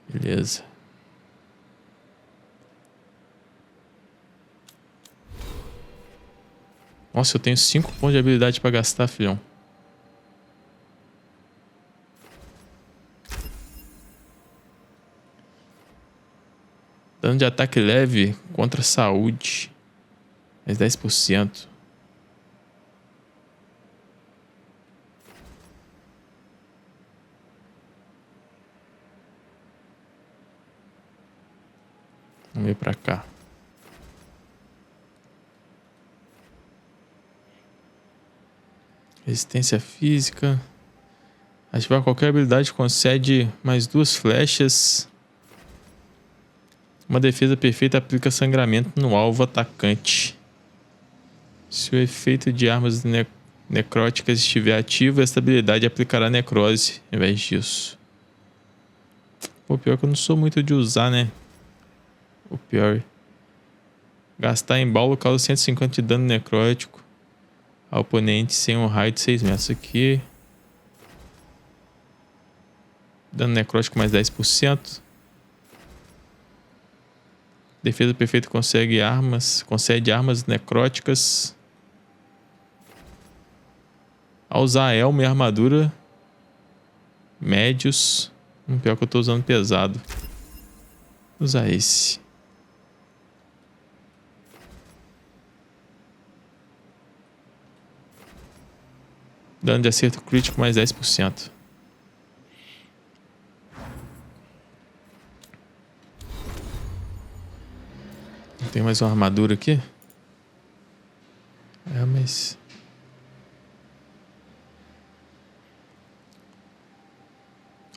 Speaker 1: Beleza. Nossa, eu tenho 5 pontos de habilidade pra gastar, filhão. Dano de ataque leve contra a saúde. Mais 10%. Vamos vir pra cá. Resistência física. Ativar qualquer habilidade concede mais 2 flechas. Uma defesa perfeita aplica sangramento no alvo atacante. Se o efeito de armas necróticas estiver ativo, esta habilidade aplicará necrose ao invés disso. Pô, pior que eu não sou muito de usar, né? O pior. Gastar em balo causa 150 de dano necrótico ao oponente sem um raio de 6 metros. Aqui. Dano necrótico mais 10%. Defesa perfeita concede armas necróticas. Ao usar elmo e armadura médios. Pior que eu tô usando pesado. Usar esse. Dano de acerto crítico mais 10%. Tem mais uma armadura aqui? É, mas...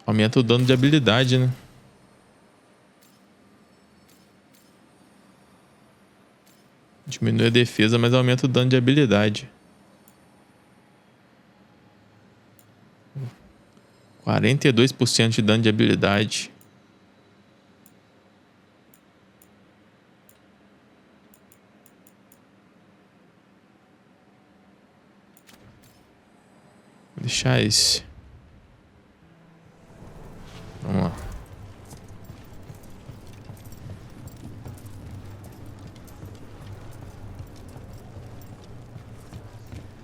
Speaker 1: aumenta o dano de habilidade, né? Diminui a defesa, mas aumenta o dano de habilidade. 42% de dano de habilidade. Vou deixar esse. Vamos lá.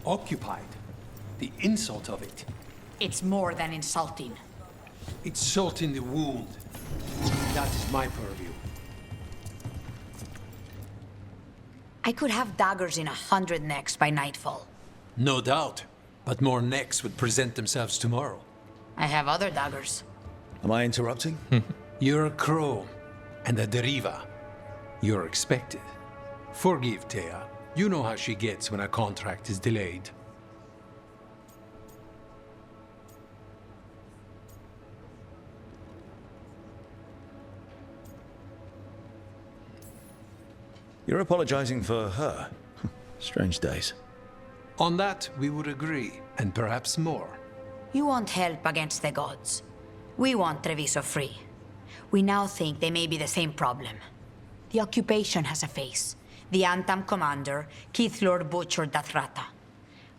Speaker 10: Occupied. The insult of it.
Speaker 21: It's more than insulting.
Speaker 10: It's salt in the wound. That is my purview.
Speaker 21: I could have daggers in 100 necks by nightfall.
Speaker 10: No doubt. But more necks would present themselves tomorrow.
Speaker 21: I have other daggers.
Speaker 2: Am I interrupting?
Speaker 10: You're a crow, and a deriva. You're expected. Forgive Thea. You know how she gets when a contract is delayed.
Speaker 2: You're apologizing for her. Strange days.
Speaker 10: On that, we would agree, and perhaps more.
Speaker 21: You want help against the gods. We want Treviso free. We now think they may be the same problem. The occupation has a face. The Antam commander, Keith Lord butchered Dathrata.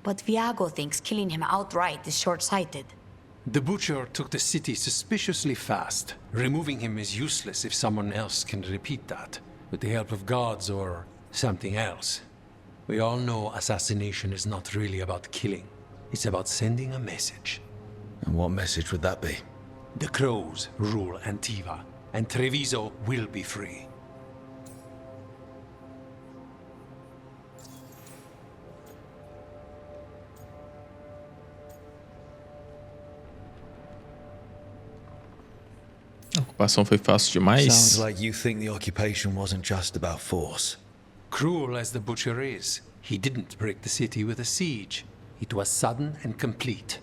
Speaker 21: But Viago thinks killing him outright is short-sighted.
Speaker 10: The butcher took the city suspiciously fast. Removing him is useless if someone else can repeat that, with the help of gods or something else. We all know assassination is not really about killing. It's about sending a message.
Speaker 2: And what message would that be?
Speaker 10: The crows rule Antiva, and Treviso will be free.
Speaker 1: A ocupação foi fácil demais.
Speaker 2: Sounds like you think the occupation wasn't just about force.
Speaker 10: Cruel as the butcher is, he didn't break the city with a siege. It was sudden and complete.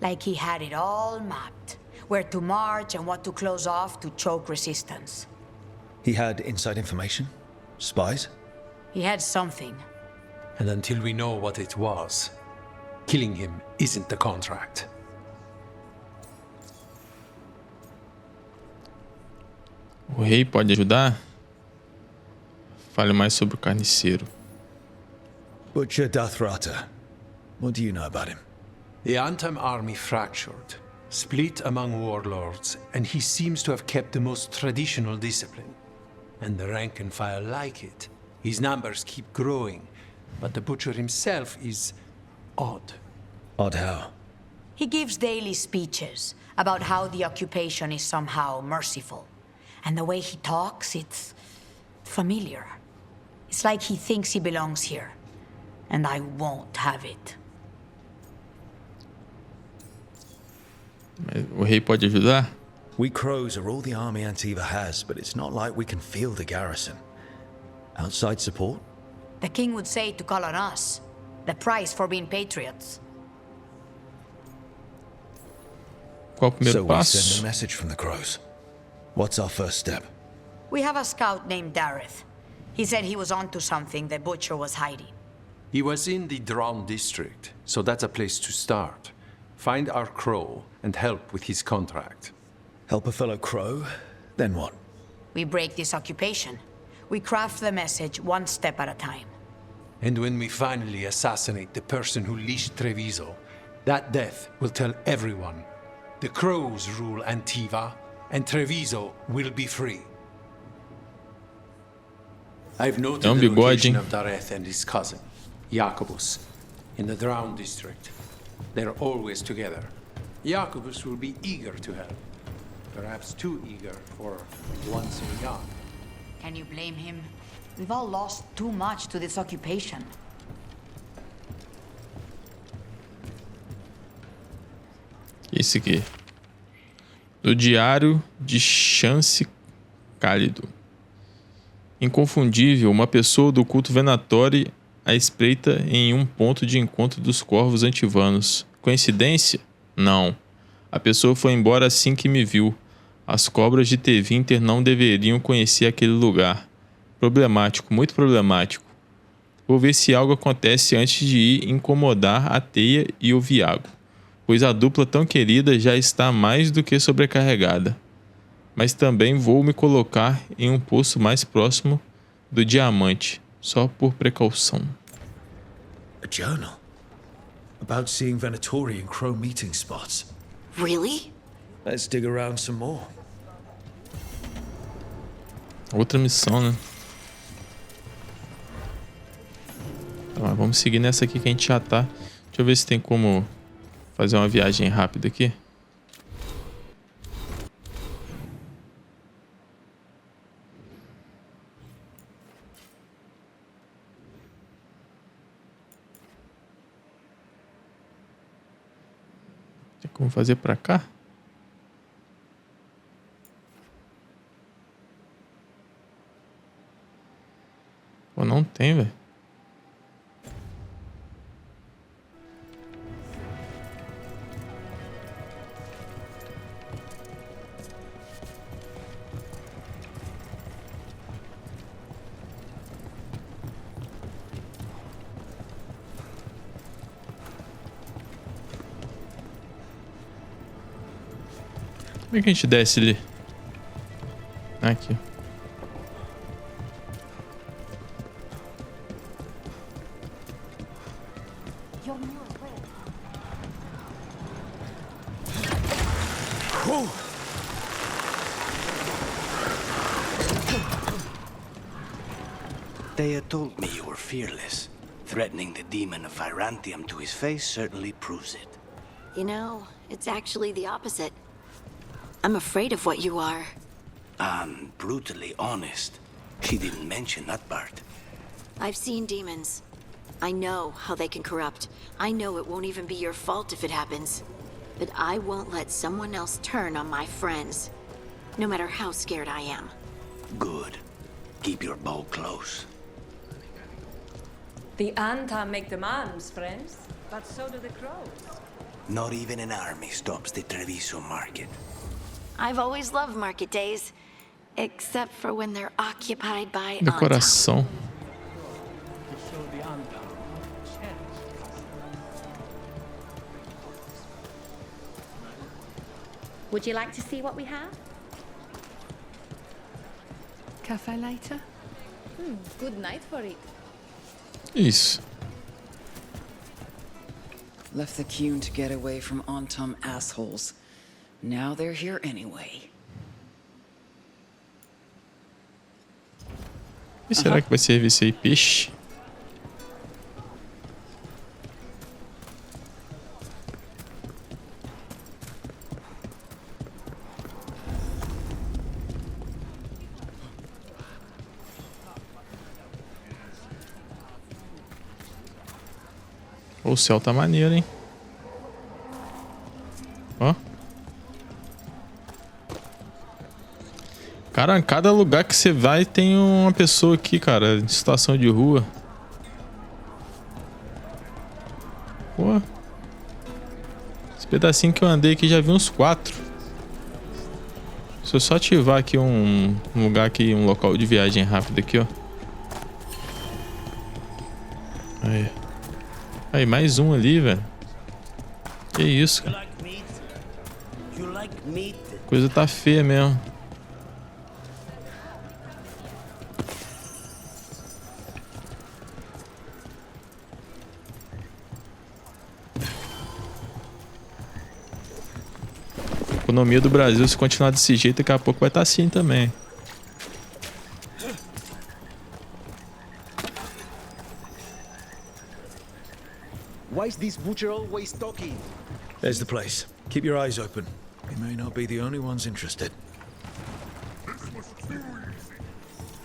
Speaker 21: Like he had it all mapped. Where to march and what to close off to choke resistance.
Speaker 2: He had inside information? Spies?
Speaker 21: He had something.
Speaker 10: And until we know what it was, killing him isn't the contract.
Speaker 1: O rei pode ajudar? Fale mais sobre o carniceiro.
Speaker 2: Butcher Dathrata. What do you know about him?
Speaker 10: The Antam army fractured, split among warlords, and he seems to have kept the most traditional discipline. And the rank and file like it. His numbers keep growing, but the butcher himself is odd.
Speaker 2: Odd how?
Speaker 21: He gives daily speeches about how the occupation is somehow merciful. And the way he talks, it's familiar. It's like he thinks he belongs here. And I won't have it.
Speaker 1: O rei pode ajudar?
Speaker 2: We crows are all the army Antiva has, but it's not like we can field the garrison. Outside support?
Speaker 21: The king would say to call on us. The price for being patriots.
Speaker 1: Qual o primeiro
Speaker 2: So we
Speaker 1: passo?
Speaker 2: send a message from the crows. What's our first step?
Speaker 21: We have a scout named Dareth. He said he was onto something the butcher was hiding.
Speaker 10: He was in the Drown district, so that's a place to start. Find our crow and help with his contract.
Speaker 2: Help a fellow crow? Then what?
Speaker 21: We break this occupation. We craft the message one step at a time.
Speaker 10: And when we finally assassinate the person who leashed Treviso, that death will tell everyone. The crows rule Antiva, and Treviso will be free. I've noted the location of Dareth and his cousin, Jacobus, in the Drown district. They're always together. Jacobus will be eager to help. Perhaps too eager for one so young.
Speaker 21: Can you blame him? We've all lost too much to this occupation.
Speaker 1: Esse aqui. Do Diário de Chance Cálido. Inconfundível, uma pessoa do culto venatório à espreita em um ponto de encontro dos corvos antivanos. Coincidência? Não. A pessoa foi embora assim que me viu. As cobras de Tevinter não deveriam conhecer aquele lugar. Problemático, muito problemático. Vou ver se algo acontece antes de ir incomodar a Teia e o Viago, pois a dupla tão querida já está mais do que sobrecarregada. Mas também vou me colocar em um posto mais próximo do diamante, só por precaução.
Speaker 2: A journal about seeing Venatori and Crow meeting spots.
Speaker 3: Really?
Speaker 2: Let's dig around some more.
Speaker 1: Outra missão, né? Tá, vamos seguir nessa aqui que a gente já tá. Deixa eu ver se tem como fazer uma viagem rápida aqui. Tem como fazer pra cá? Pô, não tem, velho. Como é que a gente desce ali? Aqui.
Speaker 5: Thea told me you were fearless. Threatening the demon of Virantium to his face certainly proves it.
Speaker 3: You know, it's actually the opposite. I'm afraid of what you are.
Speaker 5: I'm brutally honest. She didn't mention that part.
Speaker 3: I've seen demons. I know how they can corrupt. I know it won't even be your fault if it happens. But I won't let someone else turn on my friends, no matter how scared I am.
Speaker 5: Good. Keep your bow close.
Speaker 9: The Anta make demands, friends, but so do the crows.
Speaker 5: Not even an army stops the Treviso market.
Speaker 3: I've always loved market days, except for when they're occupied by
Speaker 1: Decoração.
Speaker 16: Would you like to see what we have? Cafe later? Good night for it.
Speaker 1: Isso.
Speaker 14: Left the Cune to get away from Ontum assholes. Now they're here anyway.
Speaker 1: E será que vai servir isso aí? Peixe? O céu tá maneiro, hein? Ó. Cara, em cada lugar que você vai tem uma pessoa aqui, cara, em situação de rua. Pô. Esse pedacinho que eu andei aqui já vi uns 4. Se eu só ativar aqui um lugar aqui, um local de viagem rápido aqui, ó. Aí. Aí, mais um ali, velho. Que isso, cara. Coisa tá feia mesmo. A economia do Brasil, se continuar desse jeito, daqui a pouco vai estar assim também.
Speaker 2: Why is this butcher always talking? There's the place. Keep your eyes open. We may not be the only ones interested.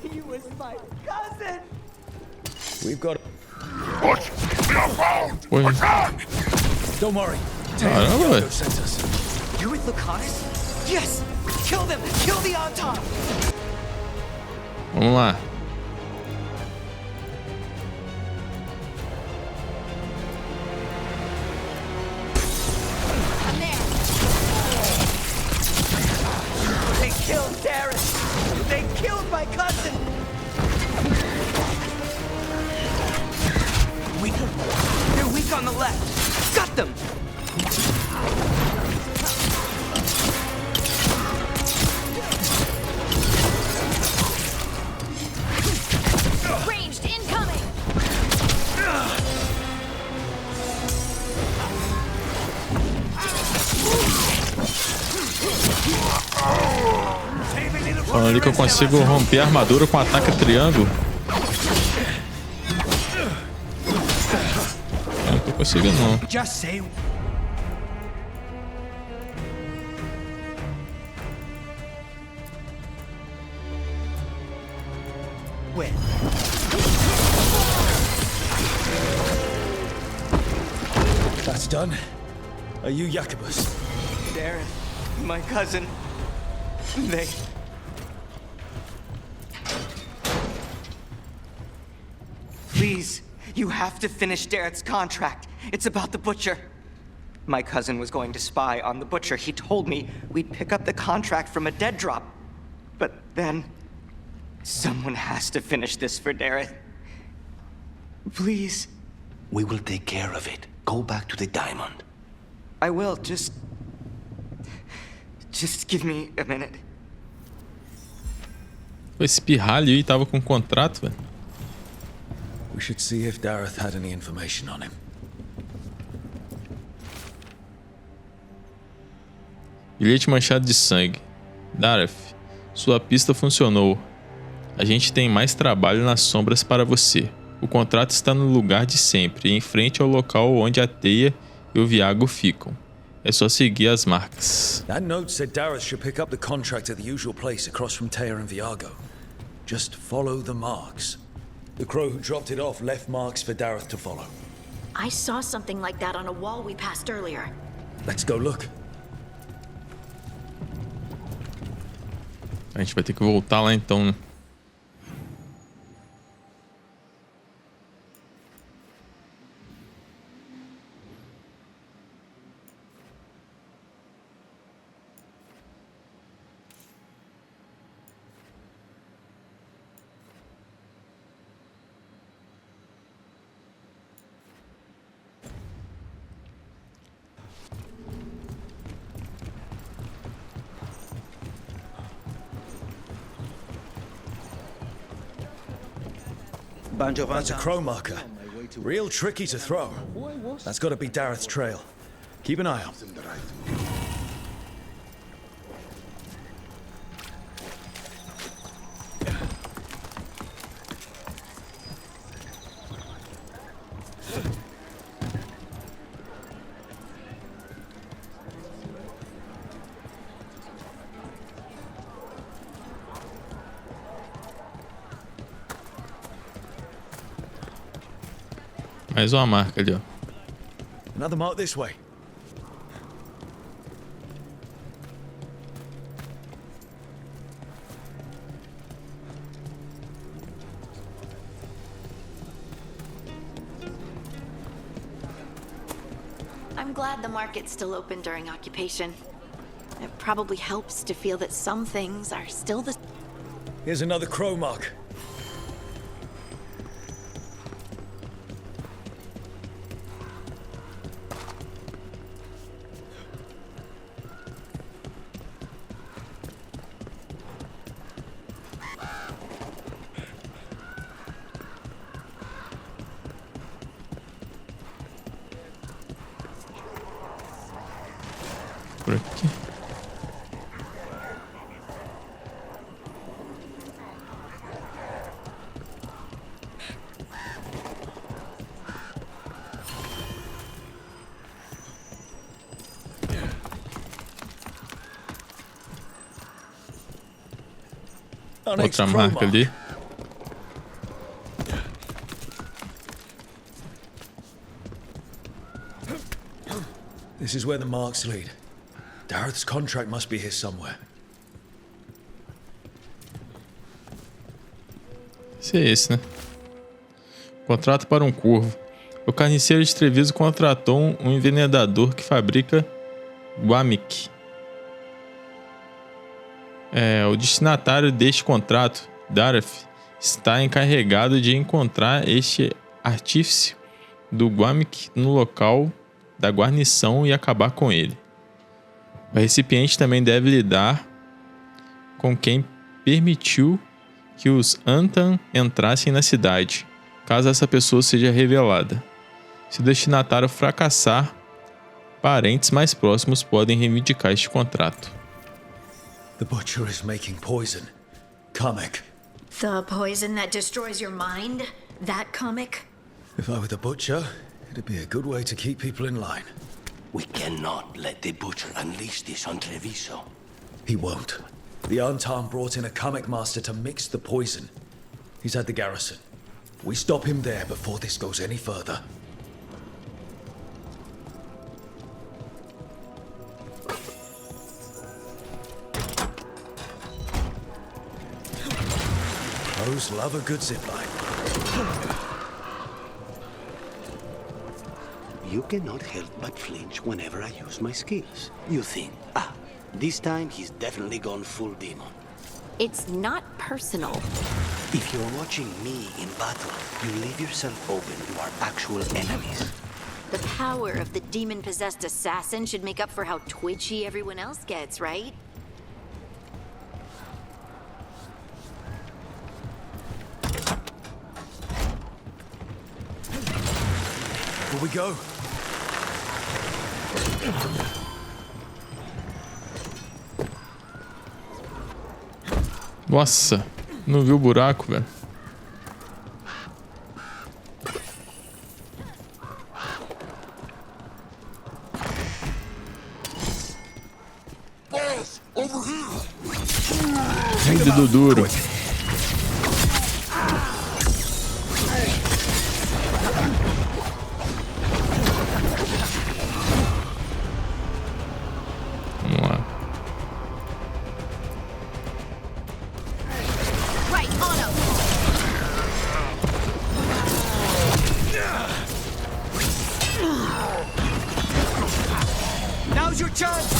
Speaker 17: He was my cousin!
Speaker 2: We've got...
Speaker 22: What? We are found!
Speaker 1: Oi.
Speaker 22: Attack!
Speaker 2: Don't worry.
Speaker 1: Caramba, velho.
Speaker 2: Sent us.
Speaker 17: You with Lucanus? Yes! Kill them! Kill the Anton!
Speaker 1: Vamos lá.
Speaker 17: They killed Darren! They killed my cousin! They're weak on the left! Got them!
Speaker 4: Ranged incoming!
Speaker 1: Falando ali que eu consigo romper a armadura com ataque triângulo. Não tô conseguindo não.
Speaker 17: Just say... When?
Speaker 2: That's done. Are you Jacobus?
Speaker 17: Darren, my cousin... They... Please, you have to finish Darrett's contract. It's about the Butcher. My cousin was going to spy on the Butcher. He told me we'd pick up the contract from a dead drop. But then... someone has to finish this for Darrett. Please.
Speaker 5: We will take care of it. Go back to the diamond.
Speaker 17: I will, just give me a minute.
Speaker 1: Esse pirralho aí tava com contrato, velho.
Speaker 2: We should see if Dareth had any information on him.
Speaker 1: Bilhete manchado de sangue. Dareth, sua pista funcionou. A gente tem mais trabalho nas sombras para você. O contrato está no lugar de sempre, em frente ao local onde a teia e o viago ficam. É só seguir as marcas.
Speaker 2: That note said Dareth should pick up the contract at the usual place across from Teia and Viago. Just follow the marks. The crow who dropped it off left marks for Dareth to follow.
Speaker 3: I saw something like that on a wall we passed earlier.
Speaker 2: Let's go look.
Speaker 1: A gente vai ter que voltar lá então, né?
Speaker 2: That's a crow marker. Real tricky to throw. That's got to be Dareth's trail. Keep an eye out.
Speaker 1: Mais uma marca ali, ó.
Speaker 2: Another mark this way.
Speaker 3: I'm glad the market's still open during occupation. It probably helps to feel that some things are still the...
Speaker 2: Here's another crow mark.
Speaker 1: Por aqui. Outra marca ali.
Speaker 2: This is where the marks lead. Dareth's contract must be here somewhere.
Speaker 1: Esse é esse, né? Contrato para um corvo. O carniceiro de Treviso contratou um envenenador que fabrica Guamic. O destinatário deste contrato, Dareth, está encarregado de encontrar este artífice do Guamic no local da guarnição e acabar com ele. O recipiente também deve lidar com quem permitiu que os Antan entrassem na cidade, caso essa pessoa seja revelada. Se o destinatário fracassar, parentes mais próximos podem reivindicar este contrato.
Speaker 2: The butcher is making poison. Comic.
Speaker 3: The poison that destroys your mind? That comic?
Speaker 2: If I were the butcher, it'd be a good way to keep people in line.
Speaker 5: We cannot let the butcher unleash this on Treviso.
Speaker 2: He won't. The Antan brought in a comic master to mix the poison. He's at the garrison. We stop him there before this goes any further. Pros love a good zipline.
Speaker 5: You cannot help but flinch whenever I use my skills. You think, this time he's definitely gone full demon.
Speaker 3: It's not personal.
Speaker 5: If you're watching me in battle, you leave yourself open to our actual enemies.
Speaker 3: The power of the demon-possessed assassin should make up for how twitchy everyone else gets, right?
Speaker 2: Here we go.
Speaker 1: Nossa, não viu o buraco, velho.
Speaker 22: Boss, over here.
Speaker 1: Vem, dedo duro. Vamos lá.
Speaker 17: Now's your chance!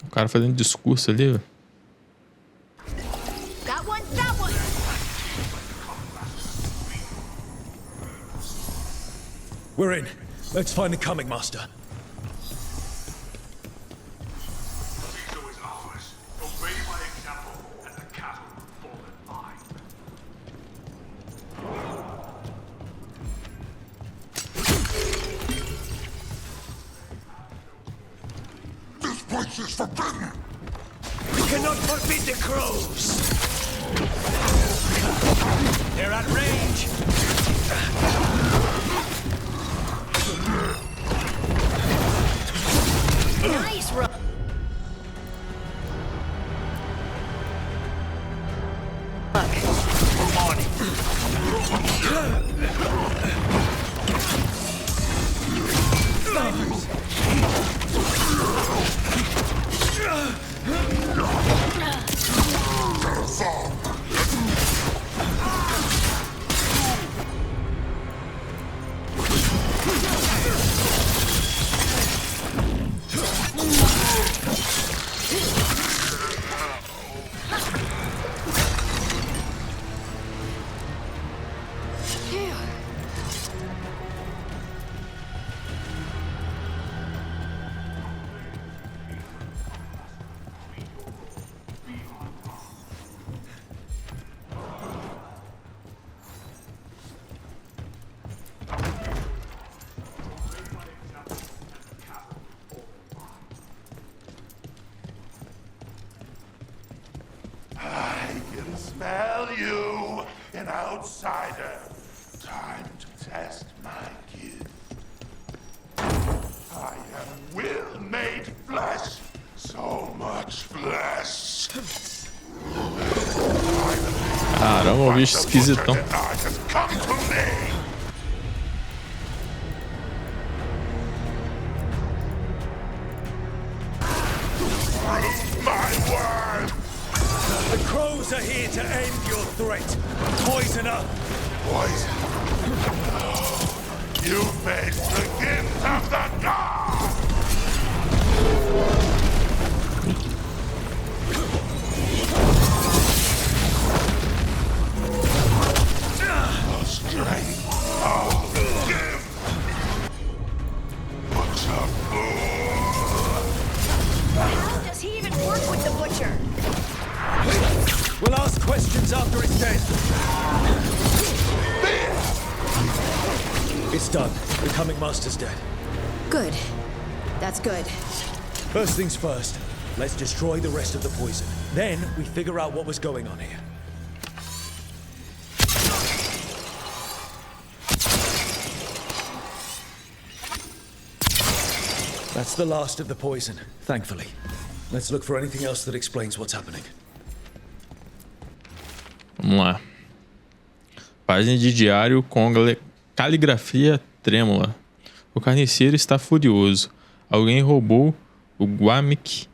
Speaker 1: O cara fazendo discurso ali, velho.
Speaker 3: That one!
Speaker 2: We're in. Let's find the comic master.
Speaker 22: Treviso is ours. Obey my example, and the cattle will fall in line. This place is forbidden!
Speaker 5: We cannot forbid the crows! They're at range!
Speaker 3: Nice run!
Speaker 22: outsider. Time to test my gift. I am will made flesh. So much flesh.
Speaker 1: Caramba, o bicho esquisitão.
Speaker 22: Come to me. Prove my word.
Speaker 2: The crows are here to end your threat. Poisoner.
Speaker 22: Poison. You face the gift of the god. The strength of the gift. What's a fool?
Speaker 21: How does he even work with the butcher?
Speaker 2: We'll ask questions after it's dead. It's done. The coming master's dead.
Speaker 3: Good. That's good.
Speaker 2: First things first, let's destroy the rest of the poison. Then we figure out what was going on here. That's the last of the poison, thankfully. Let's look for anything else that explains what's happening.
Speaker 1: Vamos lá. Página de diário com caligrafia trêmula. O carniceiro está furioso. Alguém roubou o guamic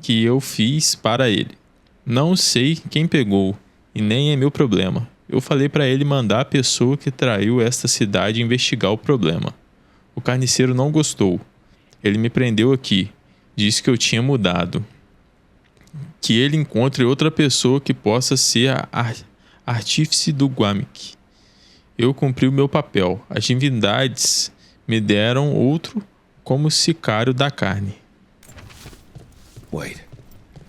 Speaker 1: que eu fiz para ele. Não sei quem pegou e nem é meu problema. Eu falei para ele mandar a pessoa que traiu esta cidade investigar o problema. O carniceiro não gostou. Ele me prendeu aqui. Disse que eu tinha mudado. Que ele encontre outra pessoa que possa ser a artífice do guamic. Eu cumpri o meu papel. As divindades me deram outro como sicário da carne.
Speaker 2: Wait.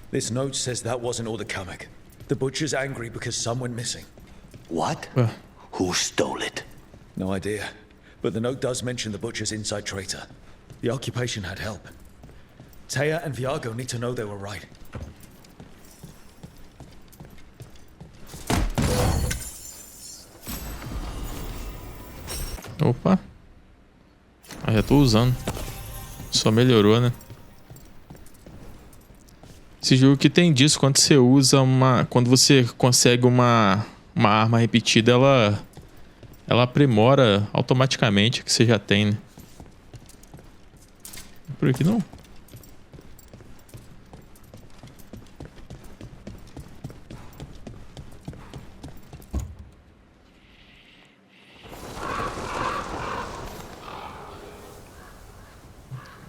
Speaker 2: This note says that wasn't all the Kamek. The butcher's angry because some went missing.
Speaker 5: What? Who stole it?
Speaker 2: No idea. But the note does mention the butcher's inside traitor. The occupation had help. Taya and Viago need to know they were right.
Speaker 1: Opa. Já tô usando. Só melhorou, né? Esse jogo que tem disso, quando você usa uma... Quando você consegue uma arma repetida, ela aprimora automaticamente o que você já tem, né? Por aqui não.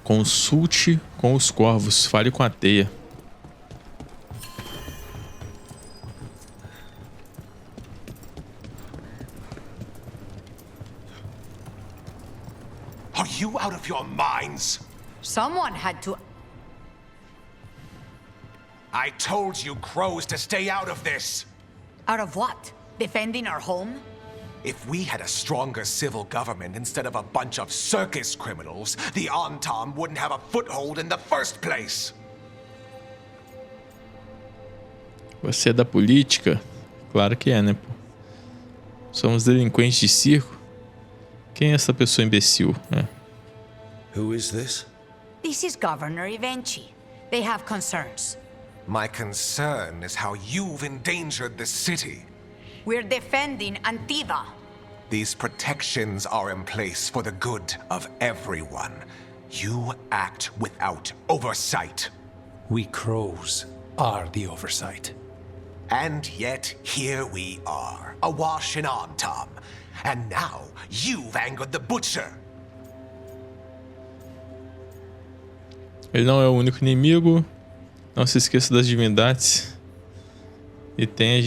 Speaker 1: Consulte com os corvos, fale com a teia.
Speaker 11: Are you out of your minds?
Speaker 21: Someone had to...
Speaker 11: I told you crows to stay out of this.
Speaker 21: Out of what? Defending our home?
Speaker 11: If we had a stronger civil government instead of a bunch of circus criminals, the Antam wouldn't have a foothold in the first place.
Speaker 1: Você é da política? Claro que é, né, pô? Somos delinquentes de circo? Quem é essa pessoa imbecil?
Speaker 2: Who is this?
Speaker 21: This is Governor Evenchi. They have concerns.
Speaker 11: My concern is how you've endangered the city.
Speaker 21: We're defending Antiva.
Speaker 11: These protections are in place for the good of everyone. You act without oversight.
Speaker 10: We crows are the oversight.
Speaker 11: And yet, here we are, awash in Antam. And now, you've angered the butcher.
Speaker 1: Ele não é o único inimigo. Não se esqueça das divindades. E tem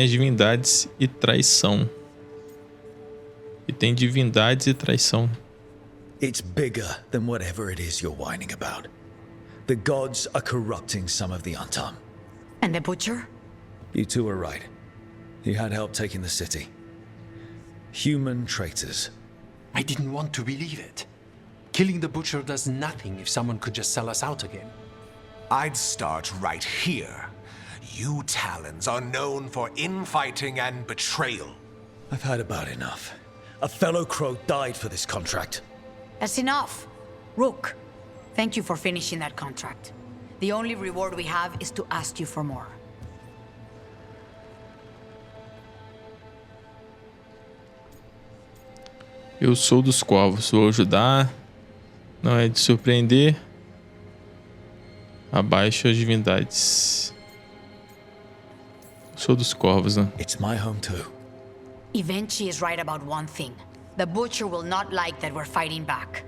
Speaker 1: as divindades e traição. E tem divindades e traição.
Speaker 2: It's bigger than whatever it is you're whining about. The gods are corrupting some of the Antam.
Speaker 21: And the butcher?
Speaker 2: You two are right. He had help taking the city. Human traitors.
Speaker 10: I didn't want to believe it. Killing the butcher does nothing if someone could just sell us out again.
Speaker 11: I'd start right here.
Speaker 12: You Talons are known for infighting and betrayal.
Speaker 2: I've had about enough. A fellow crow died for this contract.
Speaker 21: That's enough. Rook, thank you for finishing that contract. The only reward we have is to ask you for more.
Speaker 1: Eu sou dos corvos, vou ajudar. Não é de surpreender. Abaixo as divindades. Eu sou dos corvos, né?
Speaker 2: It's my home too.
Speaker 21: Eventually is right about one thing. The Butcher will not like that we're fighting back.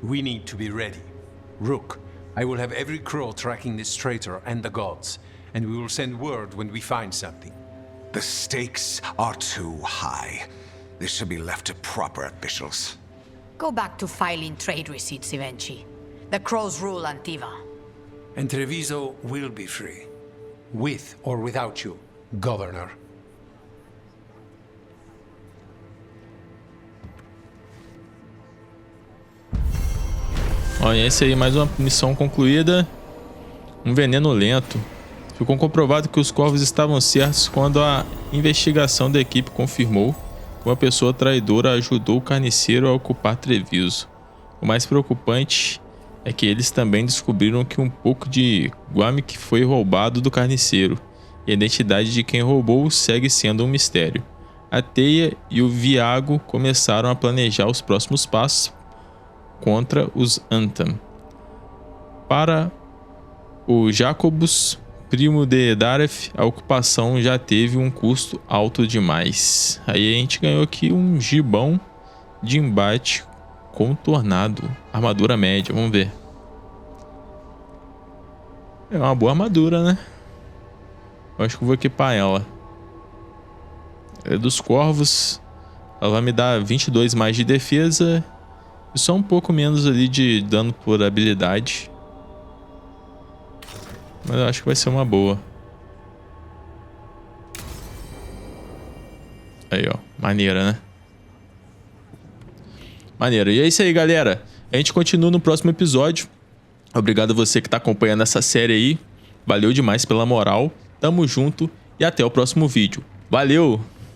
Speaker 10: We need to be ready. Rook, I will have every crow tracking this traitor and the gods, and we will send word when we find something.
Speaker 12: The stakes are too high. This should be left to proper officials.
Speaker 21: Go back to filing trade receipts, Eventually. The crows rule Antiva.
Speaker 10: And Treviso will be free. With or without you, Governor.
Speaker 1: Olha, esse aí, mais uma missão concluída. Um veneno lento. Ficou comprovado que os corvos estavam certos quando a investigação da equipe confirmou que uma pessoa traidora ajudou o carniceiro a ocupar Treviso. O mais preocupante é que eles também descobriram que um pouco de guamic foi roubado do carniceiro, e a identidade de quem roubou segue sendo um mistério. A Teia e o Viago começaram a planejar os próximos passos contra os Antam. Para o Jacobus, primo de Dareth, a ocupação já teve um custo alto demais. Aí a gente ganhou aqui um gibão de embate contornado, armadura média, vamos ver. É uma boa armadura, né? Eu acho que eu vou equipar ela. É dos corvos. Ela vai me dar 22 mais de defesa e só um pouco menos ali de dano por habilidade. Mas eu acho que vai ser uma boa. Aí, ó. Maneira, né? Maneiro. E é isso aí, galera. A gente continua no próximo episódio. Obrigado a você que tá acompanhando essa série aí. Valeu demais pela moral. Tamo junto e até o próximo vídeo. Valeu!